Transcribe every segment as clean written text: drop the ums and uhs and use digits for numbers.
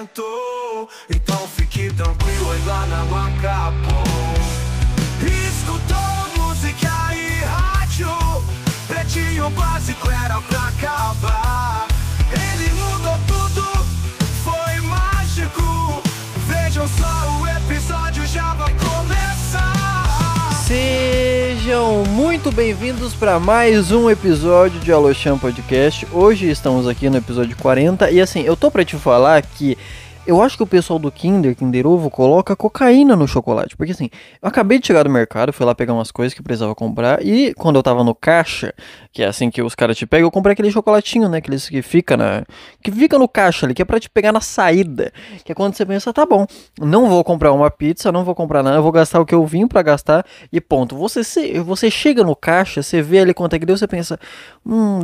aumentou. Então fique tranquilo, ainda não acabou. Escutou música e rádio, Pretinho Básico era pra acabar. Ele mudou tudo, foi mágico. Vejam só, o episódio já vai começar. Sejam muito bem-vindos para mais um episódio de Aloxan Podcast. Hoje estamos aqui no episódio 40 e assim, eu tô pra te falar que eu acho que o pessoal do Kinder Ovo coloca cocaína no chocolate. Porque assim, eu acabei de chegar do mercado, fui lá pegar umas coisas que precisava comprar. E quando eu tava no caixa, que é assim que os caras te pegam, eu comprei aquele chocolatinho, né? Aqueles que fica no caixa ali, que é pra te pegar na saída. Que é quando você pensa, tá bom, não vou comprar uma pizza, não vou comprar nada, eu vou gastar o que eu vim pra gastar e ponto. Você chega no caixa, você vê ali quanto é que deu, você pensa,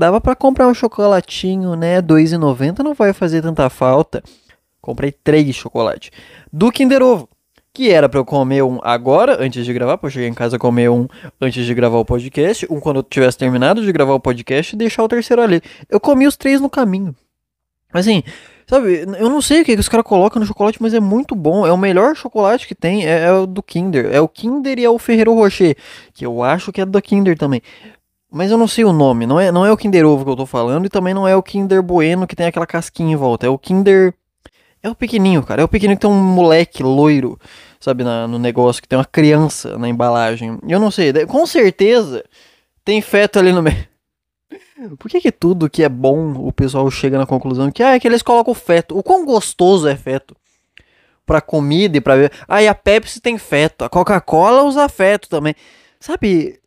dava pra comprar um chocolatinho, né? R$2,90 não vai fazer tanta falta. Comprei 3 chocolates do Kinder Ovo, que era pra eu comer um agora, antes de gravar, pra eu chegar em casa comer um antes de gravar o podcast, um quando eu tivesse terminado de gravar o podcast e deixar o terceiro ali. Eu comi os 3 no caminho. Assim, sabe, eu não sei o que os caras colocam no chocolate, mas é muito bom. É o melhor chocolate que tem, é o do Kinder. É o Kinder e é o Ferrero Rocher, que eu acho que é do Kinder também. Mas eu não sei o nome, não é o Kinder Ovo que eu tô falando e também não é o Kinder Bueno que tem aquela casquinha em volta. É o Kinder... É o pequenininho, cara. É o pequenininho que tem um moleque loiro, sabe, no negócio, que tem uma criança na embalagem. Eu não sei, com certeza tem feto ali no meio. Por que tudo que é bom o pessoal chega na conclusão que é que eles colocam feto? O quão gostoso é feto? Pra comida e pra ver. E a Pepsi tem feto. A Coca-Cola usa feto também. Sabe,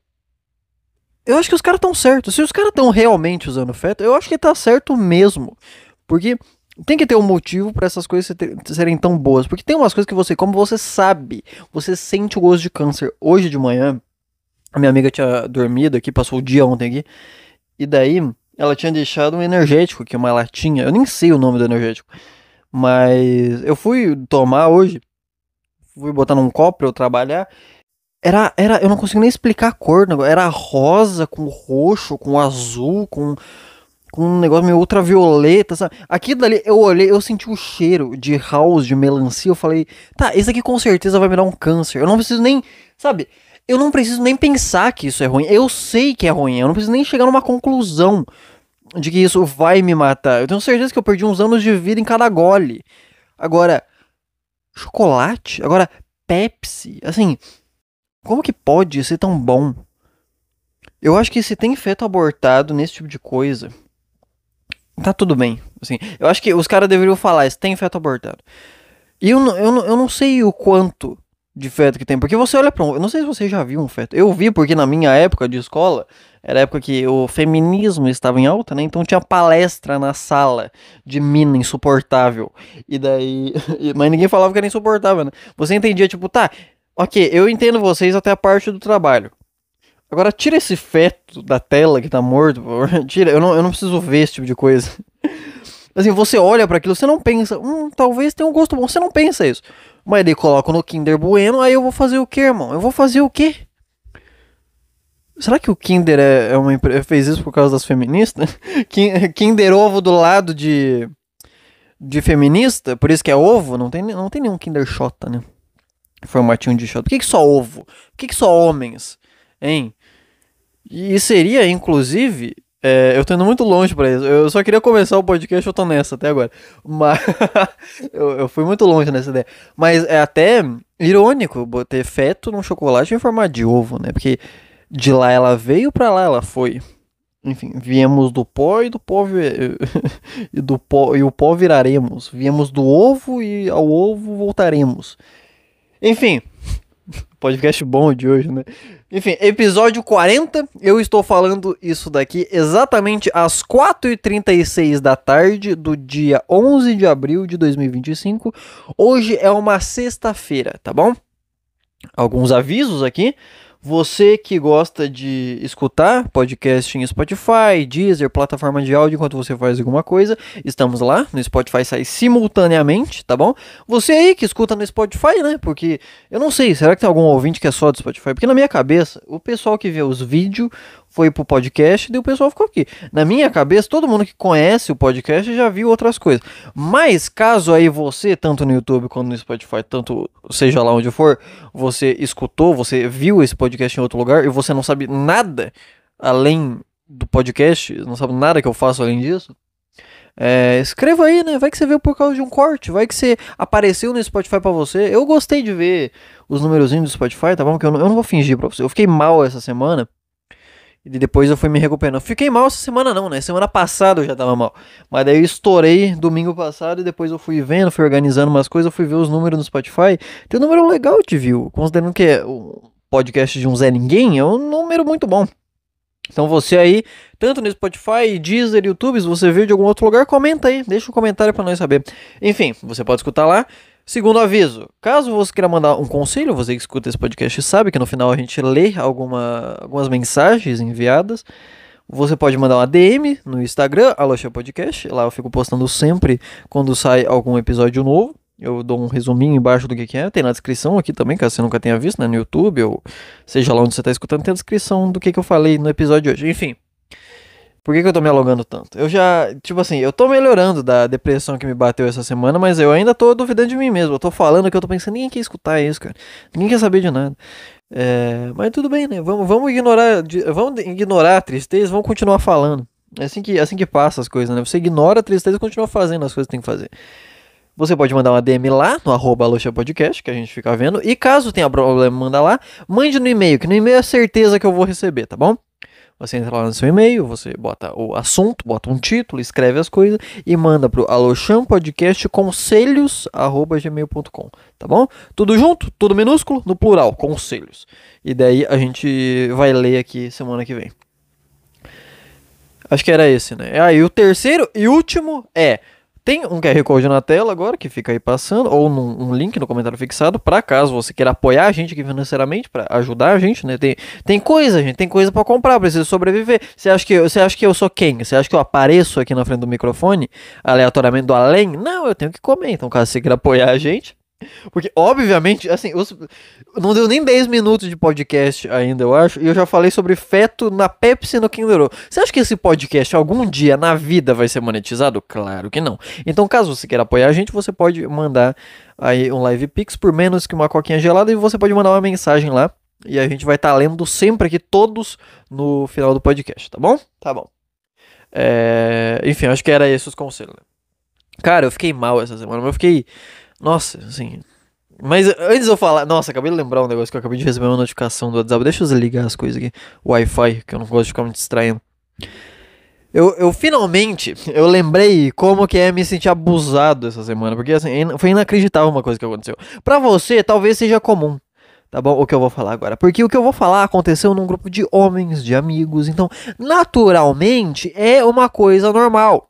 eu acho que os caras estão certos. Se os caras estão realmente usando feto, eu acho que tá certo mesmo. Porque... tem que ter um motivo pra essas coisas serem tão boas. Porque tem umas coisas que você come, você sabe. Você sente o gosto de câncer. Hoje de manhã, a minha amiga tinha dormido aqui, passou o dia ontem aqui. E daí, ela tinha deixado um energético aqui, uma latinha. Eu nem sei o nome do energético. Mas eu fui tomar hoje. Fui botar num copo pra eu trabalhar. Eu não consigo nem explicar a cor. Era rosa, com roxo, com azul, com um negócio meio ultravioleta, sabe? Aqui dali, eu olhei, eu senti o cheiro de house, de melancia, eu falei, tá, esse aqui com certeza vai me dar um câncer. Eu não preciso nem, sabe? Eu não preciso nem pensar que isso é ruim. Eu sei que é ruim, eu não preciso nem chegar numa conclusão de que isso vai me matar. Eu tenho certeza que eu perdi uns anos de vida em cada gole. Agora, chocolate? Agora, Pepsi? Assim, como que pode ser tão bom? Eu acho que se tem feto abortado nesse tipo de coisa... tá tudo bem, assim, eu acho que os caras deveriam falar, se tem feto abortado. E eu não sei o quanto de feto que tem, porque você olha pra eu não sei se você já viu um feto. Eu vi porque na minha época de escola, era a época que o feminismo estava em alta, né, então tinha palestra na sala de mina insuportável. E daí, mas ninguém falava que era insuportável, né. Você entendia, tipo, tá, ok, eu entendo vocês até a parte do trabalho. Agora tira esse feto da tela que tá morto, por favor. Tira, eu não preciso ver esse tipo de coisa. Assim, você olha pra aquilo, você não pensa, talvez tenha um gosto bom, você não pensa isso. Mas daí coloca no Kinder Bueno, aí eu vou fazer o quê, irmão? Eu vou fazer o quê? Será que o Kinder é uma empresa, fez isso por causa das feministas? Kinder Ovo do lado de feminista, por isso que é ovo? Não tem nenhum Kinder Xota, né? Formatinho de Xota. Por que só ovo? Por que só homens? Hein? E seria, inclusive, eu tô indo muito longe pra isso. Eu só queria começar o podcast, eu tô nessa até agora. Mas eu fui muito longe nessa ideia. Mas é até irônico ter feto num chocolate em formato de ovo, né? Porque de lá ela veio, pra lá ela foi. Enfim, viemos do pó e do pó e o pó viraremos. Viemos do ovo e ao ovo voltaremos. Enfim, podcast bom de hoje, né? Enfim, episódio 40, eu estou falando isso daqui exatamente às 4h36 da tarde do dia 11 de abril de 2025. Hoje é uma sexta-feira, tá bom? Alguns avisos aqui. Você que gosta de escutar podcast em Spotify, Deezer, plataforma de áudio enquanto você faz alguma coisa, estamos lá, no Spotify sai simultaneamente, tá bom? Você aí que escuta no Spotify, né? Porque, eu não sei, será que tem algum ouvinte que é só do Spotify? Porque na minha cabeça, o pessoal que vê os vídeos foi pro podcast, e o pessoal ficou aqui. Na minha cabeça, todo mundo que conhece o podcast já viu outras coisas. Mas caso aí você, tanto no YouTube quanto no Spotify, tanto seja lá onde for, você escutou, você viu esse podcast em outro lugar e você não sabe nada além do podcast, não sabe nada que eu faço além disso, escreva aí, né? Vai que você veio por causa de um corte, vai que você apareceu no Spotify pra você. Eu gostei de ver os numerozinhos do Spotify, tá bom? Que eu não vou fingir pra você. Eu fiquei mal essa semana e depois eu fui me recuperando. Fiquei mal essa semana não, né? Semana passada eu já tava mal. Mas daí eu estourei domingo passado e depois eu fui vendo, fui organizando umas coisas, eu fui ver os números no Spotify. Tem um número legal de view, considerando que é o podcast de um Zé Ninguém, é um número muito bom. Então você aí, tanto no Spotify, Deezer, YouTube, se você viu de algum outro lugar, comenta aí, deixa um comentário pra nós saber. Enfim, você pode escutar lá. Segundo aviso, caso você queira mandar um conselho, você que escuta esse podcast sabe que no final a gente lê algumas mensagens enviadas. Você pode mandar uma DM no Instagram, Aloxia Podcast, lá eu fico postando sempre quando sai algum episódio novo. Eu dou um resuminho embaixo do que é. Tem na descrição aqui também, caso você nunca tenha visto, né? No YouTube, ou seja lá onde você tá escutando, tem a descrição do que eu falei no episódio de hoje. Enfim, por que eu tô me alongando tanto? Eu já, tipo assim, eu tô melhorando da depressão que me bateu essa semana, mas eu ainda tô duvidando de mim mesmo. Eu tô falando que eu tô pensando, ninguém quer escutar isso, cara. Ninguém quer saber de nada. Mas tudo bem, né? Vamos ignorar a tristeza, vamos continuar falando. É assim que passa as coisas, né? Você ignora a tristeza e continua fazendo as coisas que tem que fazer. Você pode mandar uma DM lá no @aloxiapodcast, que a gente fica vendo. E caso tenha problema, manda lá. Mande no e-mail, que no e-mail é certeza que eu vou receber, tá bom? Você entra lá no seu e-mail, você bota o assunto, bota um título, escreve as coisas e manda pro alochampodcastconselhos@gmail.com, tá bom? Tudo junto, tudo minúsculo, no plural, conselhos. E daí a gente vai ler aqui semana que vem. Acho que era esse, né? E o terceiro e último tem um QR Code na tela agora, que fica aí passando, ou um link no comentário fixado, para caso você queira apoiar a gente aqui financeiramente, para ajudar a gente, né? Tem coisa, gente, tem coisa para comprar, precisa sobreviver. Você acha que eu sou quem? Você acha que eu apareço aqui na frente do microfone, aleatoriamente do além? Não, eu tenho que comer, então caso você queira apoiar a gente... Porque, obviamente, assim, não deu nem 10 minutos de podcast ainda, eu acho, e eu já falei sobre feto na Pepsi e no Kinder Ovo. Você acha que esse podcast algum dia na vida vai ser monetizado? Claro que não. Então, caso você queira apoiar a gente, você pode mandar aí um Live Pix por menos que uma coquinha gelada e você pode mandar uma mensagem lá e a gente vai estar lendo sempre aqui todos no final do podcast, tá bom? Tá bom. Enfim, acho que era esses os conselhos. Cara, eu fiquei mal essa semana, mas eu fiquei... Nossa, assim... Mas antes de eu falar... Nossa, acabei de lembrar um negócio que eu acabei de receber uma notificação do WhatsApp. Deixa eu desligar as coisas aqui. O Wi-Fi, que eu não gosto de ficar me distraindo. Eu finalmente... Eu lembrei como que é me sentir abusado essa semana. Porque, assim, foi inacreditável uma coisa que aconteceu. Pra você, talvez seja comum. Tá bom? O que eu vou falar agora. Porque o que eu vou falar aconteceu num grupo de homens, de amigos. Então, naturalmente, é uma coisa normal.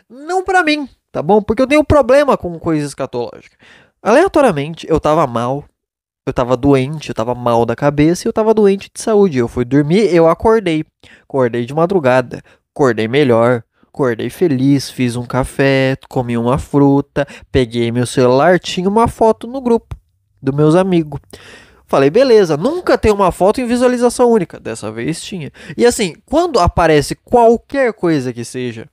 Não pra mim. Tá bom? Porque eu tenho problema com coisas escatológicas. Aleatoriamente, eu tava mal. Eu tava doente, eu tava mal da cabeça e eu tava doente de saúde. Eu fui dormir, eu acordei. Acordei de madrugada. Acordei melhor. Acordei feliz, fiz um café, comi uma fruta, peguei meu celular, tinha uma foto no grupo dos meus amigos. Falei, beleza, nunca tem uma foto em visualização única. Dessa vez tinha. E assim, quando aparece qualquer coisa que seja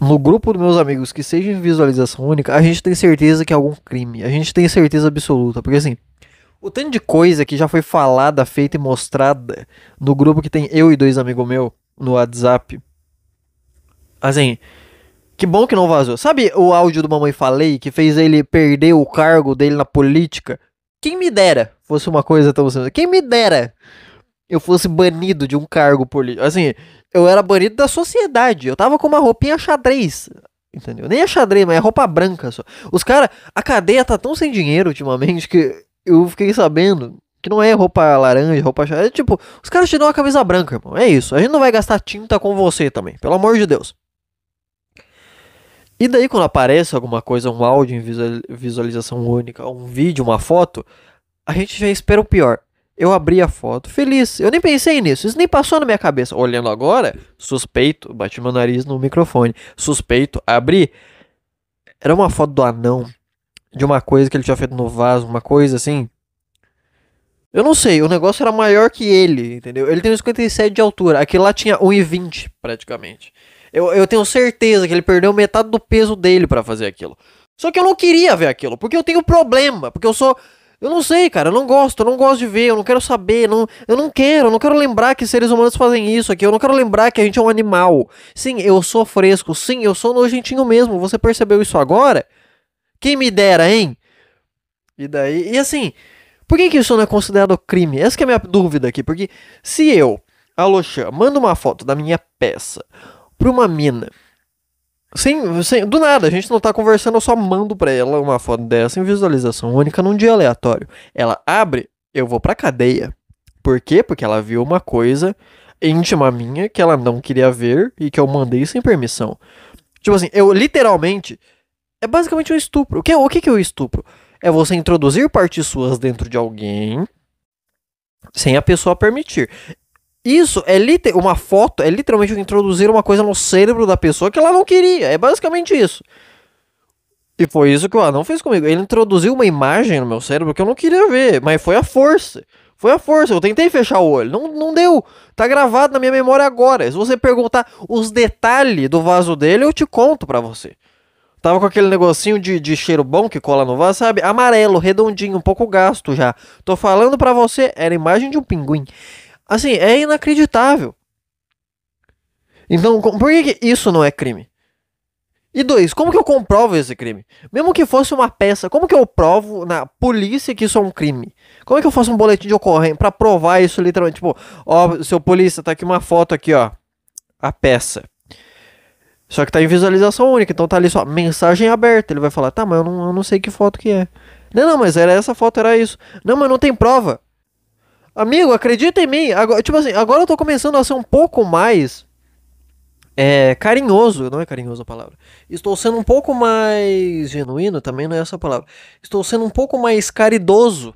no grupo dos meus amigos que seja em visualização única, a gente tem certeza que é algum crime. A gente tem certeza absoluta. Porque assim, o tanto de coisa que já foi falada, feita e mostrada no grupo que tem eu e 2 amigos meus no WhatsApp. Assim, que bom que não vazou. Sabe o áudio do Mamãe Falei que fez ele perder o cargo dele na política? Quem me dera fosse uma coisa tão simples. Quem me dera eu fosse banido de um cargo político. Assim, eu era banido da sociedade. Eu tava com uma roupinha xadrez. Entendeu? Nem é xadrez, mas é roupa branca só. Os caras, a cadeia tá tão sem dinheiro ultimamente que eu fiquei sabendo que não é roupa laranja, roupa xadrez. É tipo, os caras te dão uma camisa branca, irmão. É isso. A gente não vai gastar tinta com você também. Pelo amor de Deus. E daí quando aparece alguma coisa, um áudio em visualização única, um vídeo, uma foto, a gente já espera o pior. Eu abri a foto, feliz. Eu nem pensei nisso, isso nem passou na minha cabeça. Olhando agora, suspeito, bati meu nariz no microfone. Suspeito, abri. Era uma foto do anão, de uma coisa que ele tinha feito no vaso, uma coisa assim. Eu não sei, o negócio era maior que ele, entendeu? Ele tem 1,57 de altura, aquele lá tinha 1,20 praticamente. Eu tenho certeza que ele perdeu metade do peso dele pra fazer aquilo. Só que eu não queria ver aquilo, porque eu tenho problema, porque eu sou... Eu não sei, cara, eu não gosto de ver, eu não quero saber, eu não quero lembrar que seres humanos fazem isso aqui, eu não quero lembrar que a gente é um animal. Sim, eu sou fresco, sim, eu sou nojentinho mesmo, você percebeu isso agora? Quem me dera, hein? E daí, e assim, por que isso não é considerado crime? Essa que é a minha dúvida aqui, porque se eu, Aloxan, mando uma foto da minha peça pra uma mina, do nada, a gente não tá conversando, eu só mando pra ela uma foto dessa em visualização única num dia aleatório. Ela abre, eu vou pra cadeia. Por quê? Porque ela viu uma coisa íntima minha que ela não queria ver e que eu mandei sem permissão. Tipo assim, eu literalmente... É basicamente um estupro. O que é o estupro? É você introduzir partes suas dentro de alguém sem a pessoa permitir. Isso é uma foto, é literalmente introduzir uma coisa no cérebro da pessoa que ela não queria. É basicamente isso. E foi isso que o anão fez comigo. Ele introduziu uma imagem no meu cérebro que eu não queria ver, mas foi a força. Foi a força. Eu tentei fechar o olho, não deu. Tá gravado na minha memória agora. Se você perguntar os detalhes do vaso dele, eu te conto pra você. Tava com aquele negocinho de cheiro bom que cola no vaso, sabe? Amarelo, redondinho, um pouco gasto já. Tô falando pra você, era a imagem de um pinguim. Assim, é inacreditável. Então, por que isso não é crime? E dois, como que eu comprovo esse crime? Mesmo que fosse uma peça, como que eu provo na polícia que isso é um crime? Como é que eu faço um boletim de ocorrência pra provar isso literalmente? Tipo, ó, seu polícia, tá aqui uma foto aqui, ó. A peça. Só que tá em visualização única, então tá ali só, mensagem aberta. Ele vai falar, tá, mas eu não sei que foto que é. Não, mas era essa foto, era isso. Não, mas não tem prova. Amigo, acredita em mim. Agora, tipo assim, agora eu tô começando a ser um pouco mais carinhoso. Não é carinhoso a palavra. Estou sendo um pouco mais genuíno, também não é essa a palavra. Estou sendo um pouco mais caridoso,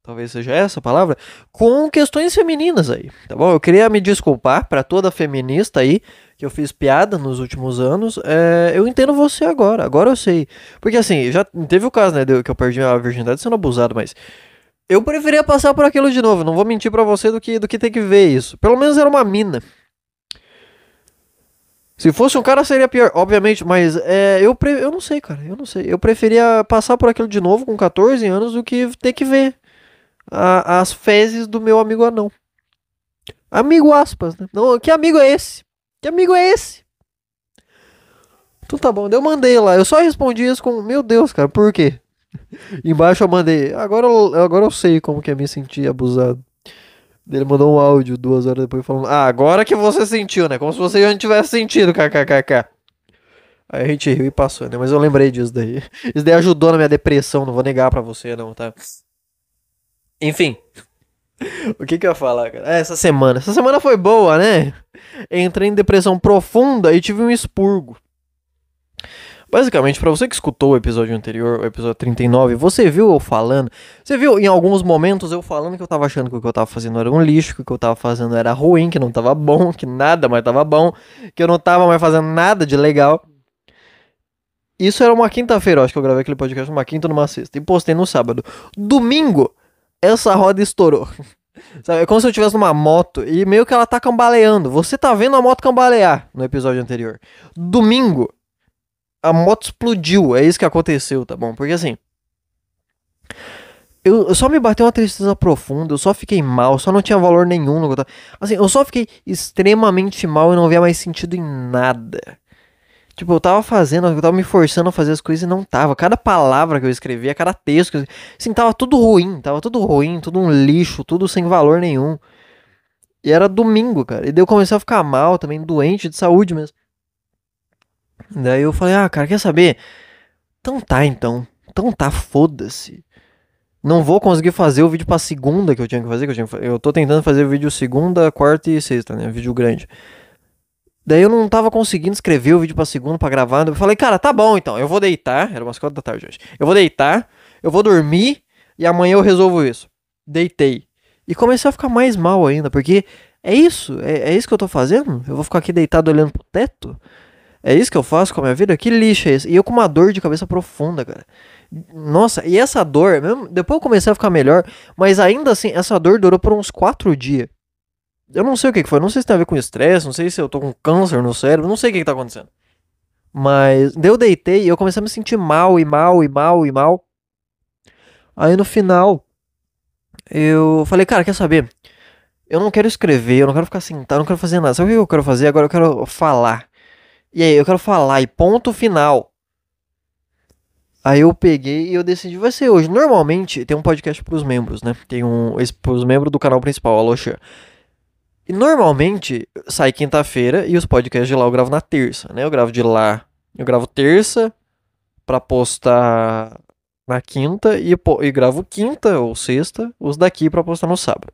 talvez seja essa a palavra, com questões femininas aí, tá bom? Eu queria me desculpar pra toda feminista aí, que eu fiz piada nos últimos anos. Eu entendo você agora eu sei. Porque assim, já teve o caso, né, que eu perdi a virgindade sendo abusado, mas... Eu preferia passar por aquilo de novo, não vou mentir pra você do que ter que ver isso. Pelo menos era uma mina. Se fosse um cara seria pior, obviamente, mas eu não sei, cara, eu não sei. Eu preferia passar por aquilo de novo com 14 anos do que ter que ver as fezes do meu amigo anão. Amigo aspas, né? Não, que amigo é esse? Que amigo é esse? Então tá bom, eu mandei lá, eu só respondi isso com, meu Deus, cara, por quê? Embaixo eu mandei, agora eu sei como que é me sentir abusado. Ele mandou um áudio 2 horas depois falando, agora que você sentiu, né? Como se você já não tivesse sentido, kkkk. Aí a gente riu e passou, né? Mas eu lembrei disso daí. Isso daí ajudou na minha depressão, não vou negar pra você não, tá? Enfim. O que eu ia falar, cara? Essa semana foi boa, né? Entrei em depressão profunda e tive um expurgo. Basicamente, pra você que escutou o episódio anterior, o episódio 39, você viu eu falando, você viu em alguns momentos eu falando que eu tava achando que o que eu tava fazendo era um lixo, que o que eu tava fazendo era ruim, que não tava bom, que nada mais tava bom, que eu não tava mais fazendo nada de legal. Isso era uma quinta-feira, eu acho que eu gravei aquele podcast numa quinta ou numa sexta, e postei no sábado. Domingo, essa roda estourou. Sabe, é como se eu estivesse numa moto e meio que ela tá cambaleando. Você tá vendo a moto cambalear no episódio anterior. Domingo, a moto explodiu, é isso que aconteceu, tá bom? Porque assim, eu só me bateu uma tristeza profunda, eu só fiquei mal, só não tinha valor nenhum no que eu tava... Assim, eu só fiquei extremamente mal e não via mais sentido em nada. Tipo, eu tava me forçando a fazer as coisas e não tava. Cada palavra que eu escrevia, cada texto que eu... Assim, tava tudo ruim, tudo um lixo, tudo sem valor nenhum. E era domingo, cara, e daí eu comecei a ficar mal também, doente de saúde mesmo. Daí eu falei, cara, quer saber? Então tá, foda-se. Não vou conseguir fazer o vídeo pra segunda que eu tinha que fazer, eu tô tentando fazer o vídeo segunda, quarta e sexta, né, vídeo grande. Daí eu não tava conseguindo escrever o vídeo pra segunda, pra gravar, eu falei, cara, tá bom então, eu vou deitar, era umas 4 da tarde hoje. Eu vou deitar, eu vou dormir e amanhã eu resolvo isso. Deitei. E comecei a ficar mais mal ainda, porque é isso que eu tô fazendo? Eu vou ficar aqui deitado olhando pro teto? É isso que eu faço com a minha vida? Que lixo é esse? E eu com uma dor de cabeça profunda, cara. Nossa, e essa dor, mesmo, depois eu comecei a ficar melhor, mas ainda assim, essa dor durou por uns 4 dias. Eu não sei o que foi, não sei se tem a ver com estresse, não sei se eu tô com câncer no cérebro, não sei o que tá acontecendo. Mas daí eu deitei e eu comecei a me sentir mal e mal e mal e mal. Aí no final, eu falei, cara, quer saber? Eu não quero escrever, eu não quero ficar sentado, eu não quero fazer nada. Sabe o que eu quero fazer? Agora eu quero falar. E aí, eu quero falar, e ponto final. Aí eu peguei e eu decidi, vai ser hoje. Normalmente tem um podcast pros membros, né? Tem pros membros do canal principal, Alô Chan. E normalmente sai quinta-feira e os podcasts de lá eu gravo na terça, né? Eu gravo de lá, eu gravo terça pra postar na quinta e gravo quinta ou sexta, os daqui pra postar no sábado.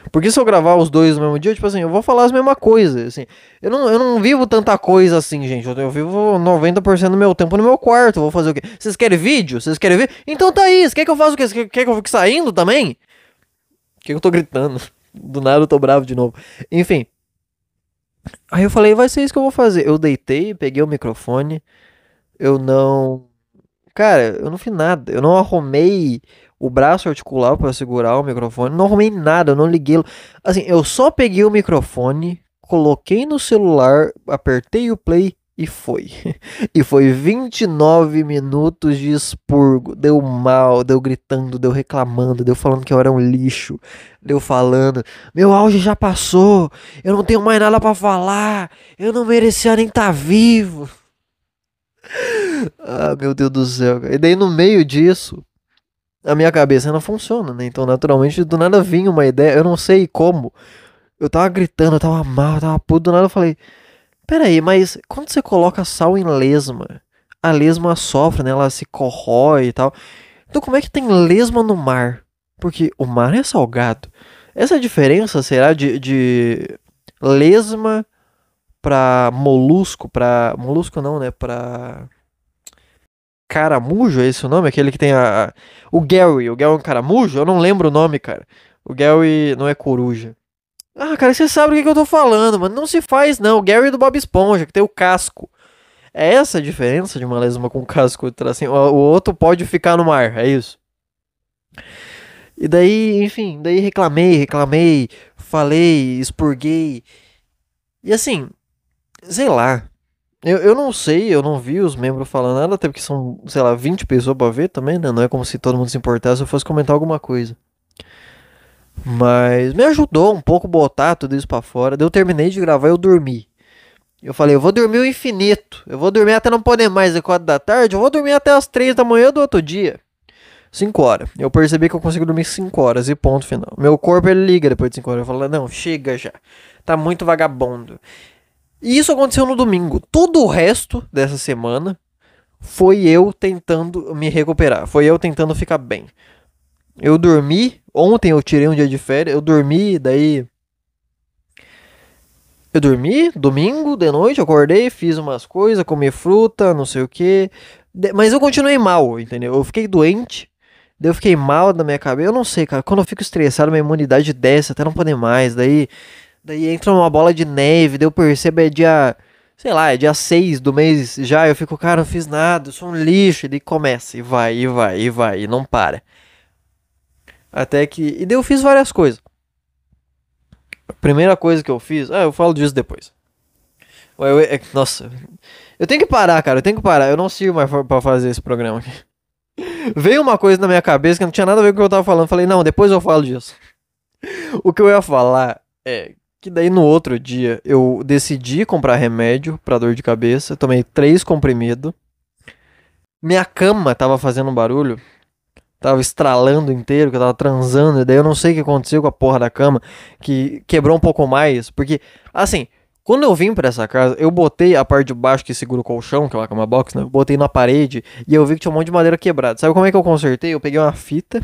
Porque se eu gravar os dois no mesmo dia, tipo assim, eu vou falar as mesmas coisas, assim. Eu não vivo tanta coisa assim, gente. Eu vivo 90% do meu tempo no meu quarto. Vou fazer o quê? Vocês querem vídeo? Vocês querem ver? Então tá aí. Você quer que eu faça o quê? Você quer que eu fique saindo também? Que eu tô gritando? Do nada eu tô bravo de novo. Enfim. Aí eu falei, vai ser isso que eu vou fazer. Eu deitei, peguei o microfone. Eu não. Cara, eu não fiz nada. Eu não arrumei o braço articular pra segurar o microfone. Não arrumei nada, eu não liguei. Assim, eu só peguei o microfone, coloquei no celular, apertei o play e foi. E foi 29 minutos de expurgo. Deu mal, deu gritando, deu reclamando, deu falando que eu era um lixo. Deu falando, meu auge já passou, eu não tenho mais nada pra falar, eu não merecia nem estar vivo. Ah, meu Deus do céu. E daí no meio disso, a minha cabeça não funciona, né? Então, naturalmente, do nada vinha uma ideia, eu não sei como. Eu tava gritando, eu tava mal, eu tava puto, do nada eu falei, peraí, mas quando você coloca sal em lesma, a lesma sofre, né? Ela se corrói e tal. Então como é que tem lesma no mar? Porque o mar é salgado. Essa diferença será de lesma pra molusco, pra... Molusco não, né? Pra... Caramujo, é esse o nome? Aquele que tem o Gary. O Gary é um caramujo? Eu não lembro o nome, cara. O Gary não é coruja. Ah, cara, você sabe o que eu tô falando, mano. Não se faz, não. O Gary é do Bob Esponja, que tem o casco. É essa a diferença de uma lesma com casco? Assim, o outro pode ficar no mar, é isso. E daí, enfim, daí reclamei, falei, expurguei. E assim, sei lá. Eu não sei, eu não vi os membros falando nada, até porque são, sei lá, 20 pessoas pra ver também, né? Não é como se todo mundo se importasse se eu fosse comentar alguma coisa. Mas me ajudou um pouco botar tudo isso pra fora. Daí eu terminei de gravar e eu dormi. Eu falei, eu vou dormir o infinito. Eu vou dormir até não poder mais às 4 da tarde. Eu vou dormir até as 3 da manhã do outro dia. 5 horas. Eu percebi que eu consigo dormir 5 horas e ponto final. Meu corpo ele liga depois de 5 horas. Eu falo, não, chega já. Tá muito vagabundo. E isso aconteceu no domingo. Todo o resto dessa semana foi eu tentando me recuperar. Foi eu tentando ficar bem. Eu dormi. Ontem eu tirei um dia de férias. Eu dormi, daí. Eu dormi domingo de noite, acordei, fiz umas coisas, comi fruta, não sei o que. Mas eu continuei mal, entendeu? Eu fiquei doente. Daí eu fiquei mal da minha cabeça. Eu não sei, cara. Quando eu fico estressado, minha imunidade desce até não poder mais. Daí entra uma bola de neve. Daí eu percebo é dia. Sei lá, é dia 6 do mês já. Eu fico, cara, não fiz nada. Eu sou um lixo. E daí começa. E vai, e vai, e vai. E não para. Até que. E daí eu fiz várias coisas. A primeira coisa que eu fiz. Ah, eu falo disso depois. Nossa. Eu tenho que parar, cara. Eu tenho que parar. Eu não sirvo mais pra fazer esse programa aqui. Veio uma coisa na minha cabeça que não tinha nada a ver com o que eu tava falando. Falei, não, depois eu falo disso. O que eu ia falar é que daí no outro dia eu decidi comprar remédio pra dor de cabeça. Tomei 3 comprimidos. Minha cama tava fazendo um barulho. Tava estralando inteiro, que eu tava transando. E daí eu não sei o que aconteceu com a porra da cama. Que quebrou um pouco mais. Porque, assim, quando eu vim pra essa casa, eu botei a parte de baixo que segura o colchão, que é uma cama box, né? Eu botei na parede e eu vi que tinha um monte de madeira quebrada. Sabe como é que eu consertei? Eu peguei uma fita.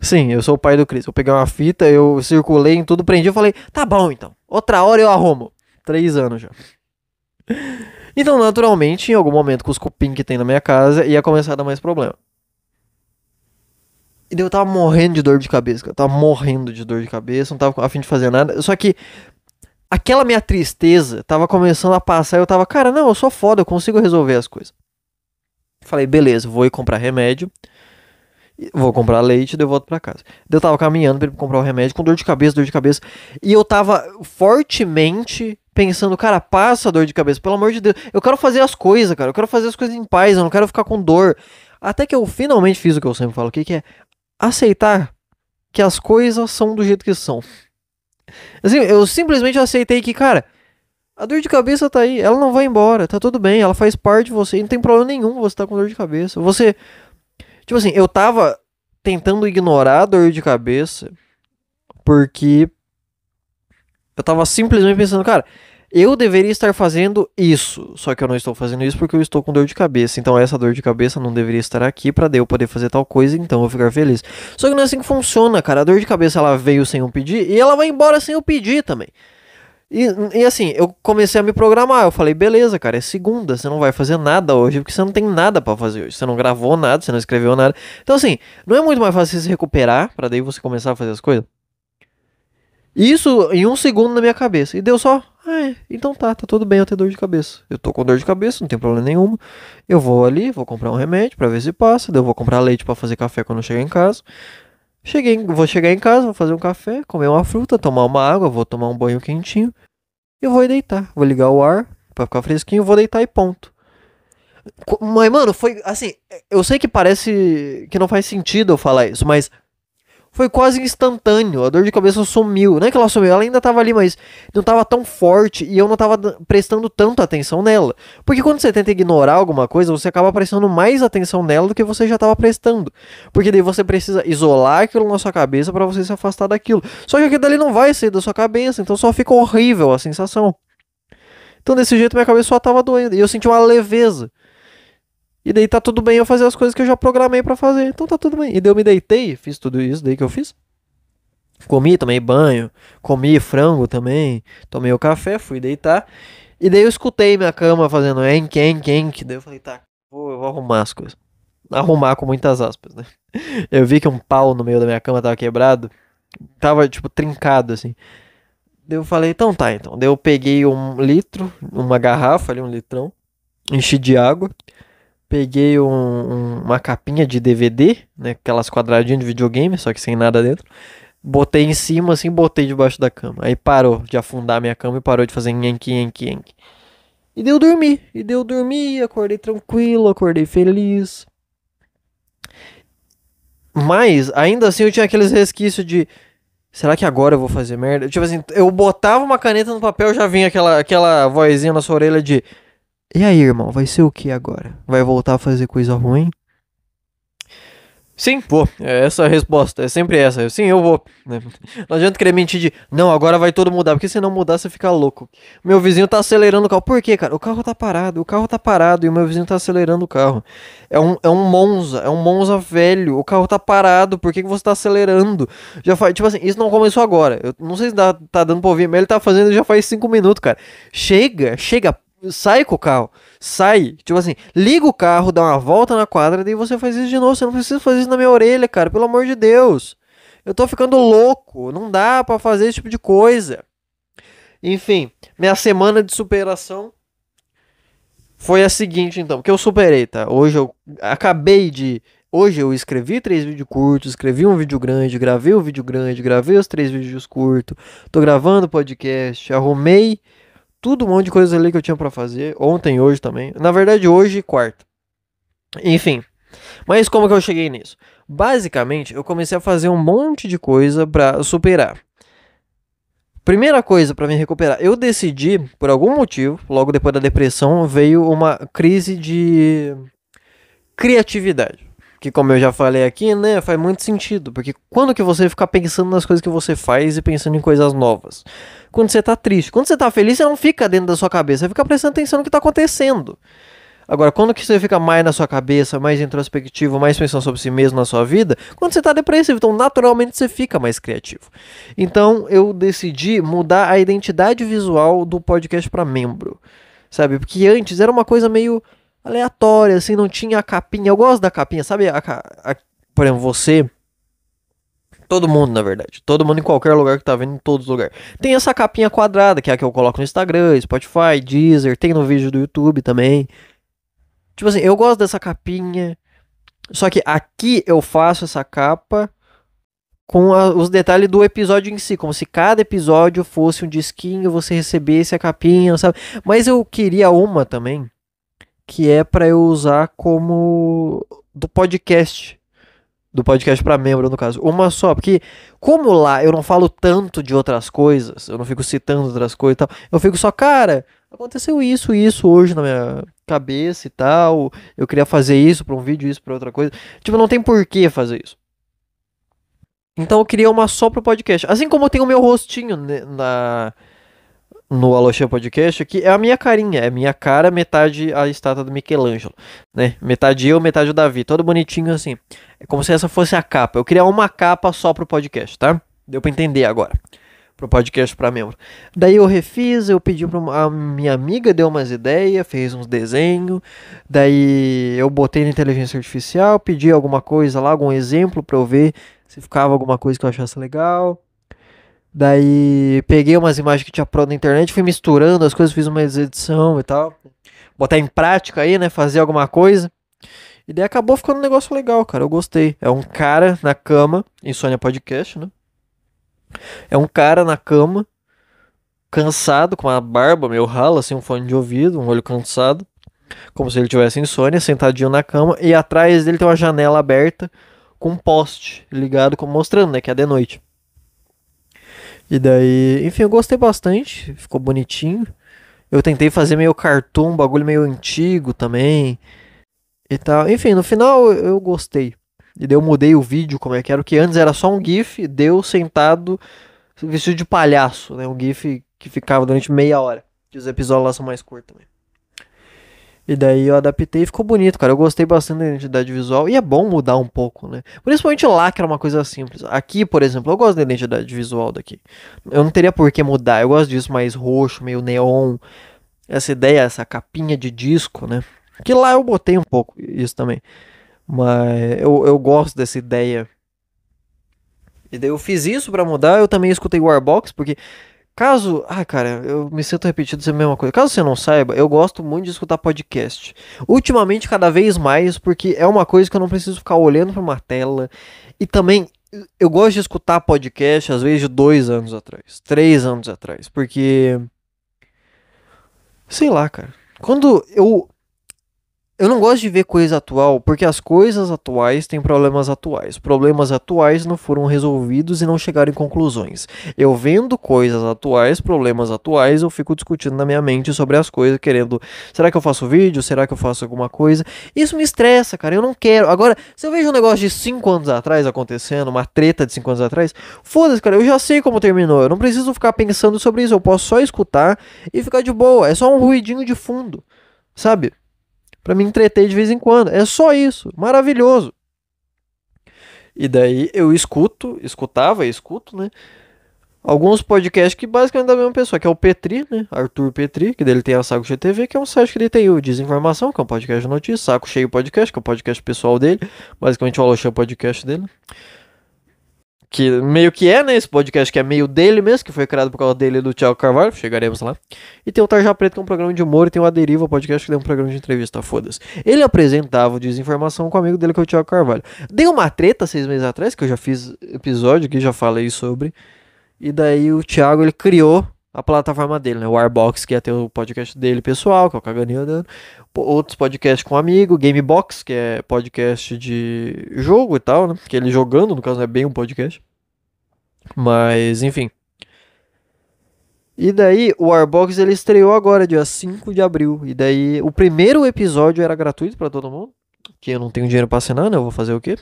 Sim, eu sou o pai do Cris. Eu peguei uma fita, eu circulei em tudo, prendi e falei, tá bom então. Outra hora eu arrumo. 3 anos já. Então, naturalmente, em algum momento, com os cupim que tem na minha casa, ia começar a dar mais problema. E daí eu tava morrendo de dor de cabeça. Eu tava morrendo de dor de cabeça, não tava a fim de fazer nada. Só que aquela minha tristeza tava começando a passar e eu tava, cara, não, eu sou foda, eu consigo resolver as coisas. Falei, beleza, vou ir comprar remédio. Vou comprar leite e daí eu volto pra casa. Daí eu tava caminhando pra ir comprar o remédio com dor de cabeça, dor de cabeça. E eu tava fortemente pensando, cara, passa a dor de cabeça, pelo amor de Deus. Eu quero fazer as coisas, cara. Eu quero fazer as coisas em paz, eu não quero ficar com dor. Até que eu finalmente fiz o que eu sempre falo, que é aceitar que as coisas são do jeito que são. Assim, eu simplesmente aceitei que, cara, a dor de cabeça tá aí, ela não vai embora, tá tudo bem, ela faz parte de você, e não tem problema nenhum você tá com dor de cabeça. Você, tipo assim, eu tava tentando ignorar a dor de cabeça porque eu tava simplesmente pensando, cara, eu deveria estar fazendo isso, só que eu não estou fazendo isso porque eu estou com dor de cabeça. Então essa dor de cabeça não deveria estar aqui pra eu poder fazer tal coisa, então eu vou ficar feliz. Só que não é assim que funciona, cara. A dor de cabeça ela veio sem eu pedir e ela vai embora sem eu pedir também. E assim, eu comecei a me programar. Eu falei, beleza, cara, é segunda, você não vai fazer nada hoje porque você não tem nada pra fazer hoje. Você não gravou nada, você não escreveu nada. Então assim, não é muito mais fácil você se recuperar pra daí você começar a fazer as coisas? Isso em um segundo na minha cabeça. E deu só. Ah, então tá tudo bem eu ter dor de cabeça. Eu tô com dor de cabeça, não tem problema nenhum. Eu vou ali, vou comprar um remédio pra ver se passa. Daí eu vou comprar leite pra fazer café quando eu chegar em casa. Vou chegar em casa, vou fazer um café, comer uma fruta, tomar uma água, vou tomar um banho quentinho. E eu vou deitar. Vou ligar o ar pra ficar fresquinho, vou deitar e ponto. Mas, mano, foi assim. Eu sei que parece que não faz sentido eu falar isso, mas foi quase instantâneo. A dor de cabeça sumiu. Não é que ela sumiu, ela ainda tava ali, mas não tava tão forte e eu não tava prestando tanta atenção nela. Porque quando você tenta ignorar alguma coisa, você acaba prestando mais atenção nela do que você já tava prestando. Porque daí você precisa isolar aquilo na sua cabeça pra você se afastar daquilo. Só que aquilo dali não vai sair da sua cabeça, então só fica horrível a sensação. Então desse jeito minha cabeça só tava doendo e eu senti uma leveza. E daí tá tudo bem eu fazer as coisas que eu já programei pra fazer. Então tá tudo bem. E daí eu me deitei, fiz tudo isso daí que eu fiz. Comi, tomei banho, comi frango também, tomei o café, fui deitar. E daí eu escutei minha cama fazendo enk, enk, enk. Daí eu falei, tá, eu vou arrumar as coisas. Arrumar com muitas aspas, né? Eu vi que um pau no meio da minha cama tava quebrado. Tava, tipo, trincado, assim. Daí eu falei, então tá, então. Daí eu peguei 1 litro, uma garrafa ali, 1 litrão. Enchi de água. Peguei uma capinha de DVD, né? Aquelas quadradinhas de videogame, só que sem nada dentro. Botei em cima, assim, botei debaixo da cama. Aí parou de afundar a minha cama e parou de fazer nhenque, nhenque, nhenque. E deu dormir. E deu dormir, acordei tranquilo, acordei feliz. Mas, ainda assim, eu tinha aqueles resquícios de... Será que agora eu vou fazer merda? Tipo assim, eu botava uma caneta no papel, já vinha aquela vozinha na sua orelha de... E aí, irmão, vai ser o que agora? Vai voltar a fazer coisa ruim? Sim, vou. É essa a resposta. É sempre essa. Sim, eu vou. Né? Não adianta querer mentir de não, agora vai tudo mudar. Porque se não mudar, você fica louco. Meu vizinho tá acelerando o carro. Por quê, cara? O carro tá parado. O carro tá parado e o meu vizinho tá acelerando o carro. É um Monza. É um Monza velho. O carro tá parado. Por que você tá acelerando? Já faz. Tipo assim, isso não começou agora. Eu não sei se tá dando pra ouvir, mas ele tá fazendo já faz 5 minutos, cara. Chega. Sai com o carro. Sai. Tipo assim, liga o carro, dá uma volta na quadra, daí você faz isso de novo. Você não precisa fazer isso na minha orelha, cara. Pelo amor de Deus. Eu tô ficando louco. Não dá pra fazer esse tipo de coisa. Enfim, minha semana de superação foi a seguinte, então. Que eu superei, tá? Hoje eu escrevi 3 vídeos curtos, escrevi um vídeo grande, gravei os 3 vídeos curtos. Tô gravando podcast, arrumei tudo um monte de coisa ali que eu tinha pra fazer. Ontem e hoje também. Na verdade, hoje e quarta. Enfim. Mas como que eu cheguei nisso? Basicamente, eu comecei a fazer um monte de coisa pra superar. Primeira coisa pra me recuperar. Eu decidi, por algum motivo, logo depois da depressão, veio uma crise de criatividade. Que como eu já falei aqui, né, faz muito sentido. Porque quando que você fica pensando nas coisas que você faz e pensando em coisas novas? Quando você tá triste. Quando você tá feliz, você não fica dentro da sua cabeça. Você fica prestando atenção no que tá acontecendo. Agora, quando que você fica mais na sua cabeça, mais introspectivo, mais pensando sobre si mesmo na sua vida? Quando você tá depressivo. Então, naturalmente, você fica mais criativo. Então, eu decidi mudar a identidade visual do podcast pra membro. Sabe? Porque antes era uma coisa meio aleatória, assim, não tinha a capinha. Eu gosto da capinha, sabe? Por exemplo, você... Todo mundo, na verdade. Todo mundo em qualquer lugar que tá vendo, em todos os lugares. Tem essa capinha quadrada, que é a que eu coloco no Instagram, Spotify, Deezer. Tem no vídeo do YouTube também. Tipo assim, eu gosto dessa capinha. Só que aqui eu faço essa capa com os detalhes do episódio em si, como se cada episódio fosse um disquinho, você recebesse a capinha, sabe? Mas eu queria uma também, que é pra eu usar como do podcast pra membro no caso, uma só, porque como lá eu não falo tanto de outras coisas, eu não fico citando outras coisas e tal, eu fico só, cara, aconteceu isso hoje na minha cabeça e tal, eu queria fazer isso pra um vídeo, isso pra outra coisa, tipo, não tem por que fazer isso. Então eu queria uma só pro podcast. Assim como tem o meu rostinho no Aloxia Podcast, que é a minha carinha. É minha cara, metade a estátua do Michelangelo. Né? Metade eu, metade o Davi. Todo bonitinho assim. É como se essa fosse a capa. Eu queria uma capa só pro podcast, tá? Deu pra entender agora. Pro podcast pra membro. Daí eu refiz, eu pedi pra a minha amiga, deu umas ideias, fez uns desenhos. Daí eu botei na inteligência artificial, pedi alguma coisa lá, algum exemplo pra eu ver se ficava alguma coisa que eu achasse legal. Daí peguei umas imagens que tinha pronto na internet, fui misturando as coisas, fiz uma edição e tal. Botar em prática aí, né? Fazer alguma coisa. E daí acabou ficando um negócio legal, cara. Eu gostei. É um cara na cama, Insônia Podcast, né? É um cara na cama, cansado, com uma barba meio rala, assim, um fone de ouvido, um olho cansado. Como se ele tivesse insônia, sentadinho na cama. E atrás dele tem uma janela aberta com um poste ligado, como mostrando, né? Que é de noite. E daí, enfim, eu gostei bastante, ficou bonitinho. Eu tentei fazer meio cartoon, um bagulho meio antigo também e tal. Enfim, no final eu gostei. E daí eu mudei o vídeo como é que era, o que antes era só um GIF, deu sentado vestido de palhaço, né? Um GIF que ficava durante meia hora. Que os episódios lá são mais curtos também. E daí eu adaptei e ficou bonito, cara. Eu gostei bastante da identidade visual. E é bom mudar um pouco, né? Principalmente lá, que era uma coisa simples. Aqui, por exemplo, eu gosto da identidade visual daqui. Eu não teria por que mudar. Eu gosto disso mais roxo, meio neon. Essa ideia, essa capinha de disco, né? Que lá eu botei um pouco isso também. Mas eu gosto dessa ideia. E daí eu fiz isso pra mudar. Eu também escutei Warbox, porque caso. Ah, cara, eu me sinto repetido sempre a mesma coisa. Caso você não saiba, eu gosto muito de escutar podcast. Ultimamente, cada vez mais, porque é uma coisa que eu não preciso ficar olhando pra uma tela. E também, eu gosto de escutar podcast, às vezes, de 2 anos atrás, 3 anos atrás. Porque. Sei lá, cara. Quando eu não gosto de ver coisa atual, porque as coisas atuais têm problemas atuais. Problemas atuais não foram resolvidos e não chegaram em conclusões. Eu vendo coisas atuais, problemas atuais, eu fico discutindo na minha mente sobre as coisas, querendo, será que eu faço vídeo? Será que eu faço alguma coisa? Isso me estressa, cara, eu não quero. Agora, se eu vejo um negócio de 5 anos atrás acontecendo, uma treta de 5 anos atrás, foda-se, cara, eu já sei como terminou. Eu não preciso ficar pensando sobre isso, eu posso só escutar e ficar de boa. É só um ruidinho de fundo, sabe? Pra me entreter de vez em quando. É só isso. Maravilhoso. E daí eu escutava e escuto, né? Alguns podcasts que basicamente é da mesma pessoa, que é o Petri, né? Arthur Petri, que dele tem a Saco Cheio TV, que é um site que ele tem o Desinformação, que é um podcast de notícias, Saco Cheio Podcast, que é o podcast pessoal dele, basicamente o Aloxia Podcast dele. Que meio que é, né? Esse podcast que é meio dele mesmo, que foi criado por causa dele e do Thiago Carvalho, chegaremos lá. E tem o Tarja Preto, que é um programa de humor, e tem o A Deriva podcast, que é um programa de entrevista, foda-se. Ele apresentava o Desinformação com o amigo dele, que é o Thiago Carvalho. Deu uma treta 6 meses atrás, que eu já fiz episódio aqui, já falei sobre. E daí o Thiago, ele criou a plataforma dele, né? O Warbox, que ia ter o podcast dele pessoal, que é o Caganinho dando. Outros podcasts com amigo, Gamebox, que é podcast de jogo e tal, né? Que ele jogando, no caso não é bem um podcast. Mas, enfim. E daí o Warbox ele estreou agora, dia 5 de abril. E daí o primeiro episódio era gratuito pra todo mundo. Que eu não tenho dinheiro pra assinar, né? Eu vou fazer o quê?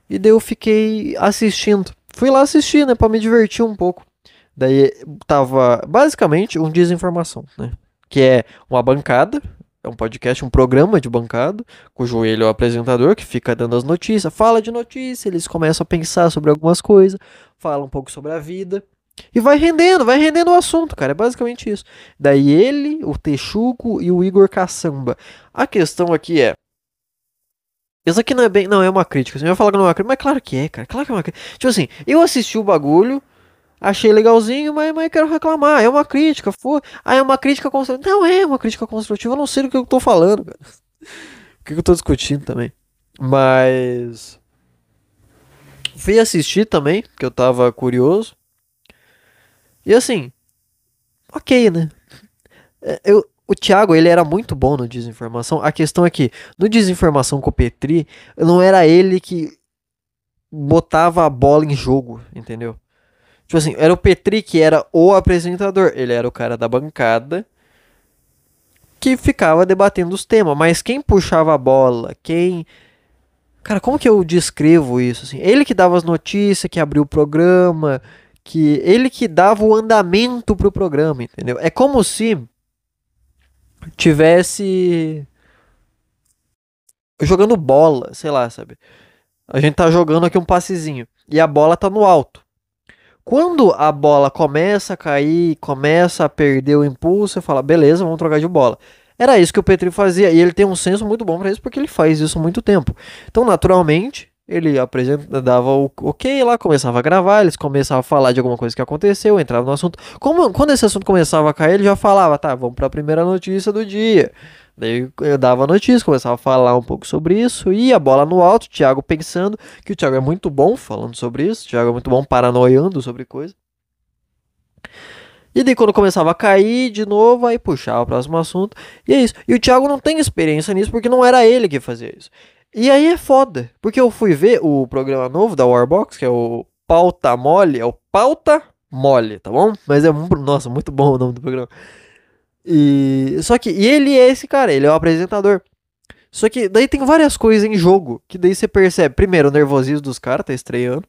E daí eu fiquei assistindo. Fui lá assistir, né? Pra me divertir um pouco. Daí tava basicamente um Desinformação, né? Que é uma bancada, é um podcast, um programa de bancada, cujo ele é o apresentador que fica dando as notícias, fala de notícia, eles começam a pensar sobre algumas coisas, fala um pouco sobre a vida. E vai rendendo o assunto, cara. É basicamente isso. Daí ele, o Texugo e o Igor Caçamba. A questão aqui é. Isso aqui não é bem. Não, é uma crítica. Você vai falar que não é uma crítica. Mas claro que é, cara. Claro que é uma crítica. Tipo assim, eu assisti o bagulho. Achei legalzinho, mas quero reclamar. É uma crítica, é uma crítica construtiva. Não é uma crítica construtiva, eu não sei do que eu tô falando, cara. O que eu tô discutindo também? Mas fui assistir também, porque eu tava curioso. E assim, ok, né? O Thiago, ele era muito bom no Desinformação. A questão é que, no Desinformação com o Petri, não era ele que botava a bola em jogo, entendeu? Tipo assim, era o Petri que era o apresentador. Ele era o cara da bancada que ficava debatendo os temas. Mas quem puxava a bola, quem... Cara, como que eu descrevo isso, assim? Ele que dava as notícias, que abriu o programa, que ele que dava o andamento pro programa, entendeu? É como se tivesse jogando bola, sei lá, sabe? A gente tá jogando aqui um passezinho e a bola tá no alto. Quando a bola começa a cair, começa a perder o impulso, você fala, beleza, vamos trocar de bola. Era isso que o Petri fazia e ele tem um senso muito bom pra isso porque ele faz isso há muito tempo. Então, naturalmente, ele dava o ok lá, começava a gravar, eles começavam a falar de alguma coisa que aconteceu, entrava no assunto. Quando esse assunto começava a cair, ele já falava, tá, vamos pra primeira notícia do dia. Daí eu dava a notícia, começava a falar um pouco sobre isso, e a bola no alto, o Thiago pensando, que o Thiago é muito bom falando sobre isso, o Thiago é muito bom paranoiando sobre coisa. E daí quando começava a cair de novo, aí puxava o próximo assunto, e é isso. E o Thiago não tem experiência nisso, porque não era ele que fazia isso. E aí é foda, porque eu fui ver o programa novo da Warbox, que é o Pauta Mole, é o Pauta Mole, tá bom? Mas é, nossa, muito bom o nome do programa. E ele é esse cara, ele é o apresentador. Só que daí tem várias coisas em jogo que daí você percebe. Primeiro, o nervosismo dos caras tá estreando.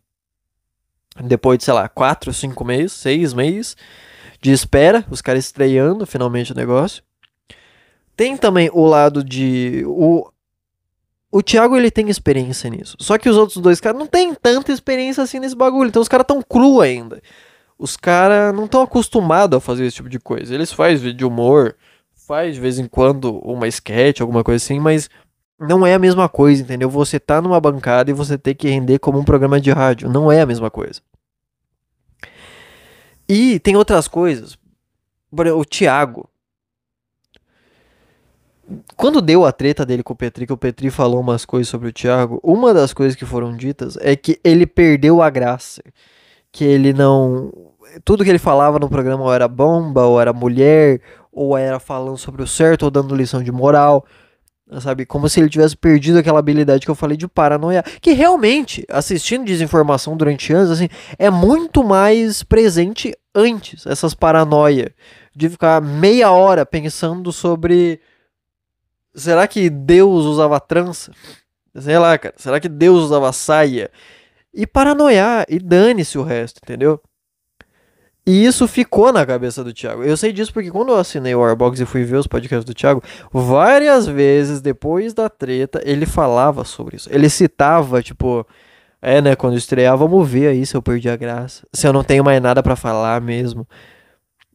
Depois de, sei lá, 4, 5 meses, 6 meses de espera, os caras estreando finalmente o negócio. Tem também o lado de. O Thiago ele tem experiência nisso. Só que os outros dois caras não tem tanta experiência assim nesse bagulho. Então os caras tão cru ainda. Os caras não estão acostumados a fazer esse tipo de coisa. Eles fazem vídeo de humor, faz de vez em quando uma sketch, alguma coisa assim, mas não é a mesma coisa, entendeu? Você tá numa bancada e você tem que render como um programa de rádio. Não é a mesma coisa. E tem outras coisas. O Thiago. Quando deu a treta dele com o Petri, que o Petri falou umas coisas sobre o Thiago, uma das coisas que foram ditas é que ele perdeu a graça. Que ele não. Tudo que ele falava no programa ou era bomba, ou era mulher, ou era falando sobre o certo, ou dando lição de moral. Sabe? Como se ele tivesse perdido aquela habilidade que eu falei de paranoia. Que realmente, assistindo desinformação durante anos, assim, é muito mais presente antes, essas paranoia. De ficar meia hora pensando sobre. Será que Deus usava trança? Sei lá, cara. Será que Deus usava saia? E paranoiar, e dane-se o resto, entendeu? E isso ficou na cabeça do Thiago. Eu sei disso porque quando eu assinei o Warbox e fui ver os podcasts do Thiago, várias vezes depois da treta, ele falava sobre isso. Ele citava, tipo, né, quando estrear, vamos ver aí se eu perdi a graça. Se eu não tenho mais nada pra falar mesmo.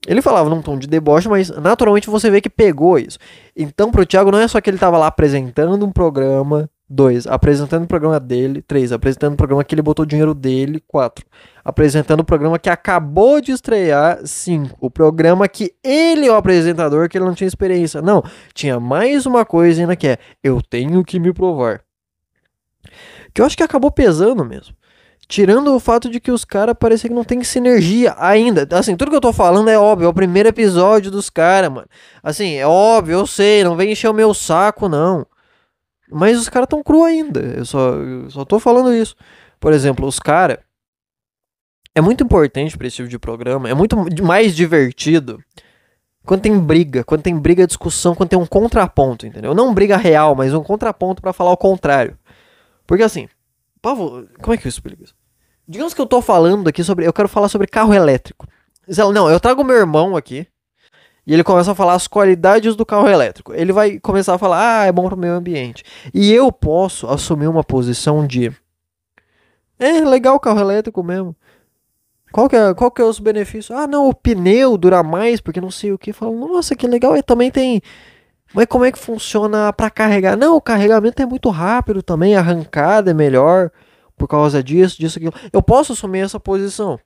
Ele falava num tom de deboche, mas naturalmente você vê que pegou isso. Então pro Thiago não é só que ele tava lá apresentando um programa. 2. Apresentando o programa dele. 3. Apresentando o programa que ele botou o dinheiro dele. 4. Apresentando o programa que acabou de estrear. 5. O programa que ele é o apresentador, que ele não tinha experiência. Não, tinha mais uma coisa ainda que é: eu tenho que me provar. Que eu acho que acabou pesando mesmo. Tirando o fato de que os caras parecem que não tem sinergia ainda. Assim, tudo que eu tô falando é óbvio. É o primeiro episódio dos caras, mano. Assim, é óbvio, eu sei. Não vem encher o meu saco, não. Mas os caras tão cru ainda. Eu só tô falando isso. Por exemplo, os caras. É muito importante pra esse tipo de programa. É muito mais divertido quando tem briga, discussão, quando tem um contraponto, entendeu? Não briga real, mas um contraponto pra falar o contrário. Porque assim, Pavo, como é que eu explico isso? Digamos que eu tô falando aqui sobre. Eu quero falar sobre carro elétrico. Não, eu trago meu irmão aqui. E ele começa a falar as qualidades do carro elétrico. Ele vai começar a falar, é bom pro meio ambiente. E eu posso assumir uma posição de... É legal o carro elétrico mesmo. Qual que é os benefícios? Ah, não, o pneu dura mais, porque não sei o que. Fala, nossa, que legal. E também tem... Mas como é que funciona pra carregar? Não, o carregamento é muito rápido também. A arrancada é melhor por causa disso, aquilo. Eu posso assumir essa posição.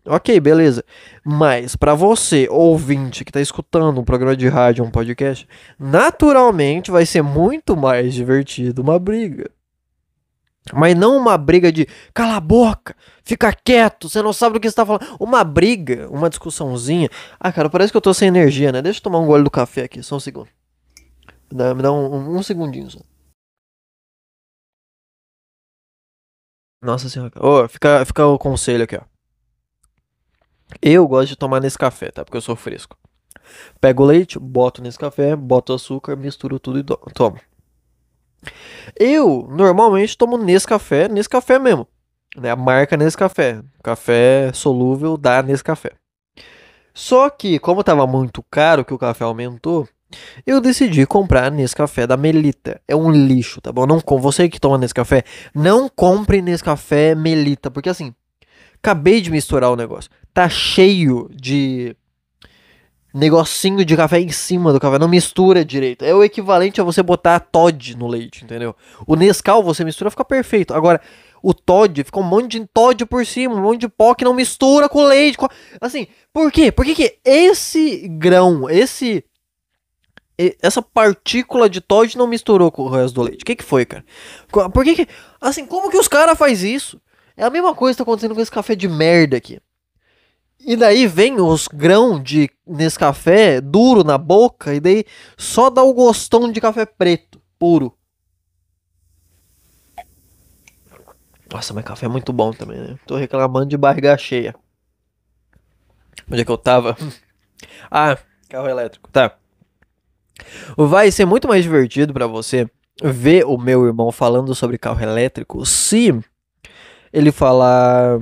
Ok, beleza. Mas pra você, ouvinte, que tá escutando um programa de rádio, um podcast, naturalmente vai ser muito mais divertido uma briga. Mas não uma briga de cala a boca, fica quieto, você não sabe do que você tá falando. Uma briga, uma discussãozinha. Ah, cara, parece que eu tô sem energia, né? Deixa eu tomar um gole do café aqui, só um segundo. Me dá um segundinho só. Nossa senhora. Ô, fica o conselho aqui, ó. Eu gosto de tomar nesse café, tá? Porque eu sou fresco. Pego o leite, boto nesse café, boto açúcar, misturo tudo e tomo. Eu normalmente tomo nesse café mesmo. Né? A marca Nescafé. Café solúvel da Nescafé. Só que, como tava muito caro que o café aumentou, eu decidi comprar Nescafé da Melita. É um lixo, tá bom? Não, você que toma Nescafé, não compre Nescafé Melita, porque assim, acabei de misturar o negócio. Tá cheio de negocinho de café em cima do café, não mistura direito. É o equivalente a você botar Toddy no leite, entendeu? O Nescau você mistura, fica perfeito. Agora, o Toddy, fica um monte de Toddy por cima, um monte de pó que não mistura com leite. Assim, por quê? Por que que esse grão, essa partícula de Toddy não misturou com o resto do leite? O que que foi, cara? Por que que, assim, como que os caras faz isso? É a mesma coisa que tá acontecendo com esse café de merda aqui. E daí vem os grãos de Nescafé duro na boca e daí só dá o gostão de café preto, puro. Nossa, mas café é muito bom também, né? Tô reclamando de barriga cheia. Onde é que eu tava? Ah, carro elétrico, tá. Vai ser muito mais divertido pra você ver o meu irmão falando sobre carro elétrico se ele falar.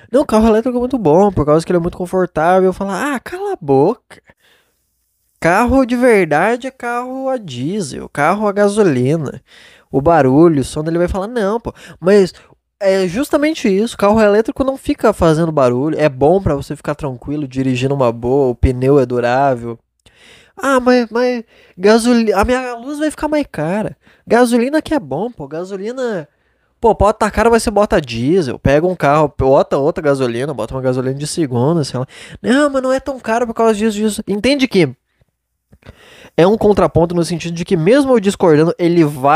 Não, carro elétrico é muito bom, por causa que ele é muito confortável. Eu falar, ah, cala a boca. Carro de verdade é carro a diesel, carro a gasolina. O barulho, o som dele vai falar, não, pô. Mas é justamente isso. Carro elétrico não fica fazendo barulho. É bom pra você ficar tranquilo, dirigindo uma boa. O pneu é durável. Ah, mas gasolina. A minha luz vai ficar mais cara. Gasolina que é bom, pô. Gasolina. Pô, pode estar caro, mas você bota diesel. Pega um carro, bota outra gasolina, bota uma gasolina de segunda, sei lá. Não, mas não é tão caro por causa disso. Entende que é um contraponto no sentido de que mesmo eu discordando,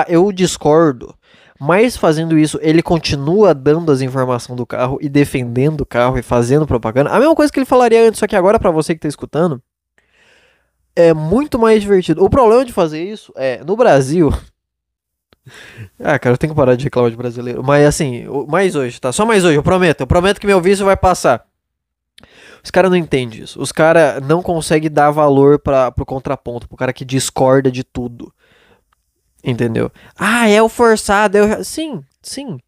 eu discordo, mas fazendo isso, ele continua dando as informações do carro e defendendo o carro e fazendo propaganda. A mesma coisa que ele falaria antes, só que agora pra você que tá escutando, é muito mais divertido. O problema de fazer isso é, no Brasil, ah, cara, eu tenho que parar de reclamar de brasileiro, mas assim, mais hoje, tá? Só mais hoje, eu prometo que meu vício vai passar. Os caras não entendem isso. Os caras não conseguem dar valor pro contraponto, pro cara que discorda de tudo. Entendeu? Ah, é o forçado. Sim, sim.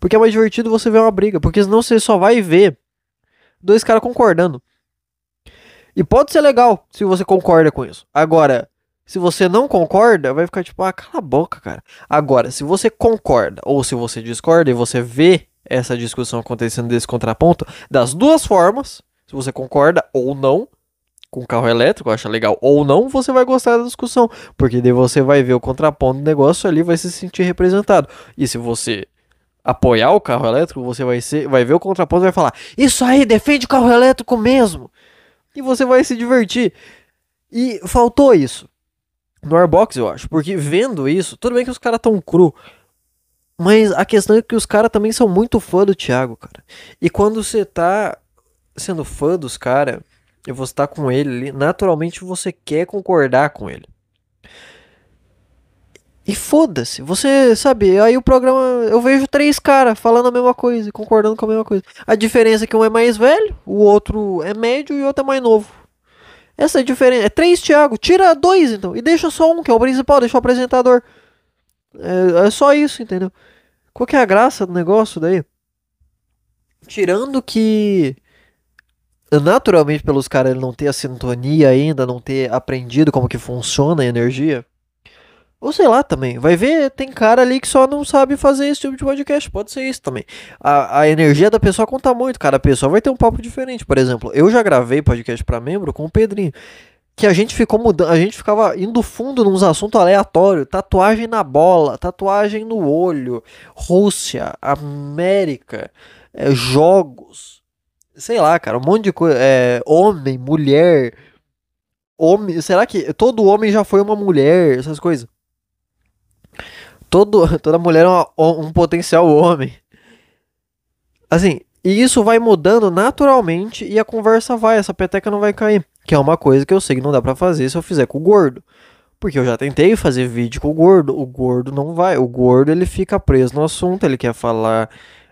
Porque é mais divertido você ver uma briga. Porque senão você só vai ver dois caras concordando. E pode ser legal se você concorda com isso. Agora, se você não concorda, vai ficar tipo, ah, cala a boca, cara. Agora, se você concorda ou se você discorda e você vê essa discussão acontecendo desse contraponto, das duas formas, se você concorda ou não com o carro elétrico, acha legal ou não, você vai gostar da discussão, porque daí você vai ver o contraponto do negócio ali, vai se sentir representado. E se você apoiar o carro elétrico, você vai ver o contraponto e vai falar: "Isso aí, defende o carro elétrico mesmo". E você vai se divertir. E faltou isso no Airbox, eu acho, porque vendo isso, tudo bem que os caras tão cru, mas a questão é que os caras também são muito fã do Thiago, cara. E quando você tá sendo fã dos caras, e você tá com ele, naturalmente você quer concordar com ele. E foda-se, você sabe, aí o programa, eu vejo três caras falando a mesma coisa, concordando com a mesma coisa. A diferença é que um é mais velho, o outro é médio e o outro é mais novo. Essa é a diferença. É três, Thiago, tira dois então, e deixa só um, que é o principal, deixa o apresentador. É só isso, entendeu? Qual que é a graça do negócio daí? Tirando que naturalmente pelos caras não ter a sintonia ainda, não ter aprendido como que funciona a energia. Ou sei lá também, vai ver, tem cara ali que só não sabe fazer esse tipo de podcast, pode ser isso também. A energia da pessoa conta muito, cada pessoa vai ter um papo diferente. Por exemplo, eu já gravei podcast pra membro com o Pedrinho, que a gente ficou mudando, a gente ficava indo fundo nos assuntos aleatórios, tatuagem na bola, tatuagem no olho, Rússia, América, jogos. sei lá, cara, um monte de coisa. Homem, mulher, homem. Será que todo homem já foi uma mulher? Essas coisas. Toda mulher é um potencial homem. Assim, e isso vai mudando naturalmente e a conversa vai, essa peteca não vai cair. Que é uma coisa que eu sei que não dá pra fazer se eu fizer com o gordo. Porque eu já tentei fazer vídeo com o gordo não vai. O gordo ele fica preso no assunto, ele quer falar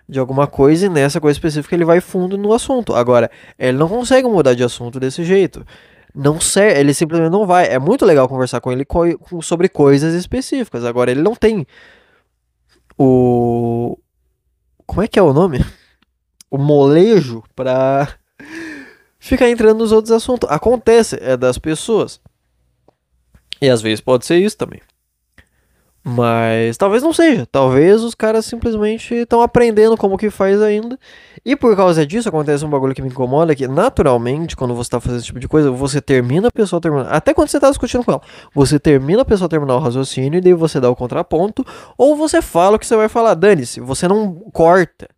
de alguma coisa e nessa coisa específica ele vai fundo no assunto. Agora, ele não consegue mudar de assunto desse jeito. Não serve, ele simplesmente não vai. É muito legal conversar com ele sobre coisas específicas. Agora, ele não tem o. Como é que é o nome? O molejo pra ficar entrando nos outros assuntos. Acontece, é das pessoas. E às vezes pode ser isso também. Mas talvez não seja. Talvez os caras simplesmente estão aprendendo como que faz ainda. E por causa disso acontece um bagulho que me incomoda, que naturalmente, quando você tá fazendo esse tipo de coisa, você termina a pessoa terminar. Até quando você tá discutindo com ela. Você termina a pessoa terminar o raciocínio e daí você dá o contraponto. Ou você fala o que você vai falar. Dane-se, você não corta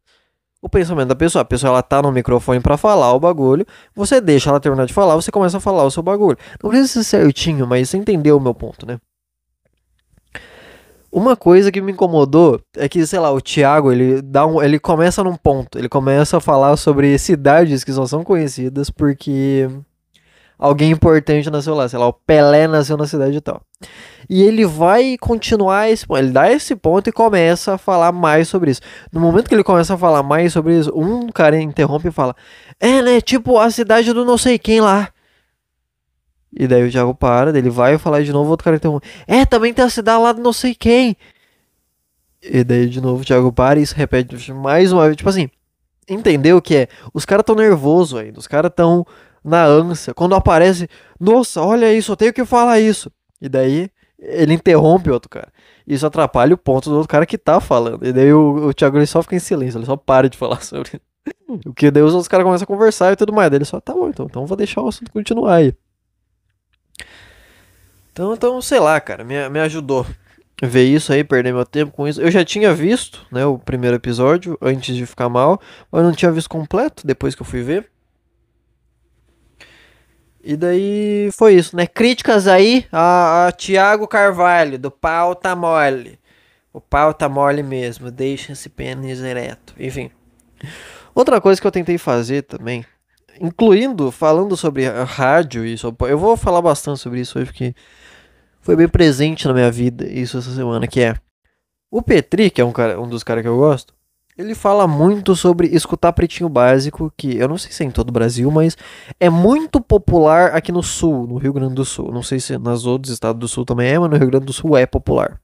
o pensamento da pessoa. A pessoa ela tá no microfone pra falar o bagulho. Você deixa ela terminar de falar, você começa a falar o seu bagulho. Não precisa ser certinho, mas você entendeu o meu ponto, né? Uma coisa que me incomodou é que, sei lá, o Thiago, ele começa num ponto, ele começa a falar sobre cidades que só são conhecidas porque alguém importante nasceu lá, sei lá, o Pelé nasceu na cidade e tal. E ele vai continuar esse ponto, ele dá esse ponto e começa a falar mais sobre isso. No momento que ele começa a falar mais sobre isso, um cara interrompe e fala: né, tipo a cidade do não sei quem lá. E daí o Thiago para, ele vai falar de novo, outro cara interrompe: também tem a cidade lá do não sei quem. E daí de novo o Thiago para e se repete mais uma vez. Tipo assim, entendeu o que é? Os caras tão nervosos ainda, os caras tão na ânsia. Quando aparece, nossa, olha isso, eu tenho que falar isso. E daí ele interrompe o outro cara. Isso atrapalha o ponto do outro cara que tá falando. E daí o Thiago ele só fica em silêncio, ele só para de falar sobre. O que daí os outros caras começam a conversar e tudo mais. Daí ele só, tá bom, então vou deixar o assunto continuar aí. Então sei lá, cara, me ajudou ver isso aí, perder meu tempo com isso. Eu já tinha visto, né, o primeiro episódio antes de ficar mal, mas eu não tinha visto completo depois que eu fui ver. E daí foi isso, né? Críticas aí a Thiago Carvalho, do pau tá mole. O pau tá mole mesmo, deixa esse pênis ereto. Enfim. Outra coisa que eu tentei fazer também, incluindo falando sobre a rádio e sobre, eu vou falar bastante sobre isso hoje porque foi bem presente na minha vida isso essa semana, que é o Petri, que é um dos caras que eu gosto. Ele fala muito sobre escutar Pretinho Básico, que eu não sei se é em todo o Brasil, mas é muito popular aqui no Sul, no Rio Grande do Sul. Não sei se nos outros estados do Sul também é, mas no Rio Grande do Sul é popular.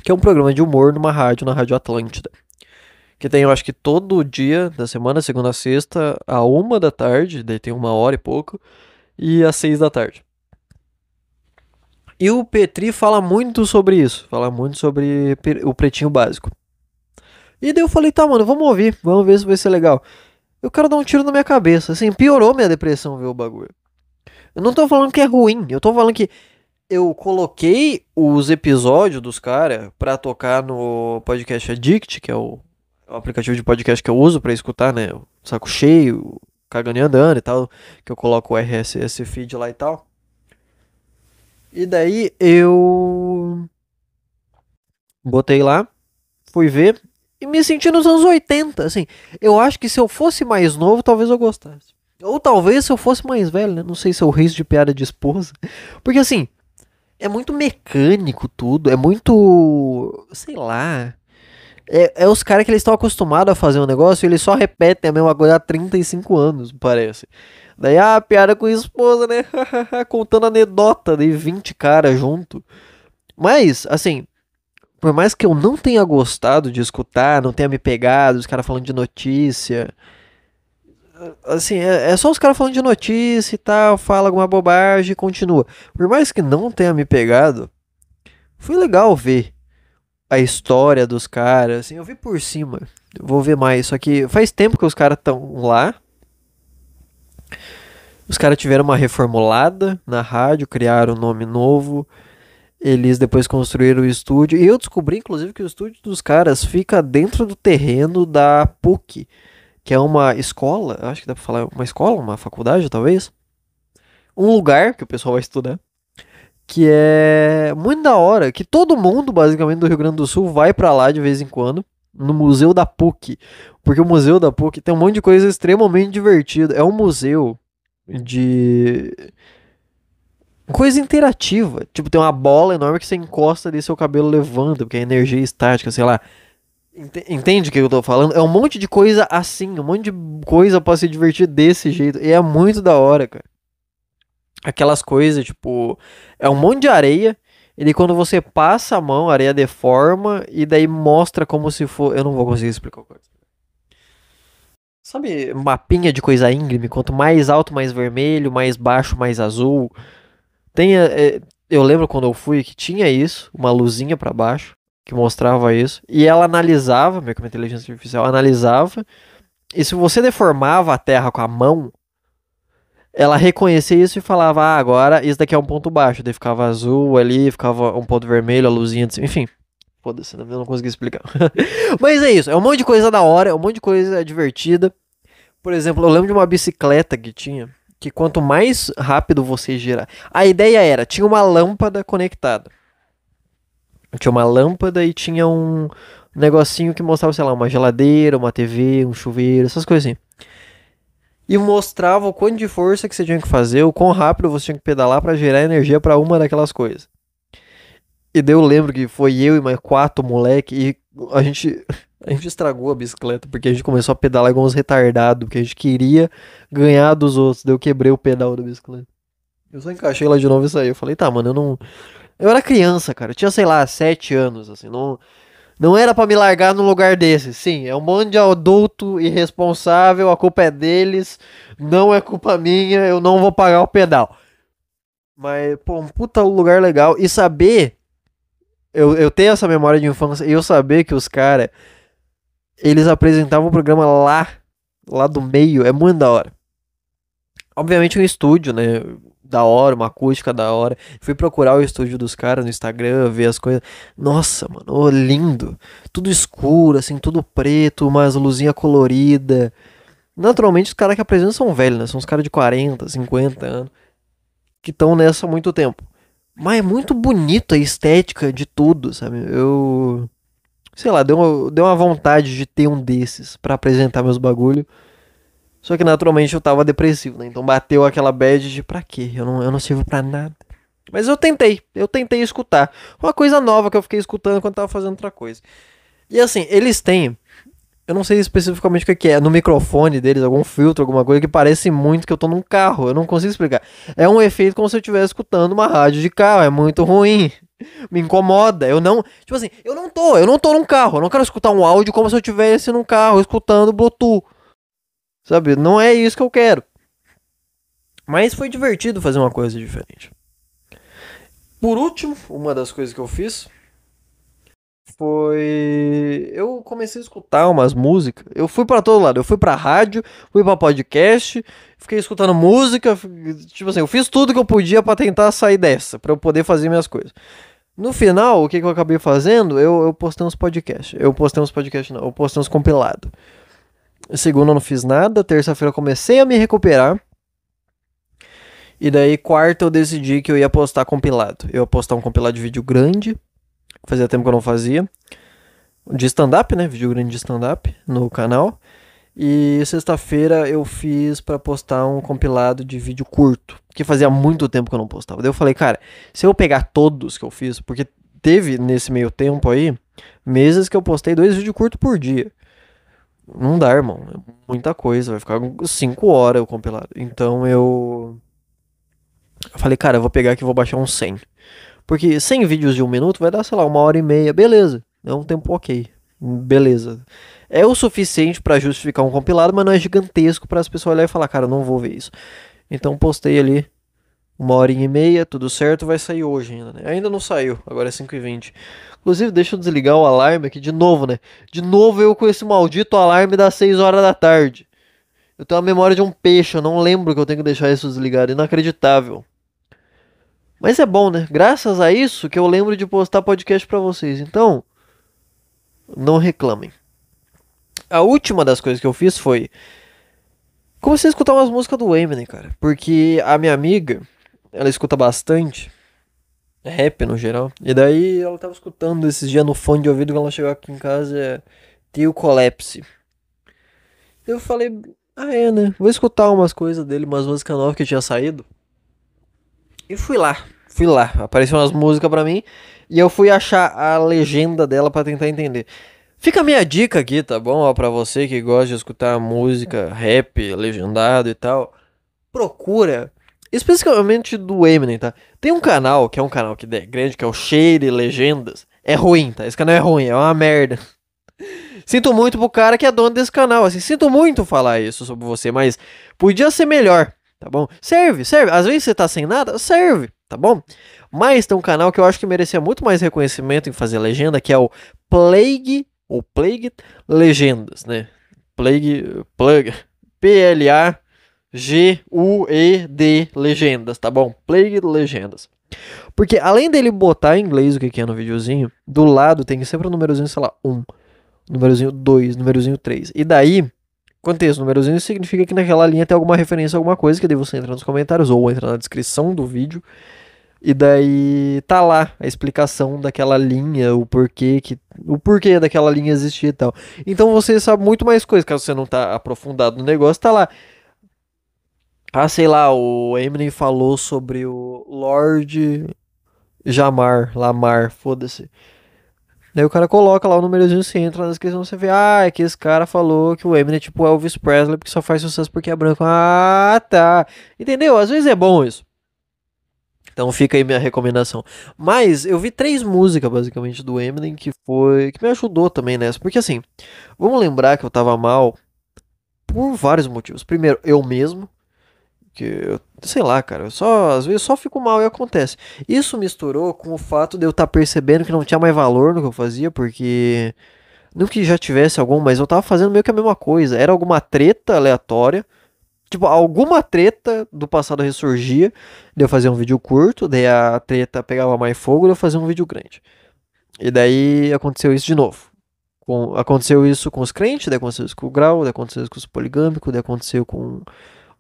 Que é um programa de humor numa rádio, na Rádio Atlântida. Que tem, eu acho que todo dia da semana, segunda a sexta, a 1 da tarde, daí tem 1 hora e pouco, e às 6 da tarde. E o Petri fala muito sobre isso, fala muito sobre o Pretinho Básico. E daí eu falei, tá, mano, vamos ouvir, vamos ver se vai ser legal. Eu quero dar um tiro na minha cabeça, assim, piorou minha depressão ver o bagulho. Eu não tô falando que é ruim, eu tô falando que eu coloquei os episódios dos caras pra tocar no Podcast Addict, que é o aplicativo de podcast que eu uso pra escutar, né? O Saco Cheio, Cagando e Andando e tal, que eu coloco o RSS feed lá e tal. E daí eu botei lá, fui ver e me senti nos anos 80, assim. Eu acho que se eu fosse mais novo, talvez eu gostasse. Ou talvez se eu fosse mais velho, né? Não sei se é o risco de piada de esposa. Porque assim, é muito mecânico tudo, é muito, sei lá. É os caras que eles estão acostumados a fazer um negócio e eles só repetem a mesma coisa há 35 anos, parece. Daí, piada com esposa, né? Contando anedota de 20 caras junto. Mas, assim, por mais que eu não tenha gostado de escutar, não tenha me pegado, os caras falando de notícia. Assim, é só os caras falando de notícia e tal, fala alguma bobagem e continua. Por mais que não tenha me pegado, foi legal ver a história dos caras, assim, eu vi por cima. Eu vou ver mais, só que faz tempo que os caras estão lá. Os caras tiveram uma reformulada na rádio, criaram um nome novo. Eles depois construíram o estúdio. E eu descobri, inclusive, que o estúdio dos caras fica dentro do terreno da PUC, que é uma escola, acho que dá pra falar uma escola, uma faculdade talvez, um lugar que o pessoal vai estudar, que é muito da hora, que todo mundo basicamente do Rio Grande do Sul vai pra lá de vez em quando, no Museu da PUC, porque o Museu da PUC tem um monte de coisa extremamente divertida, é um museu de coisa interativa, tipo tem uma bola enorme que você encosta ali, seu cabelo levanta, porque é energia estática, sei lá. Entende o que eu tô falando? É um monte de coisa assim, um monte de coisa pra se divertir desse jeito. E é muito da hora, cara. Aquelas coisas, tipo, é um monte de areia. E daí quando você passa a mão, a areia deforma. E daí mostra como se for. Eu não vou conseguir explicar o coisa. Sabe, mapinha de coisa íngreme? Quanto mais alto, mais vermelho. Mais baixo, mais azul. Tem. Eu lembro quando eu fui que tinha isso, uma luzinha pra baixo. Que mostrava isso. E ela analisava, meio que uma inteligência artificial, analisava. E se você deformava a Terra com a mão, ela reconhecia isso e falava, ah, agora isso daqui é um ponto baixo. Daí ficava azul ali, ficava um ponto vermelho, a luzinha de cima, enfim. Foda-se, eu não consegui explicar. Mas é isso, é um monte de coisa da hora, é um monte de coisa divertida. Por exemplo, eu lembro de uma bicicleta que tinha, que quanto mais rápido você girar. A ideia era, tinha uma lâmpada conectada. Tinha uma lâmpada e tinha um negocinho que mostrava, sei lá, uma geladeira, uma TV, um chuveiro, essas coisas assim. E mostrava o quanto de força que você tinha que fazer, o quão rápido você tinha que pedalar para gerar energia para uma daquelas coisas. E daí eu lembro que foi eu e mais 4 moleque e a gente a gente estragou a bicicleta porque a gente começou a pedalar igual uns retardados, porque a gente queria ganhar dos outros. Daí eu quebrei o pedal da bicicleta. Eu só encaixei lá de novo e saí. Eu falei, tá, mano, eu não. Eu era criança, cara. Eu tinha, sei lá, 7 anos, assim. Não era pra me largar num lugar desse. Sim, é um monte de adulto irresponsável, a culpa é deles, não é culpa minha, eu não vou pagar o pedal. Mas, pô, um puta lugar legal. E saber, eu tenho essa memória de infância, e eu saber que os caras, eles apresentavam o programa lá do meio, é muito da hora. Obviamente um estúdio, né? Da hora, uma acústica da hora. Fui procurar o estúdio dos caras no Instagram, ver as coisas. Nossa, mano, ô, lindo. Tudo escuro, assim, tudo preto, umas luzinha colorida. Naturalmente os caras que apresentam são velhos, né? São os caras de 40, 50 anos. Que estão nessa há muito tempo. Mas é muito bonito a estética de tudo, sabe? Eu. Sei lá, deu uma vontade de ter um desses pra apresentar meus bagulho. Só que naturalmente eu tava depressivo, né? Então bateu aquela bad de pra quê? Eu não sirvo pra nada. Mas eu tentei escutar. Uma coisa nova que eu fiquei escutando quando tava fazendo outra coisa. E assim, eles têm, eu não sei especificamente o que é, no microfone deles, algum filtro, alguma coisa que parece muito que eu tô num carro. Eu não consigo explicar. É um efeito como se eu estivesse escutando uma rádio de carro. É muito ruim. Me incomoda. Eu não. Tipo assim, eu não tô num carro. Eu não quero escutar um áudio como se eu estivesse num carro escutando Bluetooth. Sabe? Não é isso que eu quero. Mas foi divertido fazer uma coisa diferente. Por último, uma das coisas que eu fiz foi. Eu comecei a escutar umas músicas. Eu fui pra todo lado. Eu fui pra rádio, fui pra podcast, fiquei escutando música. Tipo assim, eu fiz tudo que eu podia pra tentar sair dessa, pra eu poder fazer minhas coisas. No final, o que eu acabei fazendo? Eu postei uns podcasts. Eu postei uns podcasts, não. Eu postei uns compilados. Segunda eu não fiz nada. Terça-feira eu comecei a me recuperar. E daí, quarta, eu decidi que eu ia postar compilado. Eu ia postar um compilado de vídeo grande. Fazia tempo que eu não fazia. De stand-up, né? Vídeo grande de stand-up no canal. E sexta-feira eu fiz pra postar um compilado de vídeo curto. Que fazia muito tempo que eu não postava. Daí eu falei, cara, se eu pegar todos que eu fiz. Porque teve nesse meio tempo aí meses que eu postei 2 vídeos curtos por dia. Não dá, irmão. É muita coisa. Vai ficar 5 horas o compilado. Então eu falei, cara, eu vou pegar aqui e vou baixar uns 100. Porque 100 vídeos de 1 minuto vai dar, sei lá, 1h30. Beleza. É um tempo ok. Beleza. É o suficiente pra justificar um compilado, mas não é gigantesco para as pessoas olharem e falar, cara, eu não vou ver isso. Então postei ali 1h30, tudo certo, vai sair hoje ainda, né? Ainda não saiu, agora é 5h20. Inclusive, deixa eu desligar o alarme aqui de novo, né? De novo eu com esse maldito alarme das 6 horas da tarde. Eu tenho a memória de um peixe, eu não lembro que eu tenho que deixar isso desligado. Inacreditável. Mas é bom, né? Graças a isso que eu lembro de postar podcast pra vocês. Então, não reclamem. A última das coisas que eu fiz foi comecei a escutar umas músicas do Eminem, cara. Porque a minha amiga, ela escuta bastante rap no geral. E daí ela tava escutando esses dias no fone de ouvido quando ela chegou aqui em casa. Tem o Collapse. Eu falei, ah é, né? Vou escutar umas coisas dele, umas músicas novas que tinha saído. E fui lá. Fui lá. Apareceu umas músicas pra mim. E eu fui achar a legenda dela pra tentar entender. Fica a minha dica aqui, tá bom? Ó, pra você que gosta de escutar música, rap, legendado e tal. Procura, especificamente do Eminem, tá? Tem um canal, que é um canal que é grande, que é o Shade Legendas. É ruim, tá? Esse canal é ruim, é uma merda. Sinto muito pro cara que é dono desse canal, assim. Sinto muito falar isso sobre você, mas podia ser melhor, tá bom? Serve, serve. Às vezes você tá sem nada, serve, tá bom? Mas tem um canal que eu acho que merecia muito mais reconhecimento em fazer legenda, que é o Plague, ou Plague Legendas, né? Plug, Plagued Legendas, tá bom? Plague Legendas. Porque além dele botar em inglês o que é no videozinho, do lado tem sempre um númerozinho, sei lá, 1, númerozinho 2, númerozinho 3. E daí, quando tem esse númerozinho, significa que naquela linha tem alguma referência a alguma coisa, que daí você entra nos comentários ou entra na descrição do vídeo. E daí tá lá a explicação daquela linha, o porquê daquela linha existir e tal. Então você sabe muito mais coisas, caso você não tá aprofundado no negócio, tá lá. Ah, sei lá, o Eminem falou sobre o Lord Lamar, foda-se. Daí o cara coloca lá o númerozinho, você entra na descrição, você vê, ah, é que esse cara falou que o Eminem é tipo Elvis Presley, porque só faz sucesso porque é branco. Ah, tá. Entendeu? Às vezes é bom isso. Então fica aí minha recomendação. Mas eu vi 3 músicas, basicamente, do Eminem, que me ajudou também nessa. Porque assim, vamos lembrar que eu tava mal por vários motivos. Primeiro, eu mesmo. Sei lá, cara, às vezes só fico mal e acontece. Isso misturou com o fato de eu estar percebendo que não tinha mais valor no que eu fazia, porque não que já tivesse algum, mas eu tava fazendo meio que a mesma coisa. Era alguma treta aleatória, tipo, alguma treta do passado ressurgia, de eu fazer um vídeo curto, daí a treta pegava mais fogo, daí eu fazia um vídeo grande. E daí aconteceu isso de novo. Aconteceu isso com os crentes, daí aconteceu isso com o Grau, daí aconteceu isso com os poligâmicos, daí aconteceu com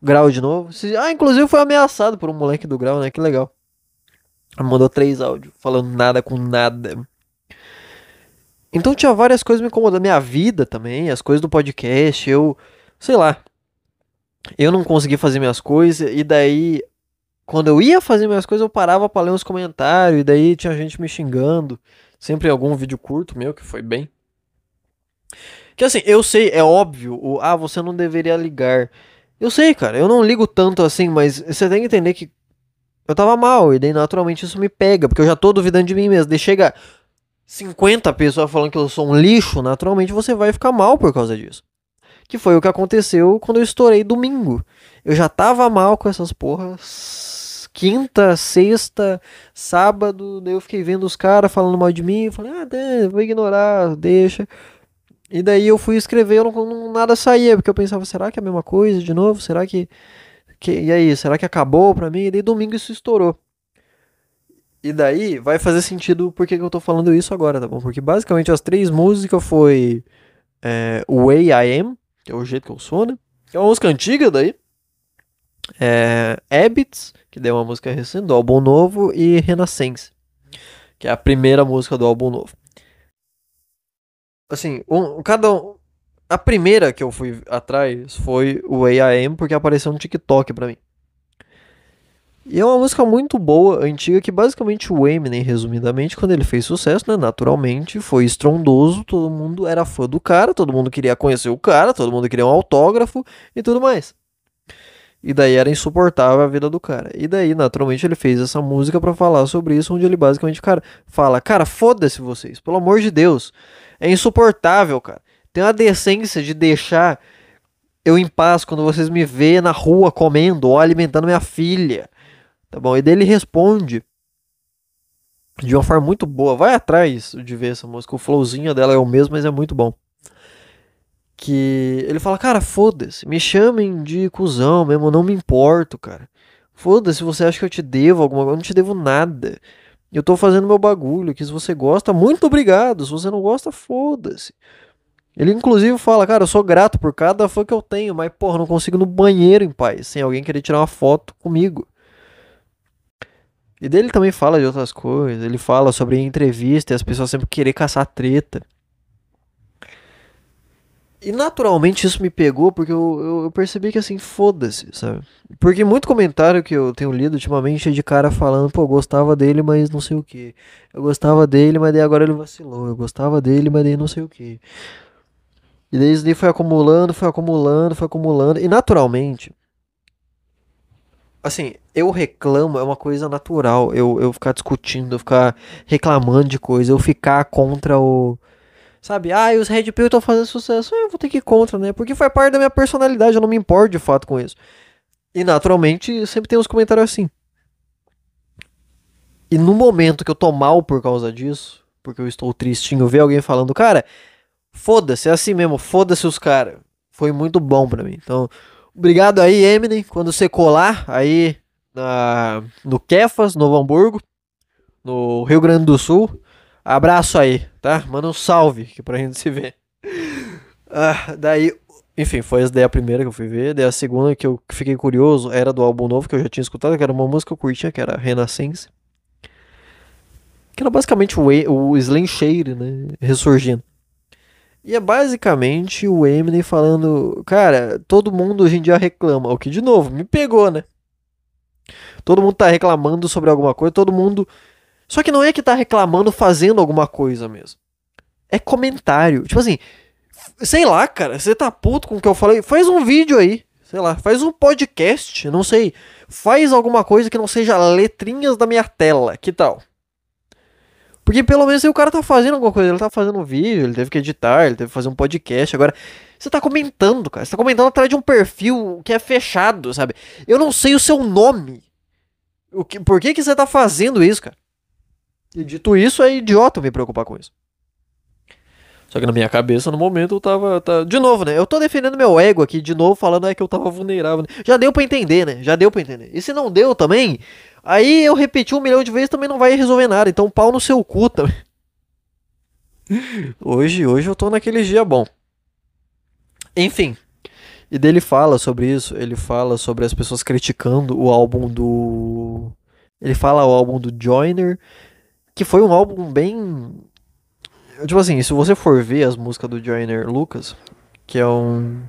Grau de novo. Inclusive foi ameaçado por um moleque do Grau, né? Que legal. Mandou 3 áudios, falando nada com nada. Então tinha várias coisas me incomodando. Minha vida também, as coisas do podcast, sei lá. Eu não consegui fazer minhas coisas, e daí, quando eu ia fazer minhas coisas, eu parava pra ler uns comentários, e daí tinha gente me xingando. Sempre em algum vídeo curto meu, que foi bem. Que assim, eu sei, é óbvio, você não deveria ligar. Eu sei, cara, eu não ligo tanto assim, mas você tem que entender que eu tava mal, e daí naturalmente isso me pega, porque eu já tô duvidando de mim mesmo. Daí chega 50 pessoas falando que eu sou um lixo, naturalmente você vai ficar mal por causa disso. Que foi o que aconteceu quando eu estourei domingo. Eu já tava mal com essas porras. Quinta, sexta, sábado, daí eu fiquei vendo os caras falando mal de mim, eu falei, vou ignorar, deixa. E daí eu fui escrever, nada saía, porque eu pensava, será que é a mesma coisa de novo? Será e aí, será que acabou pra mim? E daí domingo isso estourou. E daí vai fazer sentido por que eu tô falando isso agora, tá bom? Porque basicamente as 3 músicas foi Way I Am, que é o jeito que eu sou, né? Que é uma música antiga daí. Habits, que daí é uma música recente do álbum novo, e Renaissance, que é a primeira música do álbum novo. Assim, a primeira que eu fui atrás foi o Way I Am, porque apareceu no TikTok pra mim. E é uma música muito boa, antiga, que basicamente o Eminem, resumidamente, quando ele fez sucesso, né, naturalmente, foi estrondoso, todo mundo era fã do cara, todo mundo queria conhecer o cara, todo mundo queria um autógrafo e tudo mais. E daí era insuportável a vida do cara. E daí, naturalmente, ele fez essa música pra falar sobre isso, onde ele basicamente, cara, fala, cara, foda-se vocês, pelo amor de Deus. É insuportável, cara. Tem uma decência de deixar eu em paz quando vocês me vê na rua comendo ou alimentando minha filha. Tá bom? E daí ele responde de uma forma muito boa. Vai atrás de ver essa música. O flowzinho dela é o mesmo, mas é muito bom. Que ele fala, cara, foda-se. Me chamem de cuzão mesmo. Eu não me importo, cara. Foda-se, você acha que eu te devo alguma coisa. Eu não te devo nada. Eu tô fazendo meu bagulho. Que se você gosta, muito obrigado. Se você não gosta, foda-se. Ele inclusive fala, cara, eu sou grato por cada fã que eu tenho, mas porra, não consigo ir no banheiro em paz, sem alguém querer tirar uma foto comigo. E dele também fala de outras coisas, ele fala sobre entrevista e as pessoas sempre querer caçar treta. E naturalmente isso me pegou porque eu percebi que assim, foda-se, sabe? Porque muito comentário que eu tenho lido ultimamente é de cara falando, pô, eu gostava dele, mas não sei o que. Eu gostava dele, mas daí agora ele vacilou. Eu gostava dele, mas daí não sei o que. E daí isso daí foi acumulando, foi acumulando, foi acumulando. E naturalmente, assim, eu reclamo é uma coisa natural. Eu ficar discutindo, eu ficar reclamando de coisa, eu ficar contra o. Sabe, ah, e os Red Pill estão fazendo sucesso. Eu vou ter que ir contra, né? Porque faz parte da minha personalidade, eu não me importo de fato com isso. E naturalmente, sempre tem uns comentários assim. E no momento que eu tô mal por causa disso, porque eu estou tristinho, ver alguém falando, cara, foda-se, é assim mesmo, foda-se os caras. Foi muito bom pra mim. Então, obrigado aí, Eminem, quando você colar aí no Kefas, Novo Hamburgo, no Rio Grande do Sul. Abraço aí, tá? Manda um salve que pra gente se ver. Daí, enfim, foi essa daí a primeira que eu fui ver. Daí a segunda que eu fiquei curioso era do álbum novo que eu já tinha escutado, que era uma música que eu curtia, que era Renaissance. Que era basicamente o Slim Shady, né? Ressurgindo. E é basicamente o Eminem falando, cara, todo mundo hoje em dia reclama. O que, de novo, me pegou, né? Todo mundo tá reclamando sobre alguma coisa, todo mundo. Só que não é que tá reclamando fazendo alguma coisa mesmo. É comentário. Tipo assim, sei lá, cara, você tá puto com o que eu falei? Faz um vídeo aí. Sei lá, faz um podcast, não sei. Faz alguma coisa que não seja letrinhas da minha tela. Que tal? Porque pelo menos aí o cara tá fazendo alguma coisa. Ele tá fazendo um vídeo, ele teve que editar, ele teve que fazer um podcast. Agora, você tá comentando, cara. Você tá comentando atrás de um perfil que é fechado, sabe? Eu não sei o seu nome. Por que você tá fazendo isso, cara? E dito isso, é idiota me preocupar com isso. Só que na minha cabeça, no momento, eu tava. De novo, né? Eu tô defendendo meu ego aqui, de novo, falando que eu tava vulnerável. Já deu pra entender, né? Já deu pra entender. E se não deu também, aí eu repeti 1 milhão de vezes também não vai resolver nada. Então pau no seu cu também. Hoje eu tô naquele dia bom. Enfim. E dele fala sobre isso. Ele fala sobre as pessoas criticando o álbum do. Ele fala o álbum do Joyner. Que foi um álbum bem. Tipo assim, se você for ver as músicas do Joyner Lucas, que é um.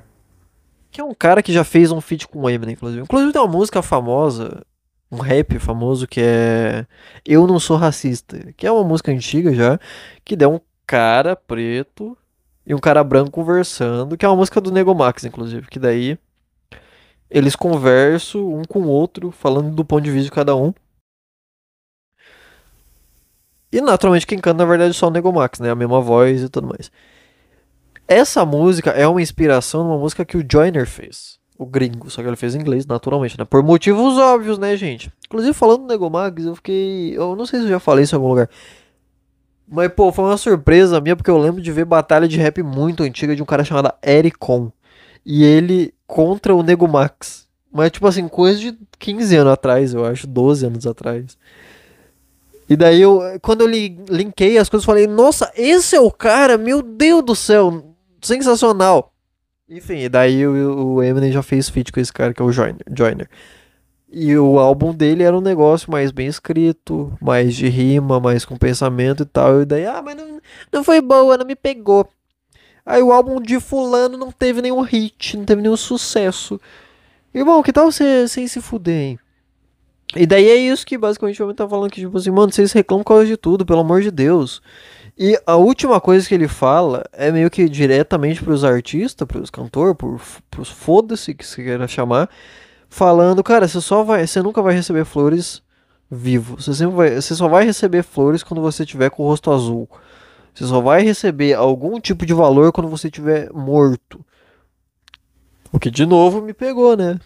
Que é um cara que já fez um feat com o Eminem, inclusive. Inclusive tem uma música famosa, um rap famoso, que é Eu Não Sou Racista. Que é uma música antiga já, que deu um cara preto e um cara branco conversando, que é uma música do Nego Max, inclusive. Que daí eles conversam um com o outro, falando do ponto de vista de cada um. E naturalmente quem canta na verdade é só o Nego Max, né? A mesma voz e tudo mais. Essa música é uma inspiração numa música que o Joyner fez. O gringo, só que ele fez em inglês, naturalmente, né? Por motivos óbvios, né, gente? Inclusive, falando do Nego Max, eu fiquei. Eu não sei se eu já falei isso em algum lugar. Mas, pô, foi uma surpresa minha, porque eu lembro de ver batalha de rap muito antiga de um cara chamado Ericon. E ele contra o Nego Max. Mas, tipo assim, coisa de 15 anos atrás, eu acho, 12 anos atrás. E daí quando eu linkei as coisas, falei, nossa, esse é o cara, meu Deus do céu, sensacional. Enfim, e daí o Eminem já fez feat com esse cara, que é o Joyner. E o álbum dele era um negócio mais bem escrito, mais de rima, mais com pensamento e tal. E daí, mas não foi boa, não me pegou. Aí o álbum de fulano não teve nenhum hit, não teve nenhum sucesso. Irmão, que tal você sem se fuder, hein? E daí é isso que basicamente o homem tá falando, que tipo assim, mano, vocês reclamam por causa de tudo, pelo amor de Deus. E a última coisa que ele fala é meio que diretamente pros artistas, pros cantores, pros foda-se que você queira chamar, falando, cara, você nunca vai receber flores vivo. Você só vai receber flores quando você tiver com o rosto azul. Você só vai receber algum tipo de valor quando você tiver morto. O que de novo me pegou, né?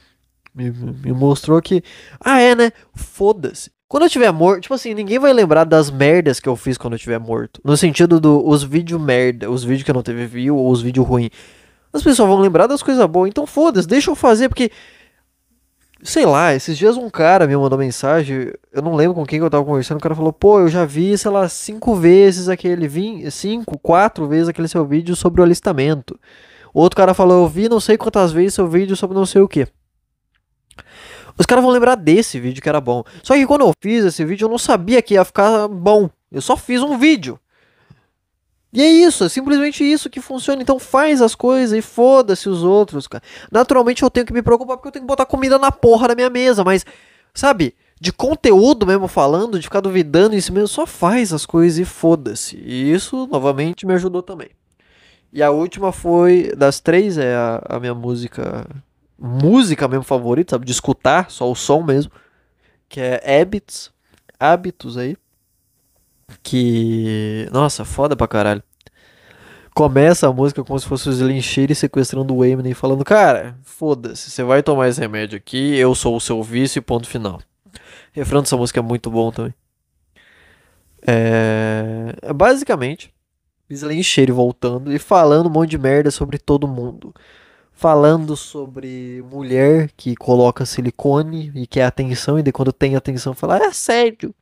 Me mostrou que. Ah, é, né? Foda-se. Quando eu tiver morto, tipo assim, ninguém vai lembrar das merdas que eu fiz quando eu tiver morto. No sentido os vídeos merda, os vídeos que eu não teve view ou os vídeos ruins. As pessoas vão lembrar das coisas boas. Então foda-se, deixa eu fazer, porque Sei lá, esses dias um cara me mandou mensagem, eu não lembro com quem que eu tava conversando, o cara falou, pô, eu já vi, sei lá, 5 vezes cinco, 4 vezes aquele seu vídeo sobre o alistamento. Outro cara falou, eu vi não sei quantas vezes seu vídeo sobre não sei o que. Os caras vão lembrar desse vídeo que era bom. Só que quando eu fiz esse vídeo, eu não sabia que ia ficar bom. Eu só fiz um vídeo. E é isso, é simplesmente isso que funciona. Então faz as coisas e foda-se os outros, cara. Naturalmente eu tenho que me preocupar porque eu tenho que botar comida na porra da minha mesa, mas, sabe, de conteúdo mesmo falando, de ficar duvidando em si mesmo, só faz as coisas e foda-se. E isso, novamente, me ajudou também. E a última foi, das três, é a minha música mesmo favorita, sabe, de escutar, só o som mesmo, que é Hábitos aí. Que. Nossa, foda pra caralho. Começa a música como se fosse o Slim Shady sequestrando o Eminem, falando: Cara, foda-se, você vai tomar esse remédio aqui, eu sou o seu vício e ponto final. O refrão dessa música é muito bom também. Basicamente, Slim Shady voltando e falando um monte de merda sobre todo mundo. Falando sobre mulher que coloca silicone e quer atenção, e daí quando tem atenção fala: É sério.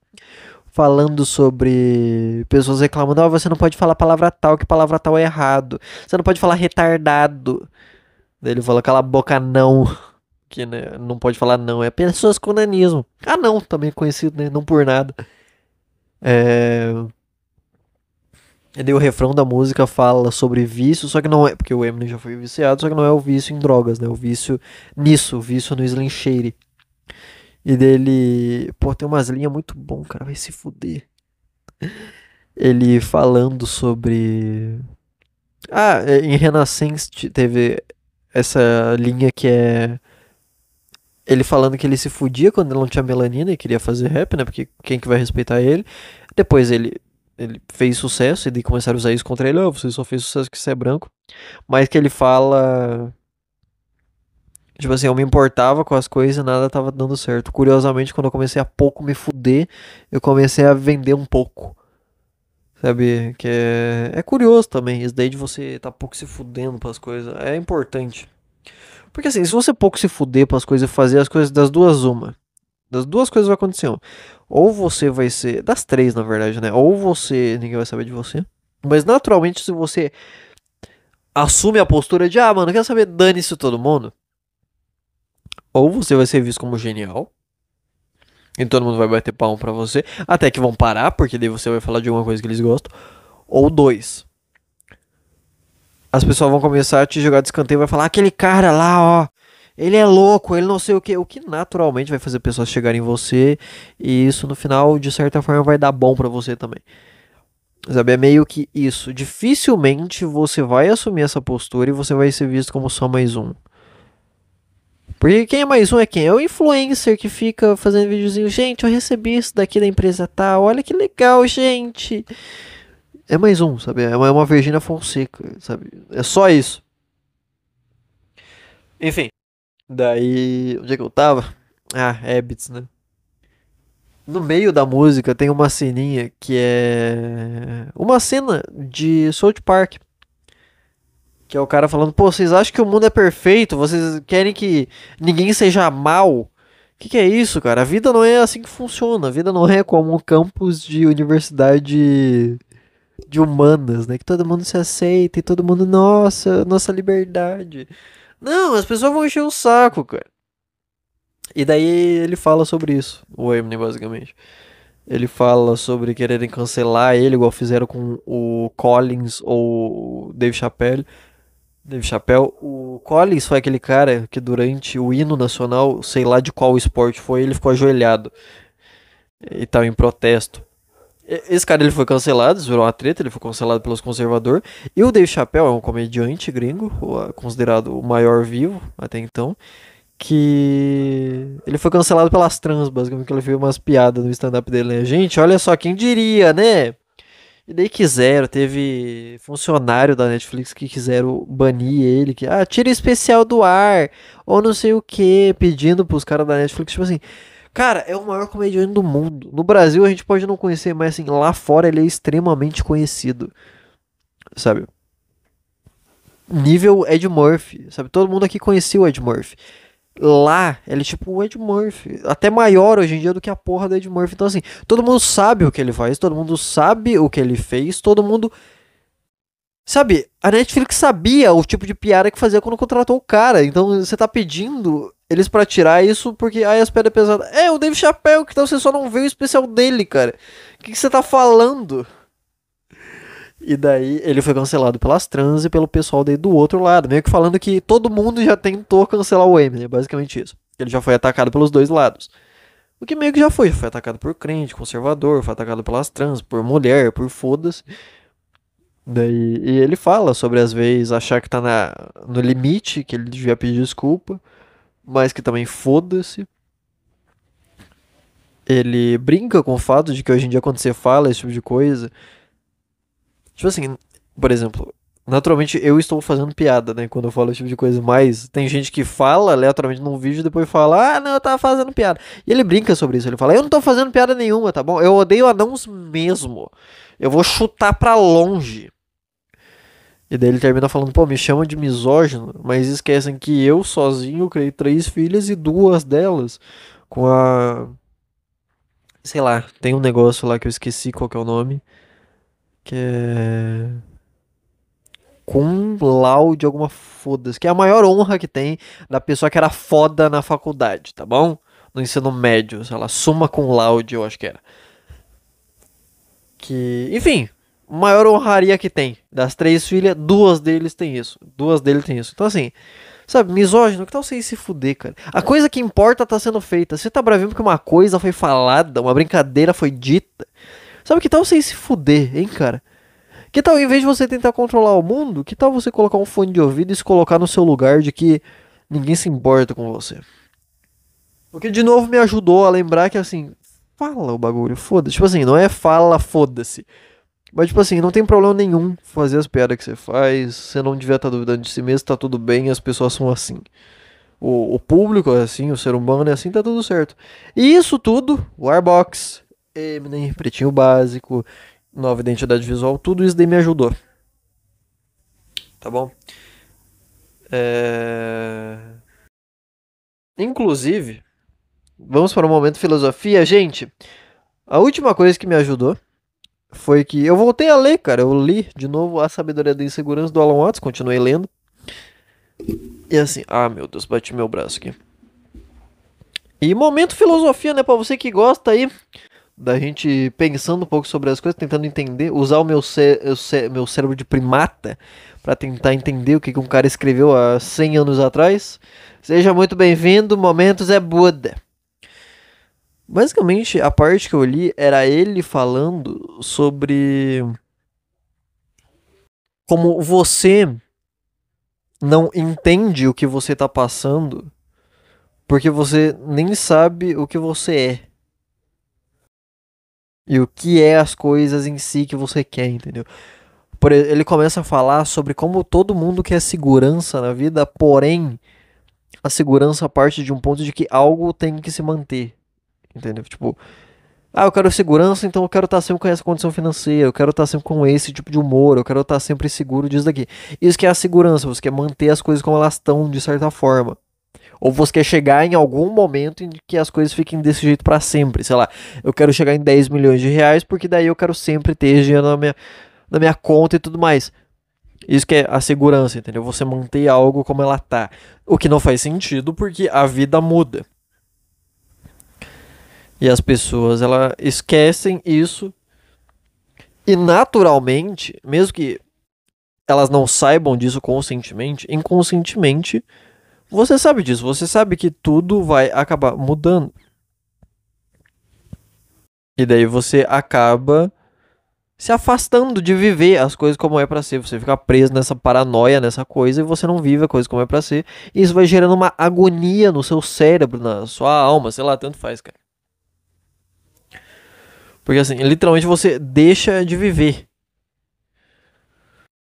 Falando sobre pessoas reclamando, oh, você não pode falar palavra tal, que palavra tal é errado. Você não pode falar retardado. Daí ele fala, cala a boca não. Que né, não pode falar não, é pessoas com nanismo. Ah não, também conhecido, né? Não por nada. É... E daí o refrão da música fala sobre vício, só que não é, porque o Eminem já foi viciado, só que não é o vício em drogas, né? O vício nisso, o vício no Slim Shady. E dele, pô, tem umas linhas muito bom, cara, vai se fuder. Ele falando sobre. Em Renaissance teve essa linha que é. Ele falando que ele se fudia quando ele não tinha melanina e queria fazer rap, né? Porque quem que vai respeitar ele? Depois ele fez sucesso e daí começaram a usar isso contra ele. Oh, você só fez sucesso que você é branco. Mas que ele fala. Tipo assim, eu me importava com as coisas e nada tava dando certo. Curiosamente, quando eu comecei a pouco me fuder, eu comecei a vender um pouco. Sabe? Que é curioso também. Isso daí de você tá pouco se fudendo pras coisas. É importante. Porque assim, se você pouco se fuder pras coisas e fazer as coisas das duas, uma. Das duas coisas vai acontecer. Ou você vai ser. Das três, na verdade, né? Ou você. Ninguém vai saber de você. Mas naturalmente, se você assume a postura de, mano, quer saber, dane-se todo mundo. Ou você vai ser visto como genial. E todo mundo vai bater palmo pra você. Até que vão parar, porque daí você vai falar de alguma coisa que eles gostam. Ou dois. As pessoas vão começar a te jogar de escanteio e vai falar, aquele cara lá, ó. Ele é louco, ele não sei o que. O que naturalmente vai fazer pessoas chegarem em você. E isso no final, de certa forma, vai dar bom pra você também. Sabe, é meio que isso. Dificilmente você vai assumir essa postura e você vai ser visto como só mais um. Porque quem é mais um é quem? É o influencer que fica fazendo videozinho. Gente, eu recebi isso daqui da empresa tal. Olha que legal, gente. É mais um, sabe? É uma Virgínia Fonseca, sabe? É só isso. Enfim. Daí. Onde é que eu tava? Habits, né? No meio da música tem uma ceninha que é. Uma cena de South Park. Que é o cara falando, pô, vocês acham que o mundo é perfeito? Vocês querem que ninguém seja mal? O que é isso, cara? A vida não é assim que funciona. A vida não é como um campus de universidade de humanas, né? Que todo mundo se aceita e todo mundo, nossa liberdade. Não, as pessoas vão encher o saco, cara. E daí ele fala sobre isso, o Eminem, basicamente. Ele fala sobre quererem cancelar ele, igual fizeram com o Collins ou o Dave Chappelle. O Collins foi aquele cara que durante o hino nacional, sei lá de qual esporte foi, ele ficou ajoelhado e tal, em protesto. Esse cara ele foi cancelado, virou uma treta, ele foi cancelado pelos conservadores. E o Dave Chappelle é um comediante gringo, considerado o maior vivo até então, que ele foi cancelado pelas trans, basicamente, porque ele fez umas piadas no stand-up dele, né? Gente, olha só, quem diria, né? E daí teve funcionário da Netflix que quiseram banir ele, que, tira especial do ar, ou não sei o que, pedindo pros caras da Netflix, tipo assim, cara, é o maior comediante do mundo. No Brasil a gente pode não conhecer, mas assim, lá fora ele é extremamente conhecido, sabe? Nível Ed Murphy, sabe? Todo mundo aqui conhecia o Ed Murphy. lá, ele é tipo o Ed Murphy. Até maior hoje em dia do que a porra do Ed Murphy. Então, assim, todo mundo sabe o que ele faz, todo mundo sabe o que ele fez, todo mundo. Sabe, a Netflix sabia o tipo de piada que fazia quando contratou o cara. Então você tá pedindo eles pra tirar isso porque aí as pedras pesadas. É, o Dave Chappelle, que então você só não vê o especial dele, cara. O que você tá falando? E daí ele foi cancelado pelas trans e pelo pessoal daí do outro lado. Meio que falando que todo mundo já tentou cancelar o Eminem, basicamente isso. Ele já foi atacado pelos dois lados. O que meio que já foi. Foi atacado por crente, conservador, foi atacado pelas trans, por mulher, por foda-se. Daí, e ele fala sobre às vezes achar que tá no limite, que ele devia pedir desculpa, mas que também foda-se. Ele brinca com o fato de que hoje em dia quando você fala esse tipo de coisa, tipo assim, por exemplo, naturalmente eu estou fazendo piada, né, quando eu falo esse tipo de coisa, mas tem gente que fala aleatoriamente num vídeo e depois fala, ah, não, eu tava fazendo piada. E ele brinca sobre isso, ele fala, eu não tô fazendo piada nenhuma, tá bom? Eu odeio anãos mesmo. Eu vou chutar pra longe. E daí ele termina falando, pô, me chama de misógino, mas esquecem que eu sozinho criei 3 filhas e 2 delas com a. Sei lá, tem um negócio lá que eu esqueci qual que é o nome. Que é. Cum laude, alguma foda-se. Que é a maior honra que tem da pessoa que era foda na faculdade, tá bom? No ensino médio, sei lá, summa cum laude, eu acho que era. Que, enfim, maior honraria que tem. Das 3 filhas, 2 deles tem isso. 2 deles tem isso. Então, assim, sabe, misógino, que tal você ir se fuder, cara? A coisa que importa tá sendo feita. Você tá bravinho porque uma coisa foi falada, uma brincadeira foi dita. Sabe, que tal você ir se fuder, hein, cara? Que tal, em vez de você tentar controlar o mundo, que tal você colocar um fone de ouvido e se colocar no seu lugar de que ninguém se importa com você? O que de novo me ajudou a lembrar que, assim, fala o bagulho, foda-se. Tipo assim, não é fala, foda-se. Mas, tipo assim, não tem problema nenhum fazer as piadas que você faz. Você não devia estar duvidando de si mesmo, tá tudo bem, as pessoas são assim. O público é assim, o ser humano é assim, tá tudo certo. E isso tudo, Warbox, Eminem, Pretinho Básico, Nova Identidade Visual, tudo isso daí me ajudou. Tá bom? É... Inclusive, vamos para o momento filosofia. Gente, a última coisa que me ajudou foi que eu voltei a ler, cara. Eu li de novo A Sabedoria da Insegurança do Alan Watts, continuei lendo. E assim, ah, meu Deus, bati meu braço aqui. E momento filosofia, né, pra você que gosta aí da gente pensando um pouco sobre as coisas, tentando entender, usar o meu cérebro de primata pra tentar entender o que que um cara escreveu há 100 anos atrás. Seja muito bem-vindo, Momentos é Buda. Basicamente, a parte que eu li era ele falando sobre como você não entende o que você tá passando porque você nem sabe o que você é. E o que é as coisas em si que você quer, entendeu? Ele começa a falar sobre como todo mundo quer segurança na vida, porém, a segurança parte de um ponto de que algo tem que se manter, entendeu? Tipo, ah, eu quero segurança, então eu quero estar sempre com essa condição financeira, eu quero estar sempre com esse tipo de humor, eu quero estar sempre seguro disso daqui. Isso que é a segurança, você quer manter as coisas como elas estão, de certa forma. Ou você quer chegar em algum momento em que as coisas fiquem desse jeito pra sempre. Sei lá, eu quero chegar em 10 milhões de reais porque daí eu quero sempre ter dinheiro na minha conta e tudo mais. Isso que é a segurança, entendeu? Você manter algo como ela tá. O que não faz sentido porque a vida muda. E as pessoas, elas esquecem isso. E naturalmente, mesmo que elas não saibam disso conscientemente, inconscientemente, você sabe disso. Você sabe que tudo vai acabar mudando. E daí você acaba se afastando de viver as coisas como é pra ser. Você fica preso nessa paranoia, nessa coisa, e você não vive a coisa como é pra ser. E isso vai gerando uma agonia no seu cérebro, na sua alma, sei lá, tanto faz, cara. Porque assim, literalmente você deixa de viver.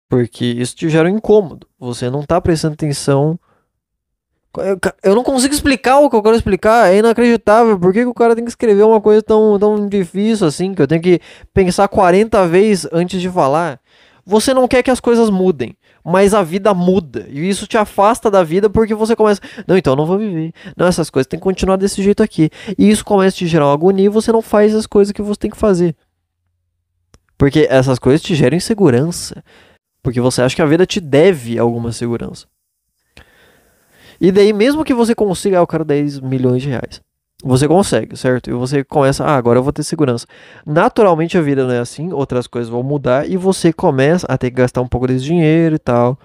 Porque isso te gera um incômodo. Você não tá prestando atenção. Eu não consigo explicar o que eu quero explicar. É inacreditável. Por que que o cara tem que escrever uma coisa tão difícil assim? Que eu tenho que pensar 40 vezes antes de falar. Você não quer que as coisas mudem. mas a vida muda. E isso te afasta da vida porque você começa, não, então eu não vou viver. Não, essas coisas tem que continuar desse jeito aqui. E isso começa a te gerar uma agonia e você não faz as coisas que você tem que fazer. Porque essas coisas te geram insegurança. Porque você acha que a vida te deve alguma segurança. E daí, mesmo que você consiga, eu quero 10 milhões de reais. Você consegue, certo? E você começa, agora eu vou ter segurança. Naturalmente a vida não é assim, outras coisas vão mudar e você começa a ter que gastar um pouco desse dinheiro e tal.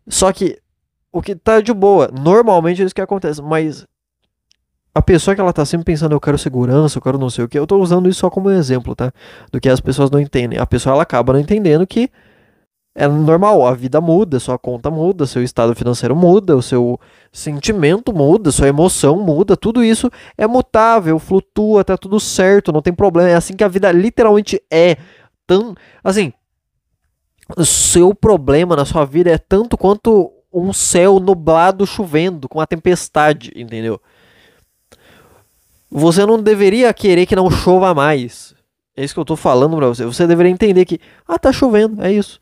Só que o que tá de boa, normalmente é isso que acontece, mas a pessoa que ela tá sempre pensando, eu quero segurança, eu quero não sei o que, eu tô usando isso só como exemplo, tá? Do que as pessoas não entendem. A pessoa ela acaba não entendendo que é normal, a vida muda, sua conta muda, seu estado financeiro muda, o seu sentimento muda, sua emoção muda, tudo isso é mutável, flutua, tá tudo certo, não tem problema, é assim que a vida literalmente é. Assim, o seu problema na sua vida é tanto quanto um céu nublado chovendo, com uma tempestade, entendeu? Você não deveria querer que não chova mais. É isso que eu tô falando pra você. Você deveria entender que, tá chovendo, é isso.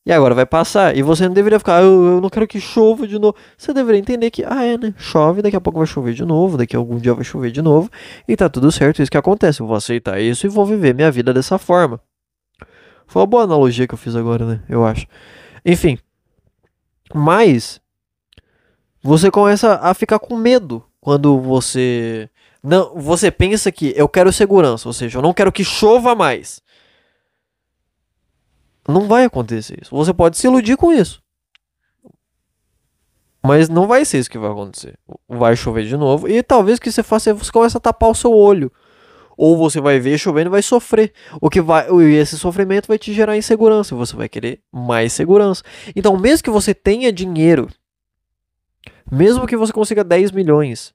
E agora vai passar. E você não deveria ficar, eu não quero que chova de novo. Você deveria entender que, né? Chove, daqui a pouco vai chover de novo, daqui a algum dia vai chover de novo. E tá tudo certo, isso que acontece. Eu vou aceitar isso e vou viver minha vida dessa forma. Foi uma boa analogia que eu fiz agora, né? Eu acho. Enfim. Mas você começa a ficar com medo quando você pensa que eu quero segurança, ou seja, eu não quero que chova mais. Não vai acontecer isso. Você pode se iludir com isso. Mas não vai ser isso que vai acontecer. Vai chover de novo. E talvez o que você faça é você começa a tapar o seu olho. Ou você vai ver chovendo e vai sofrer. E esse sofrimento vai te gerar insegurança. Você vai querer mais segurança. Então, mesmo que você tenha dinheiro, mesmo que você consiga 10 milhões,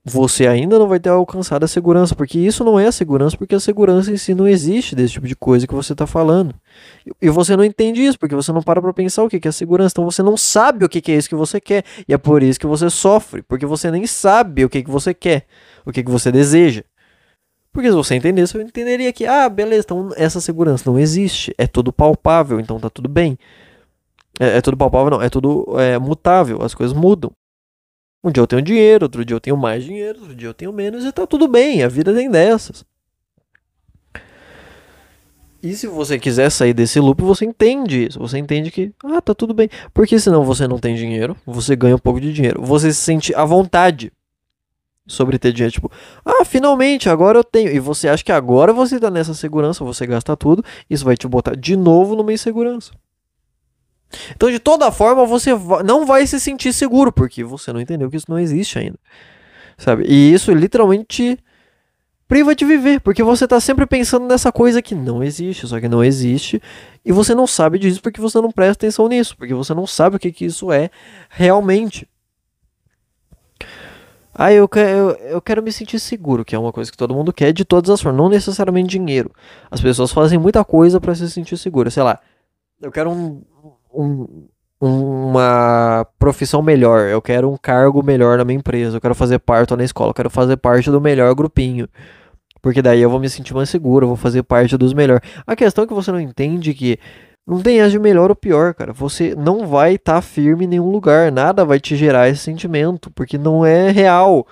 você ainda não vai ter alcançado a segurança, porque isso não é a segurança, porque a segurança em si não existe desse tipo de coisa que você está falando. E você não entende isso, porque você não para pra pensar o que é segurança, então você não sabe o que é isso que você quer, e é por isso que você sofre, porque você nem sabe o que você quer, o que você deseja. Porque se você entendesse, eu entenderia que, beleza, então essa segurança não existe, é tudo palpável, então tá tudo bem. É tudo palpável, não, é tudo mutável, as coisas mudam. Um dia eu tenho dinheiro, outro dia eu tenho mais dinheiro, outro dia eu tenho menos e tá tudo bem, a vida tem dessas. E se você quiser sair desse loop, você entende isso, você entende que, tá tudo bem. Porque senão você não tem dinheiro, você ganha um pouco de dinheiro, você se sente à vontade sobre ter dinheiro, tipo, finalmente, agora eu tenho. E você acha que agora você tá nessa segurança, você gasta tudo, isso vai te botar de novo numa insegurança. Então, de toda forma, você não vai se sentir seguro, porque você não entendeu que isso não existe ainda, sabe? E isso literalmente priva de viver, porque você tá sempre pensando nessa coisa que não existe, só que não existe, e você não sabe disso porque você não presta atenção nisso, porque você não sabe o que isso é realmente. Eu quero me sentir seguro, que é uma coisa que todo mundo quer de todas as formas, não necessariamente dinheiro. As pessoas fazem muita coisa pra se sentir seguro, sei lá, eu quero uma profissão melhor, eu quero um cargo melhor na minha empresa, eu quero fazer parte na escola, eu quero fazer parte do melhor grupinho, porque daí eu vou me sentir mais seguro, eu vou fazer parte dos melhores. A questão é que você não entende que não tem essa de melhor ou pior, cara. Você não vai estar firme em nenhum lugar, nada vai te gerar esse sentimento, porque não é real.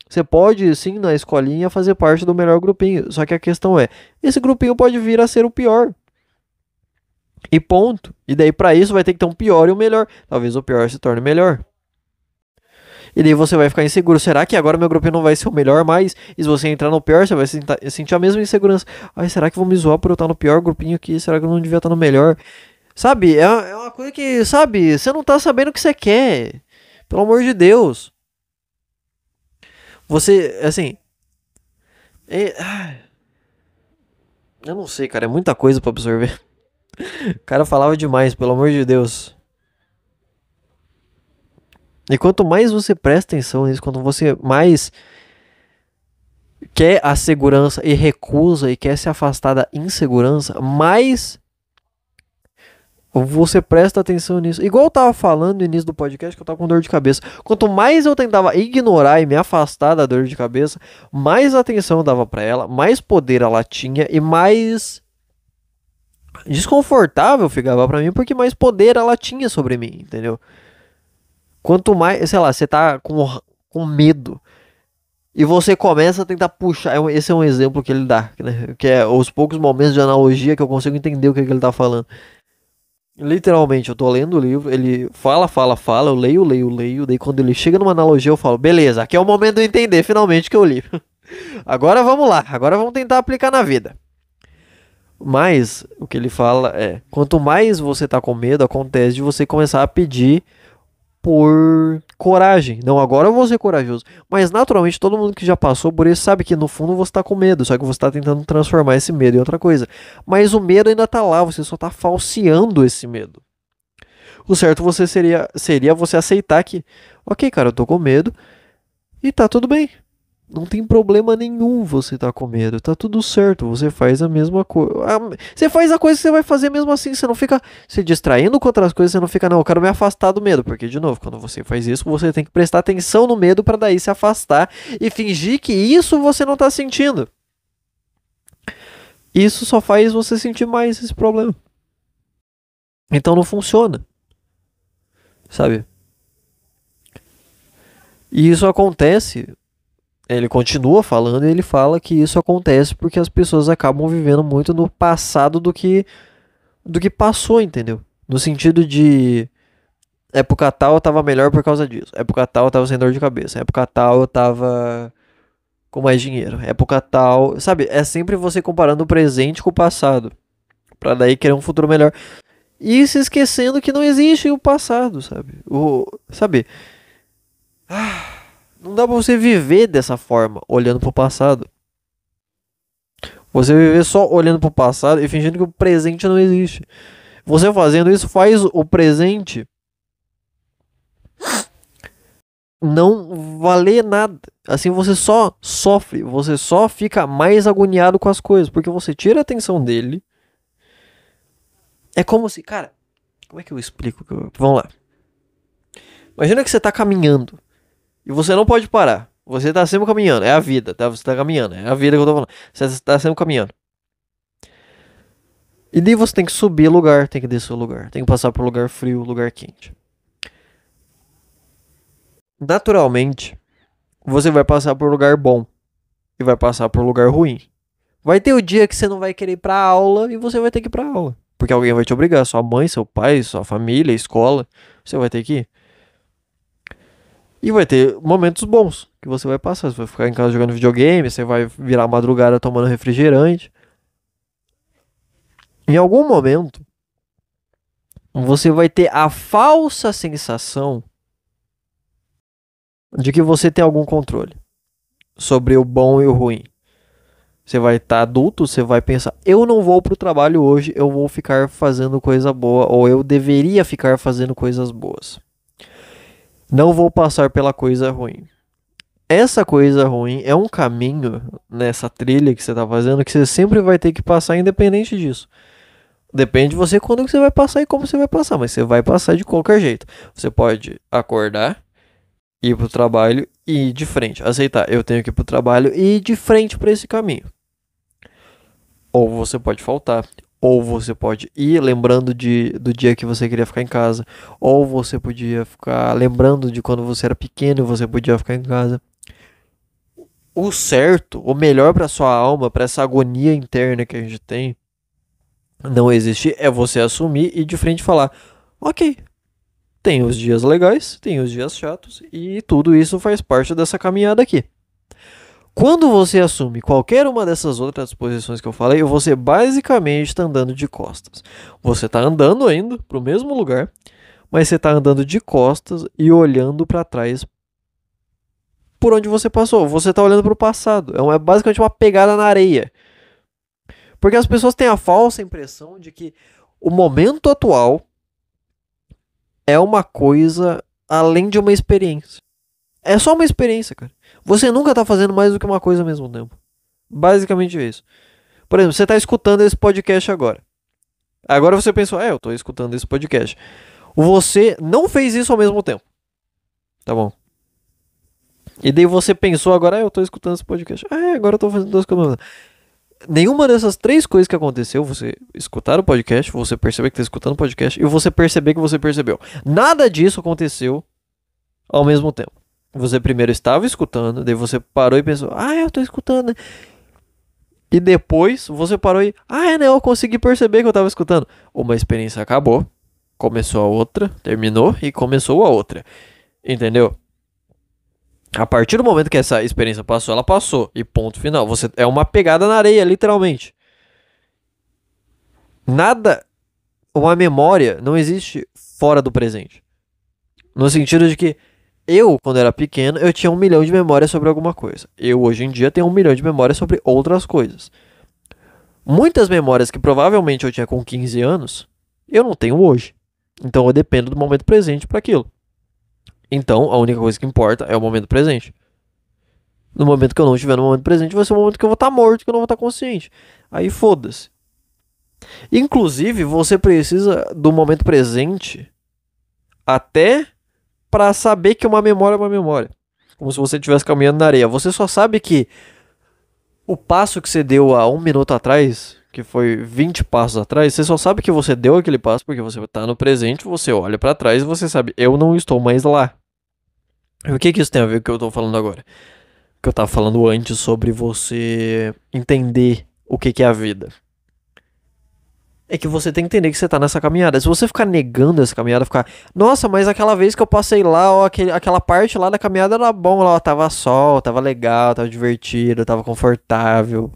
Você pode, sim, na escolinha fazer parte do melhor grupinho, só que a questão é, esse grupinho pode vir a ser o pior. E ponto. E daí pra isso vai ter que ter um pior e um melhor. Talvez o pior se torne melhor. E daí você vai ficar inseguro. Será que agora meu grupinho não vai ser o melhor mais? E se você entrar no pior, você vai sentir a mesma insegurança. Será que vão me zoar por eu estar no pior grupinho aqui? Será que eu não devia estar no melhor? Sabe? É uma coisa que, sabe? Você não tá sabendo o que você quer. Pelo amor de Deus. Você, assim... Eu não sei, cara. É muita coisa pra absorver. O cara falava demais, pelo amor de Deus. E quanto mais você presta atenção nisso, quanto você mais quer a segurança e recusa e quer se afastar da insegurança, mais você presta atenção nisso. Igual eu tava falando no início do podcast que eu tava com dor de cabeça. Quanto mais eu tentava ignorar e me afastar da dor de cabeça, mais atenção eu dava pra ela, mais poder ela tinha e mais Desconfortável ficava pra mim porque mais poder ela tinha sobre mim, entendeu? Quanto mais, sei lá, você tá com medo e você começa a tentar puxar. Esse é um exemplo que ele dá, né? Que é os poucos momentos de analogia que eu consigo entender o que ele tá falando. Literalmente, eu tô lendo o livro, ele fala, eu leio. Daí quando ele chega numa analogia, eu falo, beleza, aqui é o momento de eu entender finalmente que eu li. Agora vamos lá, agora vamos tentar aplicar na vida. Mas o que ele fala é: quanto mais você tá com medo, acontece de você começar a pedir por coragem. Não, agora eu vou ser corajoso. Mas naturalmente todo mundo que já passou por isso sabe que no fundo você tá com medo, só que você tá tentando transformar esse medo em outra coisa. Mas o medo ainda tá lá, você só tá falseando esse medo. O certo você seria você aceitar que, ok, cara, eu tô com medo e tá tudo bem. Não tem problema nenhum você tá com medo, tá tudo certo, você faz a mesma coisa. Você faz a coisa que você vai fazer mesmo assim, você não fica se distraindo com outras coisas, você não fica, não, eu quero me afastar do medo, porque, de novo, quando você faz isso, você tem que prestar atenção no medo pra daí se afastar e fingir que isso você não tá sentindo. Isso só faz você sentir mais esse problema. Então não funciona, sabe? E isso acontece. Ele continua falando e ele fala que isso acontece porque as pessoas acabam vivendo muito no passado do que passou, entendeu? No sentido de época tal eu tava melhor por causa disso. Época tal eu tava sem dor de cabeça. Época tal eu tava com mais dinheiro. Época tal, sabe? É sempre você comparando o presente com o passado, pra daí querer um futuro melhor. E se esquecendo que não existe o passado, sabe? Sabe? Não dá pra você viver dessa forma, olhando pro passado. Você viver só olhando pro passado e fingindo que o presente não existe. Você fazendo isso faz o presente não valer nada. Assim você só sofre, você só fica mais agoniado com as coisas, porque você tira a atenção dele. É como se, cara, como é que eu explico? Vamos lá. Imagina que você tá caminhando e você não pode parar. Você tá sempre caminhando, é a vida, tá? Você tá caminhando, é a vida que eu tô falando. Você tá sempre caminhando. E daí você tem que subir lugar, tem que descer o lugar, tem que passar por lugar frio, lugar quente. Naturalmente, você vai passar por lugar bom e vai passar por lugar ruim. Vai ter o dia que você não vai querer ir pra aula e você vai ter que ir pra aula. Porque alguém vai te obrigar, sua mãe, seu pai, sua família, escola, você vai ter que ir. E vai ter momentos bons que você vai passar. Você vai ficar em casa jogando videogame, você vai virar madrugada tomando refrigerante. Em algum momento, você vai ter a falsa sensação de que você tem algum controle sobre o bom e o ruim. Você vai estar adulto, você vai pensar: eu não vou pro trabalho hoje, eu vou ficar fazendo coisa boa, ou eu deveria ficar fazendo coisas boas. Não vou passar pela coisa ruim. Essa coisa ruim é um caminho nessa trilha que você está fazendo que você sempre vai ter que passar independente disso. Depende de você quando que você vai passar e como você vai passar, mas você vai passar de qualquer jeito. Você pode acordar, ir pro trabalho e ir de frente. Aceitar, eu tenho que ir pro trabalho e ir de frente para esse caminho. Ou você pode faltar. Ou você pode ir lembrando do dia que você queria ficar em casa. Ou você podia ficar lembrando de quando você era pequeno e você podia ficar em casa. O certo, o melhor para sua alma, para essa agonia interna que a gente tem, não existir, é você assumir e de frente falar: ok, tem os dias legais, tem os dias chatos e tudo isso faz parte dessa caminhada aqui. Quando você assume qualquer uma dessas outras posições que eu falei, você basicamente está andando de costas. Você está andando ainda para o mesmo lugar, mas você está andando de costas e olhando para trás por onde você passou. Você está olhando para o passado. É basicamente uma pegada na areia. Porque as pessoas têm a falsa impressão de que o momento atual é uma coisa além de uma experiência. É só uma experiência, cara. Você nunca tá fazendo mais do que uma coisa ao mesmo tempo. Basicamente isso. Por exemplo, você tá escutando esse podcast agora. Agora você pensou: eu tô escutando esse podcast. Você não fez isso ao mesmo tempo. Tá bom. E daí você pensou agora: eu tô escutando esse podcast. Agora eu tô fazendo duas coisas. nenhuma dessas 3 coisas que aconteceu, você escutar o podcast, você perceber que tá escutando o podcast e você perceber que você percebeu. Nada disso aconteceu ao mesmo tempo. Você primeiro estava escutando, daí você parou e pensou, eu tô escutando, né? E depois você parou e, né, eu consegui perceber que eu tava escutando. Uma experiência acabou, começou a outra, terminou e começou a outra. Entendeu? A partir do momento que essa experiência passou, ela passou. E ponto final. Você é uma pegada na areia, literalmente. Nada, uma memória não existe fora do presente. No sentido de que eu, quando era pequeno, eu tinha 1 milhão de memórias sobre alguma coisa. Eu, hoje em dia, tenho 1 milhão de memórias sobre outras coisas. Muitas memórias que provavelmente eu tinha com 15 anos, eu não tenho hoje. Então eu dependo do momento presente para aquilo. Então, a única coisa que importa é o momento presente. No momento que eu não estiver no momento presente, vai ser o momento que eu vou estar morto, que eu não vou estar consciente. Aí foda-se. Inclusive, você precisa do momento presente até para saber que uma memória é uma memória. Como se você estivesse caminhando na areia. Você só sabe que o passo que você deu há 1 minuto atrás, que foi 20 passos atrás, você só sabe que você deu aquele passo porque você está no presente, você olha para trás e você sabe, eu não estou mais lá. E o que isso tem a ver com o que eu tô falando agora? O que eu tava falando antes sobre você entender o que é a vida. É que você tem que entender que você tá nessa caminhada. Se você ficar negando essa caminhada, ficar, nossa, mas aquela vez que eu passei lá, ó, aquela parte lá da caminhada era bom, lá, ó, tava sol, tava legal, tava divertido, tava confortável.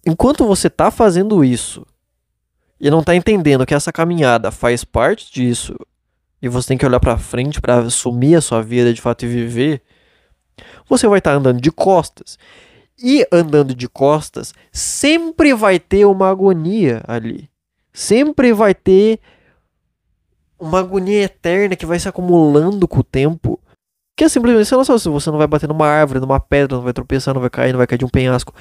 Enquanto você tá fazendo isso e não tá entendendo que essa caminhada faz parte disso, e você tem que olhar pra frente pra assumir a sua vida de fato e viver, você vai estar andando de costas. E andando de costas, sempre vai ter uma agonia ali. Sempre vai ter uma agonia eterna que vai se acumulando com o tempo. Que é simplesmente, você não sabe se você não vai bater numa árvore, numa pedra, não vai tropeçar, não vai cair de um penhasco.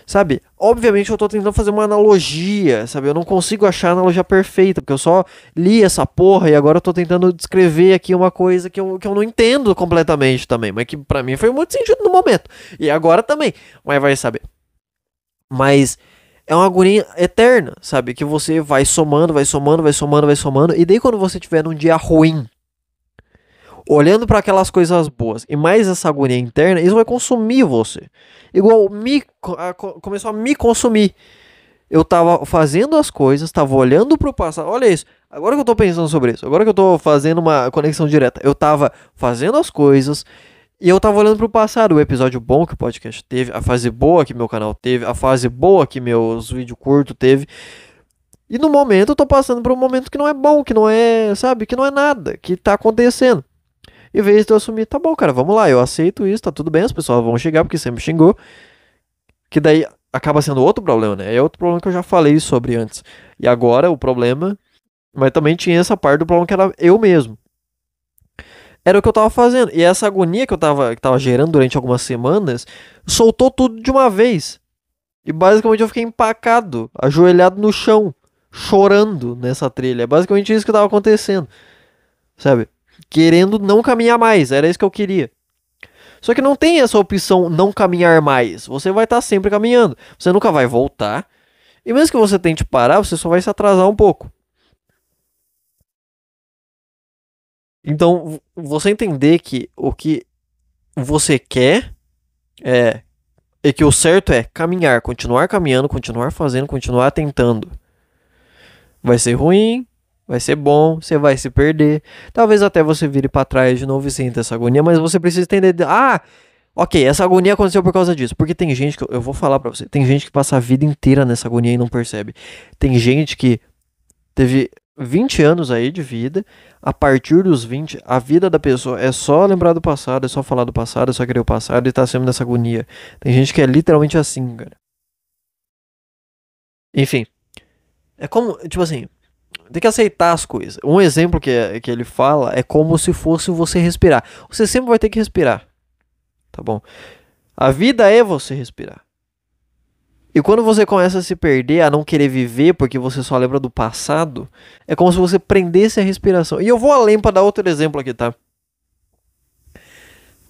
Sabe? Obviamente eu tô tentando fazer uma analogia, sabe? Eu não consigo achar a analogia perfeita, porque eu só li essa porra e agora eu tô tentando descrever aqui uma coisa que eu não entendo completamente também, mas que pra mim foi muito sentido no momento. E agora também, mas vai saber. Mas é uma agonia eterna, sabe? Que você vai somando, vai somando, vai somando, vai somando, e daí quando você tiver num dia ruim, olhando para aquelas coisas boas e mais essa agonia interna, isso vai consumir você. Igual começou a me consumir. Eu tava fazendo as coisas, tava olhando pro passado. Olha isso. Agora que eu tô pensando sobre isso, agora que eu tô fazendo uma conexão direta, eu tava fazendo as coisas e eu tava olhando pro passado. O episódio bom que o podcast teve, a fase boa que meu canal teve, a fase boa que meus vídeos curtos teve. E no momento eu tô passando por um momento que não é bom, que não é, sabe, que não é nada, que tá acontecendo. Em vez de eu assumir, tá bom, cara, vamos lá, eu aceito isso, tá tudo bem, as pessoas vão chegar porque sempre xingou. Que daí acaba sendo outro problema, né? É outro problema que eu já falei sobre antes. E agora o problema, mas também tinha essa parte do problema que era eu mesmo. Era o que eu tava fazendo. E essa agonia que eu tava gerando durante algumas semanas, soltou tudo de uma vez. E basicamente eu fiquei empacado, ajoelhado no chão, chorando nessa trilha. É basicamente isso que tava acontecendo, sabe? Querendo não caminhar mais, era isso que eu queria. Só que não tem essa opção não caminhar mais. Você vai estar sempre caminhando. Você nunca vai voltar. E mesmo que você tente parar, você só vai se atrasar um pouco. Então, você entender que o que você quer é que o certo é caminhar, continuar caminhando, continuar fazendo, continuar tentando. Vai ser ruim, vai ser bom, você vai se perder. Talvez até você vire pra trás de novo e sinta essa agonia, mas você precisa entender. Ok, essa agonia aconteceu por causa disso. Porque tem gente que, eu vou falar pra você, tem gente que passa a vida inteira nessa agonia e não percebe. Tem gente que teve 20 anos aí de vida, a partir dos 20, a vida da pessoa é só lembrar do passado, é só falar do passado, é só querer o passado e tá sempre nessa agonia. Tem gente que é literalmente assim, cara. Enfim, é como, tipo assim, tem que aceitar as coisas. Um exemplo que ele fala é como se fosse você respirar. Você sempre vai ter que respirar, tá bom? A vida é você respirar. E quando você começa a se perder, a não querer viver porque você só lembra do passado, é como se você prendesse a respiração. E eu vou além para dar outro exemplo aqui, tá?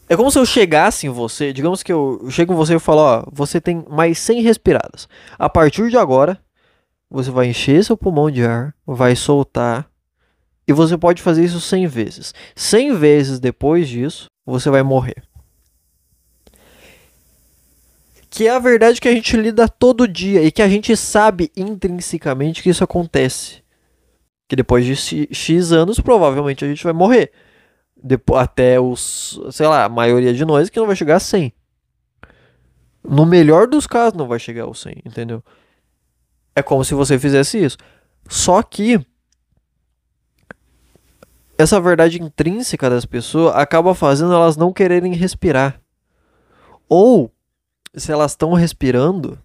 É como se eu chegasse em você, digamos que eu chego em você e falo, ó, você tem mais 100 respiradas. A partir de agora, você vai encher seu pulmão de ar, vai soltar, e você pode fazer isso 100 vezes. 100 vezes depois disso, você vai morrer. Que é a verdade que a gente lida todo dia e que a gente sabe intrinsecamente que isso acontece. Que depois de X anos, provavelmente a gente vai morrer. Até os, sei lá, a maioria de nós que não vai chegar a 100. No melhor dos casos, não vai chegar aos 100, entendeu? É como se você fizesse isso. Só que essa verdade intrínseca das pessoas acaba fazendo elas não quererem respirar. Ou, se elas estão respirando,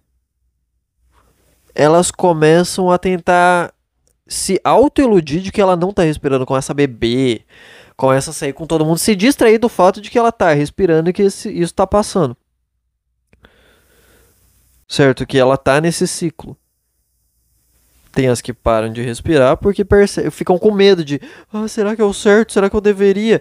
elas começam a tentar se auto-iludir de que ela não tá respirando, começa a beber, começa a sair com todo mundo, se distrair do fato de que ela tá respirando e que isso tá passando. Certo? Que ela tá nesse ciclo. Tem as que param de respirar porque ficam com medo de, será que é o certo? Será que eu deveria?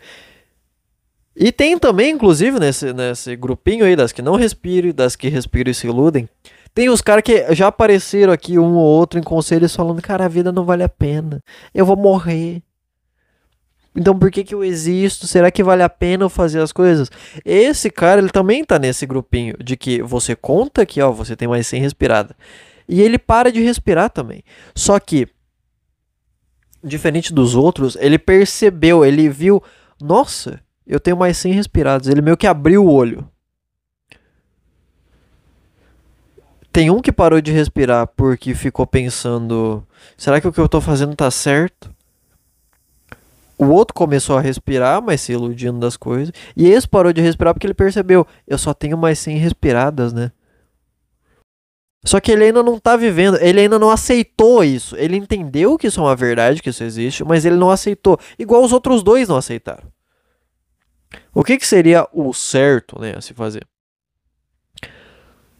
E tem também, inclusive, nesse grupinho aí das que não respiram, das que respiram e se iludem, tem os caras que já apareceram aqui um ou outro em conselhos falando, cara, a vida não vale a pena, eu vou morrer. Então por que que eu existo? Será que vale a pena eu fazer as coisas? Esse cara, ele também tá nesse grupinho de que você conta que, ó, você tem mais 100 respirada. E ele para de respirar também. Só que, diferente dos outros, ele percebeu, ele viu, nossa, eu tenho mais 100 respirados. Ele meio que abriu o olho. Tem um que parou de respirar porque ficou pensando, será que o que eu tô fazendo tá certo? O outro começou a respirar, mas se iludindo das coisas. E esse parou de respirar porque ele percebeu, eu só tenho mais 100 respiradas, né? Só que ele ainda não tá vivendo, ele ainda não aceitou isso. Ele entendeu que isso é uma verdade, que isso existe, mas ele não aceitou. Igual os outros dois não aceitaram. O que seria o certo, né, a se fazer?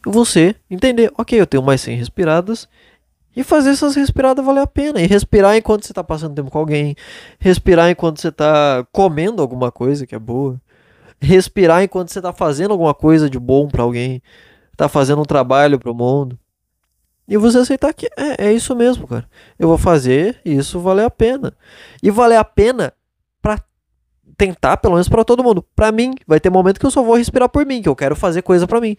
Você entender, ok, eu tenho mais 100 respiradas, e fazer essas respiradas valer a pena. E respirar enquanto você tá passando tempo com alguém. Respirar enquanto você tá comendo alguma coisa que é boa. Respirar enquanto você tá fazendo alguma coisa de bom pra alguém. Tá fazendo um trabalho pro mundo. E você aceitar que é isso mesmo, cara. Eu vou fazer isso valer a pena. E valer a pena pra tentar, pelo menos pra todo mundo. Pra mim, vai ter momento que eu só vou respirar por mim, que eu quero fazer coisa pra mim.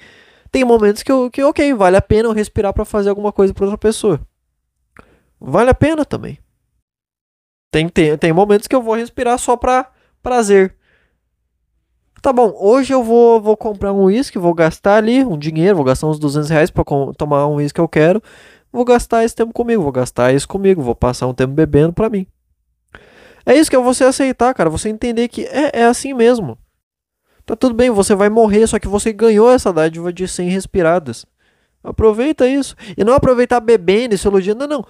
Tem momentos que ok, vale a pena eu respirar pra fazer alguma coisa pra outra pessoa. Vale a pena também. Tem momentos que eu vou respirar só pra prazer. Tá bom, hoje eu vou comprar um uísque, vou gastar ali um dinheiro, vou gastar uns R$ 200 pra tomar um uísque que eu quero. Vou gastar esse tempo comigo, vou gastar isso comigo, vou passar um tempo bebendo pra mim. É isso que é você aceitar, cara, você entender que é assim mesmo. Tá tudo bem, você vai morrer, só que você ganhou essa dádiva de 100 respiradas. Aproveita isso. E não aproveitar bebendo e se iludindo, não.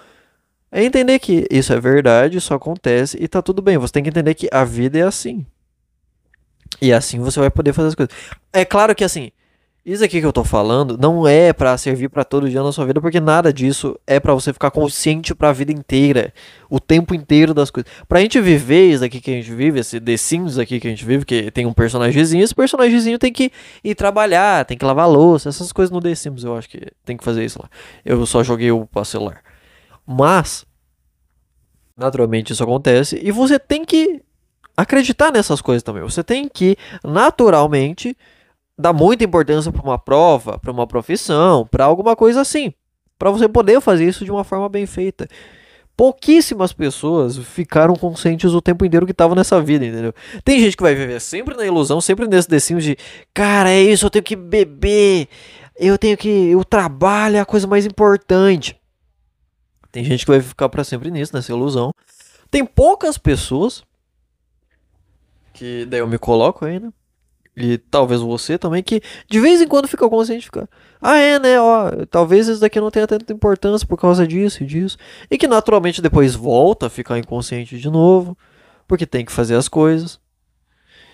É entender que isso é verdade, isso acontece e tá tudo bem. Você tem que entender que a vida é assim. E assim você vai poder fazer as coisas. É claro que assim, isso aqui que eu tô falando não é pra servir pra todo dia na sua vida, porque nada disso é pra você ficar consciente pra vida inteira, o tempo inteiro das coisas. Pra gente viver isso aqui que a gente vive, esse The Sims aqui que a gente vive, que tem um personagemzinho, esse personagemzinho tem que ir trabalhar, tem que lavar louça, essas coisas no The Sims, eu acho que tem que fazer isso lá. Eu só joguei o pra celular. Mas, naturalmente isso acontece e você tem que acreditar nessas coisas também. Você tem que, naturalmente, dar muita importância para uma prova, para uma profissão, para alguma coisa assim. Para você poder fazer isso de uma forma bem feita. Pouquíssimas pessoas ficaram conscientes o tempo inteiro que estavam nessa vida, entendeu? Tem gente que vai viver sempre na ilusão, sempre nesse desenho de, cara, é isso, eu tenho que beber, o trabalho é a coisa mais importante. Tem gente que vai ficar para sempre nisso, nessa ilusão. Tem poucas pessoas que daí eu me coloco aí, né? E talvez você também, que de vez em quando fica consciente de ficar. Né? Ó, talvez isso daqui não tenha tanta importância por causa disso e disso. E que naturalmente depois volta a ficar inconsciente de novo, porque tem que fazer as coisas.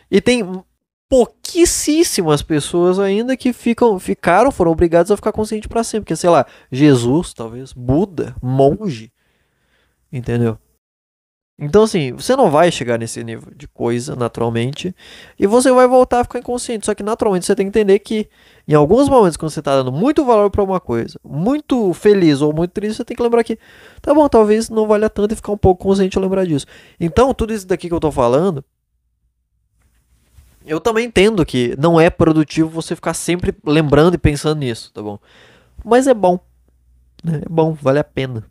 E tem pouquíssimas pessoas ainda que foram obrigadas a ficar consciente pra sempre. Que sei lá, Jesus, talvez, Buda, monge, entendeu? Então, assim, você não vai chegar nesse nível de coisa, naturalmente, e você vai voltar a ficar inconsciente. Só que, naturalmente, você tem que entender que, em alguns momentos, quando você tá dando muito valor pra uma coisa, muito feliz ou muito triste, você tem que lembrar que, tá bom, talvez não valha tanto e ficar um pouco consciente a lembrar disso. Então, tudo isso daqui que eu tô falando, eu também entendo que não é produtivo você ficar sempre lembrando e pensando nisso, tá bom? Mas é bom, né? É bom, vale a pena.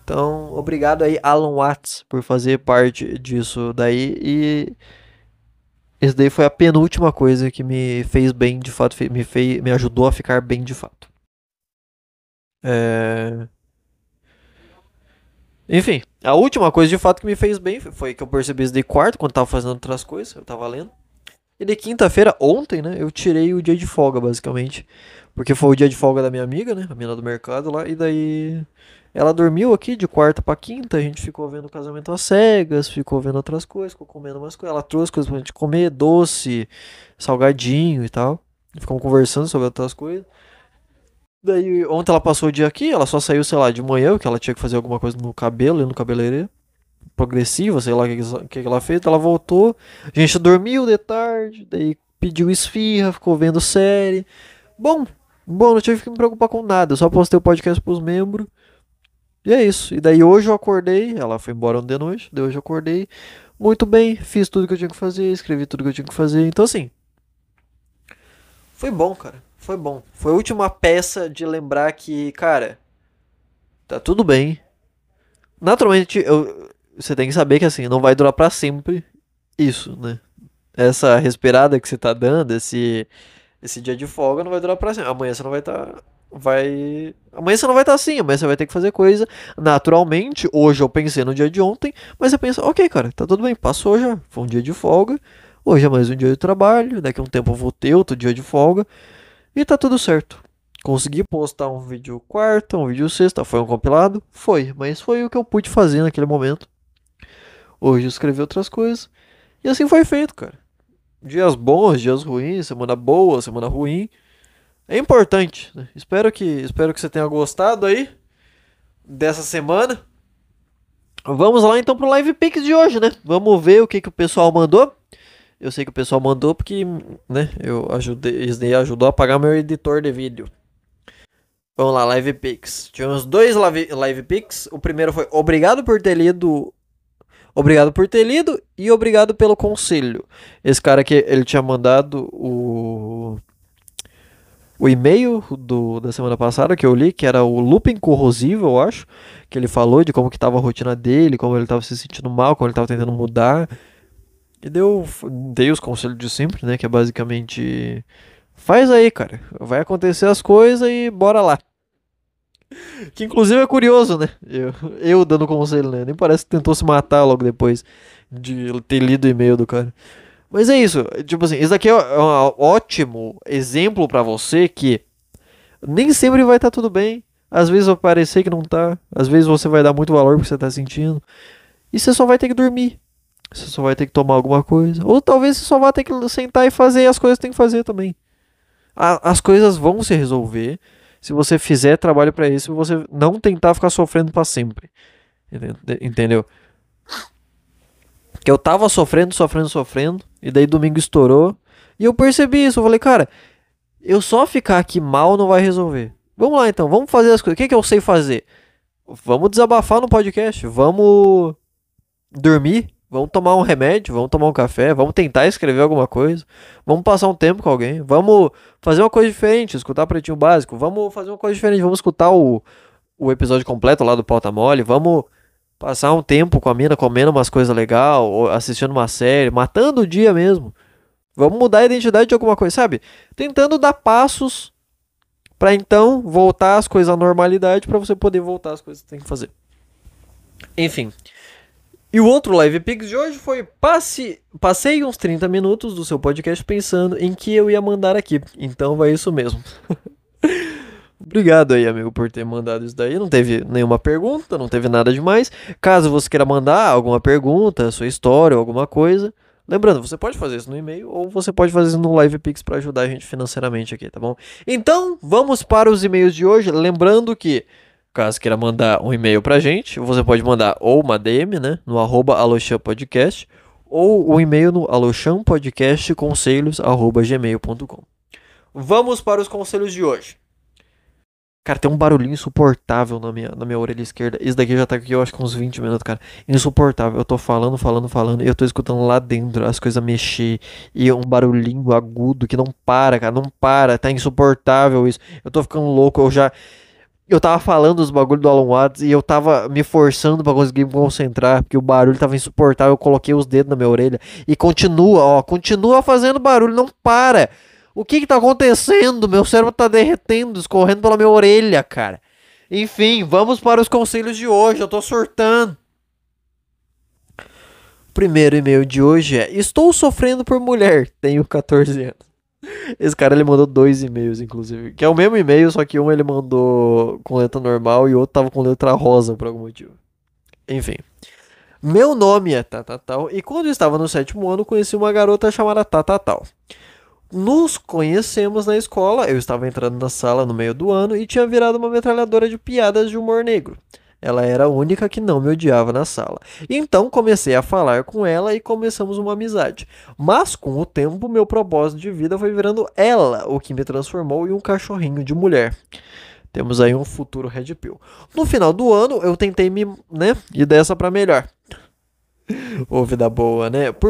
Então, obrigado aí, Alan Watts, por fazer parte disso daí. E esse daí foi a penúltima coisa que me fez bem, de fato, me ajudou a ficar bem de fato. É... Enfim, a última coisa de fato que me fez bem foi que eu percebi isso de quarto, quando tava fazendo outras coisas, eu tava lendo. E de quinta-feira, ontem, né, eu tirei o dia de folga, basicamente. Porque foi o dia de folga da minha amiga, né, a mina do mercado lá, e daí ela dormiu aqui de quarta pra quinta, a gente ficou vendo o casamento às cegas, ficou vendo outras coisas, ficou comendo umas coisas. Ela trouxe coisas pra gente comer, doce, salgadinho e tal. E ficamos conversando sobre outras coisas. Daí ontem ela passou o dia aqui, ela só saiu, sei lá, de manhã, porque ela tinha que fazer alguma coisa no cabelo, no cabeleireiro progressiva, sei lá o que ela fez. Ela voltou, a gente dormiu de tarde, daí pediu esfirra, ficou vendo série. Bom, bom, não tive que me preocupar com nada, eu só postei o podcast pros membros. E é isso. E daí hoje eu acordei, ela foi embora ontem de noite, daí hoje eu acordei muito bem, fiz tudo que eu tinha que fazer, escrevi tudo que eu tinha que fazer. Então assim, foi bom, cara. Foi bom. Foi a última peça de lembrar que, cara, tá tudo bem. Naturalmente, você tem que saber que assim, não vai durar pra sempre isso, né? Essa respirada que você tá dando, esse dia de folga não vai durar pra sempre. Amanhã você não vai estar. Amanhã você não vai estar assim, amanhã você vai ter que fazer coisa. Naturalmente, hoje eu pensei no dia de ontem, mas você pensa, ok, cara, tá tudo bem, passou já. Foi um dia de folga. Hoje é mais um dia de trabalho. Daqui a um tempo eu vou ter outro dia de folga. E tá tudo certo. Consegui postar um vídeo quarta, um vídeo sexta. Foi um compilado? Foi, mas foi o que eu pude fazer naquele momento. Hoje eu escrevi outras coisas. E assim foi feito, cara. Dias bons, dias ruins, semana boa, semana ruim. É importante, né? Espero que você tenha gostado aí dessa semana. Vamos lá então pro Live Pix de hoje, né? Vamos ver o que que o pessoal mandou. Eu sei que o pessoal mandou porque, né, eu ajudei, isso daí ajudou a pagar meu editor de vídeo. Vamos lá, Live Pix. Tivemos dois Live Pix. O primeiro foi obrigado por ter lido e obrigado pelo conselho. Esse cara aqui, ele tinha mandado o e-mail da semana passada que eu li, que era o looping corrosivo, eu acho, que ele falou de como que tava a rotina dele, como ele tava se sentindo mal, como ele tava tentando mudar. E dei os conselhos de sempre, né, que é basicamente faz aí, cara. Vai acontecer as coisas e bora lá. Que inclusive é curioso, né? Eu dando conselho, né? Nem parece que tentou se matar logo depois de ter lido o e-mail do cara. Mas é isso, tipo assim, isso daqui é um ótimo exemplo pra você que nem sempre vai estar tudo bem. Às vezes vai parecer que não tá. Às vezes você vai dar muito valor pro que você tá sentindo. E você só vai ter que dormir. Você só vai ter que tomar alguma coisa. Ou talvez você só vai ter que sentar e fazer as coisas que tem que fazer também. As coisas vão se resolver se você fizer trabalho pra isso e você não tentar ficar sofrendo pra sempre. Entendeu? Que eu tava sofrendo, e daí domingo estourou. E eu percebi isso, eu falei, cara, eu só ficar aqui mal não vai resolver. Vamos lá então, vamos fazer as coisas. O que que eu sei fazer? Vamos desabafar no podcast, vamos dormir, vamos tomar um remédio, vamos tomar um café, vamos tentar escrever alguma coisa, vamos passar um tempo com alguém, vamos fazer uma coisa diferente, escutar Pretinho Básico, vamos fazer uma coisa diferente, vamos escutar o episódio completo lá do Pauta Mole, vamos passar um tempo com a mina comendo umas coisas legais, ou assistindo uma série, matando o dia mesmo. Vamos mudar a identidade de alguma coisa, sabe? Tentando dar passos pra então voltar as coisas à normalidade pra você poder voltar às coisas que tem que fazer. Enfim. E o outro Live Pix de hoje foi passei uns 30 minutos do seu podcast pensando em que eu ia mandar aqui. Então vai isso mesmo. Obrigado aí, amigo, por ter mandado isso daí. Não teve nenhuma pergunta, não teve nada demais. Caso você queira mandar alguma pergunta, sua história ou alguma coisa, lembrando, você pode fazer isso no e-mail ou você pode fazer isso no Live Pix para ajudar a gente financeiramente aqui, tá bom? Então, vamos para os e-mails de hoje. Lembrando que, Caso queira mandar um e-mail pra gente, você pode mandar ou uma DM, né, no @alochampodcast, ou o e-mail no alochampodcastconselhos@gmail.com. Vamos para os conselhos de hoje. Cara, tem um barulhinho insuportável na minha orelha esquerda. Isso daqui já tá aqui, eu acho que uns 20 minutos, cara. Insuportável. Eu tô falando, e eu tô escutando lá dentro as coisas mexer. E um barulhinho agudo que não para, cara. Não para. Tá insuportável isso. Eu tô ficando louco. Eu tava falando os bagulhos do Alan Watts e eu tava me forçando pra conseguir me concentrar, porque o barulho tava insuportável. Eu coloquei os dedos na minha orelha e continua, ó. Continua fazendo barulho, não para. O que tá acontecendo? Meu cérebro tá derretendo, escorrendo pela minha orelha, cara. Enfim, vamos para os conselhos de hoje. Eu tô surtando. O primeiro e-mail de hoje é: estou sofrendo por mulher, tenho 14 anos. Esse cara, ele mandou 2 e-mails, inclusive. Que é o mesmo e-mail, só que um ele mandou com letra normal e o outro tava com letra rosa por algum motivo. Enfim. Meu nome é Tatatal e quando eu estava no 7º ano conheci uma garota chamada Tatatal. Nos conhecemos na escola, eu estava entrando na sala no meio do ano e tinha virado uma metralhadora de piadas de humor negro. Ela era a única que não me odiava na sala. Então comecei a falar com ela e começamos uma amizade. Mas com o tempo, meu propósito de vida foi virando ela, o que me transformou em um cachorrinho de mulher. Temos aí um futuro Red Pill. No final do ano, eu tentei ir dessa pra melhor. Ô, vida boa, né? Por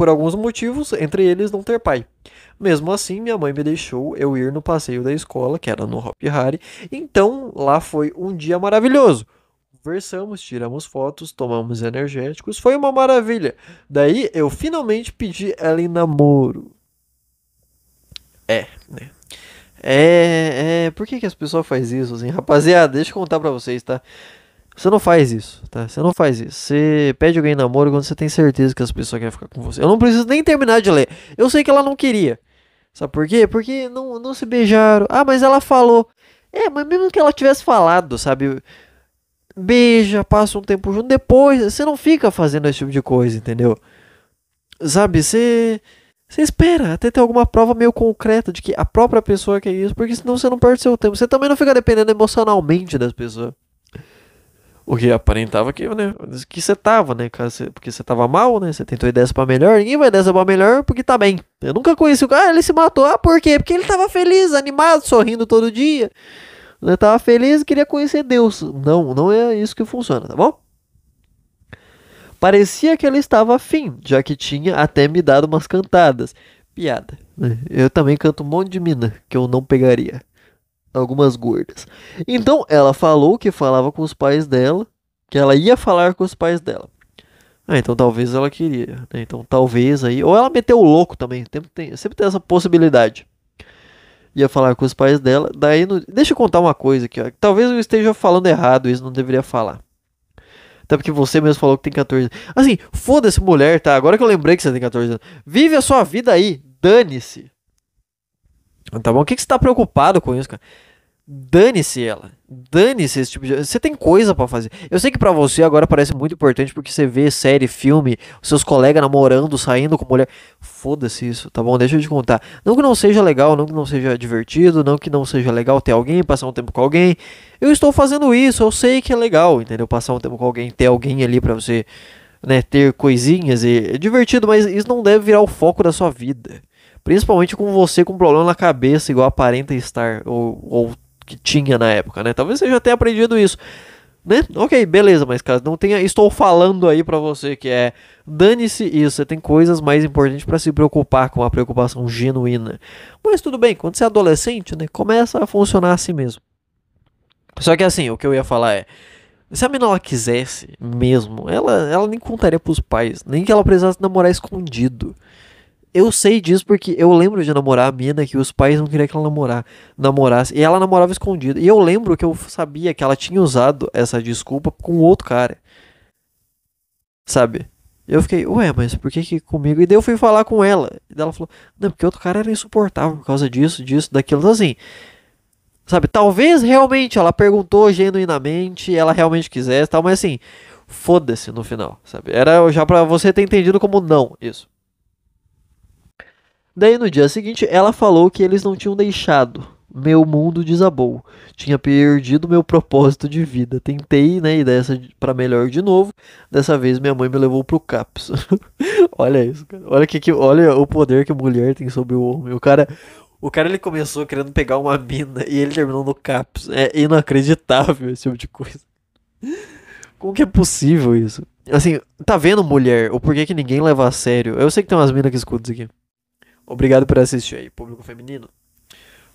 alguns motivos, entre eles não ter pai. Mesmo assim, minha mãe me deixou eu ir no passeio da escola, que era no Hop Hari. Então, lá foi um dia maravilhoso. Conversamos, tiramos fotos, tomamos energéticos, foi uma maravilha. Daí, eu finalmente pedi ela em namoro. Né? Por que as pessoas fazem isso, assim? Rapaziada, deixa eu contar pra vocês, tá? Você não faz isso, tá? Você não faz isso. Você pede alguém em namoro quando você tem certeza que as pessoas querem ficar com você. Eu não preciso nem terminar de ler. Eu sei que ela não queria. Sabe por quê? Porque não se beijaram. Ah, mas ela falou. Mas mesmo que ela tivesse falado, sabe? Beija, passa um tempo junto. Depois, você não fica fazendo esse tipo de coisa, entendeu? Sabe? Você espera até ter alguma prova meio concreta de que a própria pessoa quer isso. Porque senão você não perde seu tempo. Você também não fica dependendo emocionalmente das pessoas. O que aparentava que, né, que você tava, né, porque você tava mal, né, você tentou ir dessa pra melhor, ninguém vai dessa pra melhor porque tá bem. Eu nunca conheci o cara, ele se matou, por quê? Porque ele tava feliz, animado, sorrindo todo dia. Ele tava feliz e queria conhecer Deus. Não é isso que funciona, tá bom? Parecia que ele estava afim, já que tinha até me dado umas cantadas. Piada, né? Eu também canto um monte de mina que eu não pegaria. Algumas gordas. Então ela falou que falava com os pais dela, que ela ia falar com os pais dela. Então talvez ela queria, né? Então talvez aí, ou ela meteu o louco também, sempre tem essa possibilidade. Ia falar com os pais dela, daí deixa eu contar uma coisa aqui, ó. Talvez eu esteja falando errado, isso não deveria falar. Até porque você mesmo falou que tem 14 anos. Assim, foda-se mulher, tá? Agora que eu lembrei que você tem 14 anos. Vive a sua vida aí, dane-se. Tá bom? O que você tá preocupado com isso, cara? Dane-se ela. Dane-se esse tipo de... Você tem coisa pra fazer. Eu sei que pra você agora parece muito importante porque você vê série, filme, seus colegas namorando, saindo com mulher. Foda-se isso, tá bom? Deixa eu te contar. Não que não seja legal, não que não seja divertido, não que não seja legal ter alguém, passar um tempo com alguém. Eu estou fazendo isso, eu sei que é legal, entendeu? Passar um tempo com alguém, ter alguém ali pra você, né, ter coisinhas e... É divertido, mas isso não deve virar o foco da sua vida. Principalmente com você com um problema na cabeça, igual aparenta estar, ou que tinha na época, né? Talvez você já tenha aprendido isso, né? Ok, beleza, mas caso não tenha, estou falando aí pra você que dane-se isso, você tem coisas mais importantes pra se preocupar, com uma preocupação genuína. Mas tudo bem, quando você é adolescente, né, começa a funcionar assim mesmo. Só que assim, o que eu ia falar se a menina ela quisesse mesmo, ela nem contaria pros pais, nem que ela precisasse namorar escondido. Eu sei disso porque eu lembro de namorar a mina que os pais não queriam que ela namorasse. E ela namorava escondida. E eu lembro que eu sabia que ela tinha usado essa desculpa com outro cara. Sabe? Eu fiquei, mas por que comigo? E daí eu fui falar com ela. E daí ela falou, não, porque outro cara era insuportável por causa disso, daquilo. Então assim, sabe? Talvez realmente ela perguntou genuinamente, ela realmente quisesse tal. Mas assim, foda-se no final, sabe? Era já pra você ter entendido como não, isso. Daí no dia seguinte ela falou que eles não tinham deixado, meu mundo desabou. Tinha perdido meu propósito de vida. Tentei, né, ir dessa pra melhor de novo. Dessa vez minha mãe me levou pro CAPS. Olha isso, cara. Olha o poder que a mulher tem sobre o homem. O cara ele começou querendo pegar uma mina e ele terminou no CAPS. É inacreditável esse tipo de coisa. Como que é possível isso? Assim, tá vendo, mulher, o porquê que ninguém leva a sério? Eu sei que tem umas minas que escutam isso aqui. Obrigado por assistir aí, público feminino.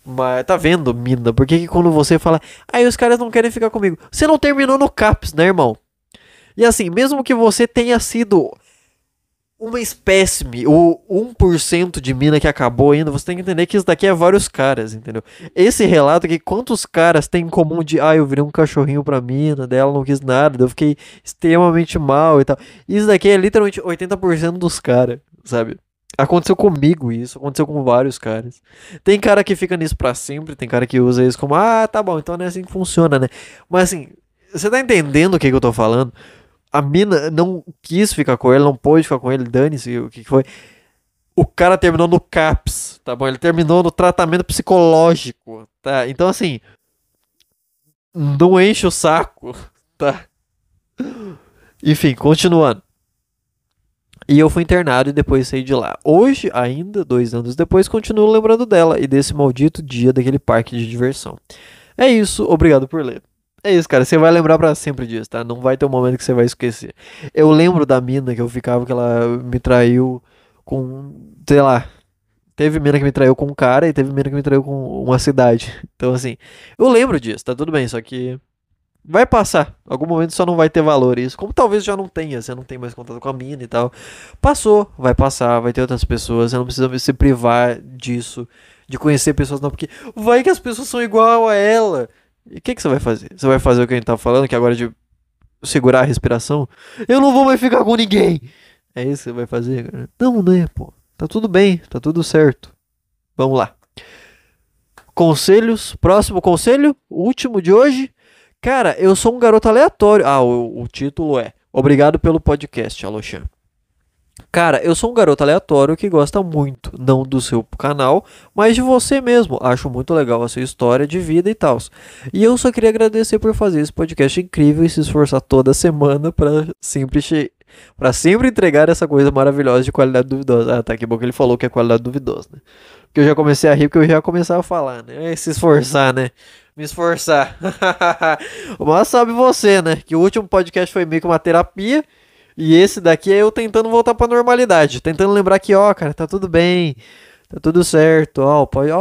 Mas tá vendo, mina, por que que quando você fala, aí os caras não querem ficar comigo? Você não terminou no CAPS, né, irmão? E assim, mesmo que você tenha sido uma espécime, o 1% de mina que acabou ainda, você tem que entender que isso daqui é vários caras, entendeu? Esse relato aqui, quantos caras tem em comum de, eu virei um cachorrinho pra mina, dela não quis nada, eu fiquei extremamente mal e tal. Isso daqui é literalmente 80% dos caras, sabe? Aconteceu comigo isso, aconteceu com vários caras. Tem cara que fica nisso pra sempre, tem cara que usa isso como, tá bom, então não é assim que funciona, né? Mas assim, você tá entendendo o que eu tô falando? A mina não quis ficar com ele, não pôde ficar com ele, dane-se o que foi. O cara terminou no CAPS, tá bom? Ele terminou no tratamento psicológico, tá? Então, assim, não enche o saco, tá? Enfim, continuando. E eu fui internado e depois saí de lá. Hoje, ainda, 2 anos depois, continuo lembrando dela e desse maldito dia daquele parque de diversão. É isso, obrigado por ler. É isso, cara, você vai lembrar pra sempre disso, tá? Não vai ter um momento que você vai esquecer. Eu lembro da mina que eu ficava, que ela me traiu com, sei lá, teve mina que me traiu com um cara e teve mina que me traiu com uma cidade. Então, assim, eu lembro disso, tá tudo bem, só que vai passar. Algum momento só não vai ter valor isso. Como talvez já não tenha, você não tem mais contato com a mina e tal. Passou, vai passar, vai ter outras pessoas, você não precisa se privar disso, de conhecer pessoas não, porque vai que as pessoas são igual a ela. E o que você vai fazer? Você vai fazer o que a gente tá falando, que agora é de segurar a respiração? Eu não vou mais ficar com ninguém! É isso que você vai fazer, cara? Não, né, pô? Tá tudo bem, tá tudo certo. Vamos lá. Conselhos, próximo conselho, o último de hoje. Cara, eu sou um garoto aleatório. O título é Obrigado pelo podcast, Alochan. Cara, eu sou um garoto aleatório que gosta muito, não do seu canal, mas de você mesmo. Acho muito legal a sua história de vida e tal. E eu só queria agradecer por fazer esse podcast incrível e se esforçar toda semana para sempre entregar essa coisa maravilhosa de qualidade duvidosa. Tá, que bom que ele falou que é qualidade duvidosa, né? Porque eu já comecei a rir porque eu já começava a falar, né? Se esforçar, né? Me esforçar. Mas sabe você, né? Que o último podcast foi meio que uma terapia. E esse daqui é eu tentando voltar pra normalidade. Tentando lembrar que, cara, tá tudo bem. Tá tudo certo.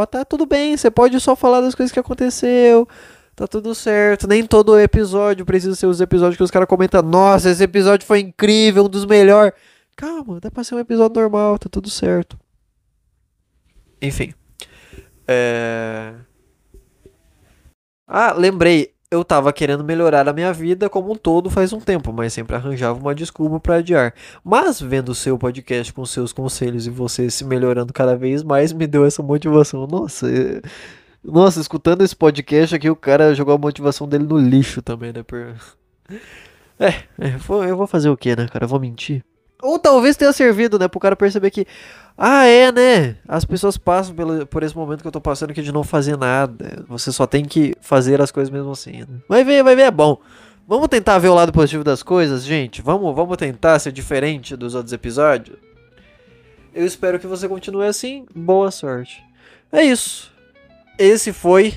Tá tudo bem. Você pode só falar das coisas que aconteceu. Tá tudo certo. Nem todo episódio precisa ser os episódios que os caras comentam. Nossa, esse episódio foi incrível, um dos melhores. Calma, dá pra ser um episódio normal. Tá tudo certo. Enfim. Lembrei. Eu tava querendo melhorar a minha vida como um todo faz um tempo, mas sempre arranjava uma desculpa pra adiar. Mas vendo o seu podcast com seus conselhos e você se melhorando cada vez mais, me deu essa motivação. Nossa, escutando esse podcast aqui, o cara jogou a motivação dele no lixo também, né? Eu vou fazer o quê, né, cara? Eu vou mentir. Ou talvez tenha servido, né, pro cara perceber que, né, as pessoas passam por esse momento que eu tô passando aqui de não fazer nada. Você só tem que fazer as coisas mesmo assim, né? Vai ver, é bom. Vamos tentar ver o lado positivo das coisas, gente? Vamos tentar ser diferente dos outros episódios? Eu espero que você continue assim. Boa sorte. É isso. Esse foi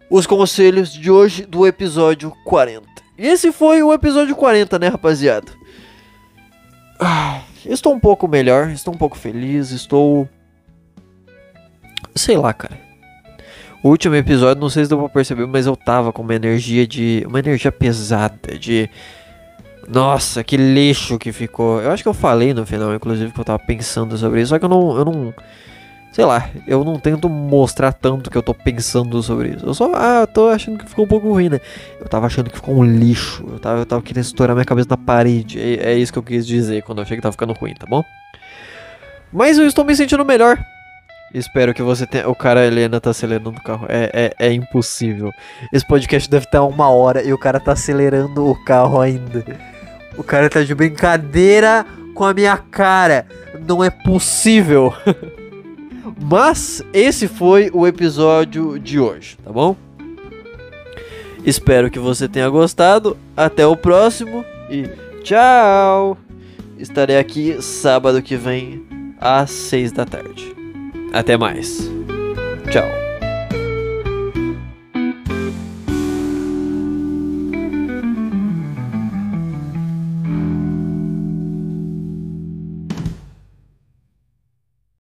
os conselhos de hoje do episódio 40. E esse foi o episódio 40, né, rapaziada? Estou um pouco melhor, estou um pouco feliz, sei lá, cara. O último episódio, não sei se deu pra perceber, mas eu tava com uma energia pesada, nossa, que lixo que ficou. Eu acho que eu falei no final, inclusive, que eu tava pensando sobre isso, só que eu não sei lá, eu não tento mostrar tanto que eu tô pensando sobre isso. Eu só, tô achando que ficou um pouco ruim, né? Eu tava achando que ficou um lixo. Eu tava querendo estourar minha cabeça na parede. É isso que eu quis dizer quando eu achei que tava ficando ruim, tá bom? Mas eu estou me sentindo melhor. Espero que você tenha... O cara, ele ainda tá acelerando o carro. É impossível. Esse podcast deve estar 1 hora e o cara tá acelerando o carro ainda. O cara tá de brincadeira com a minha cara. Não é possível. Mas esse foi o episódio de hoje, tá bom? Espero que você tenha gostado. Até o próximo e tchau! Estarei aqui sábado que vem às 6 da tarde. Até mais. Tchau.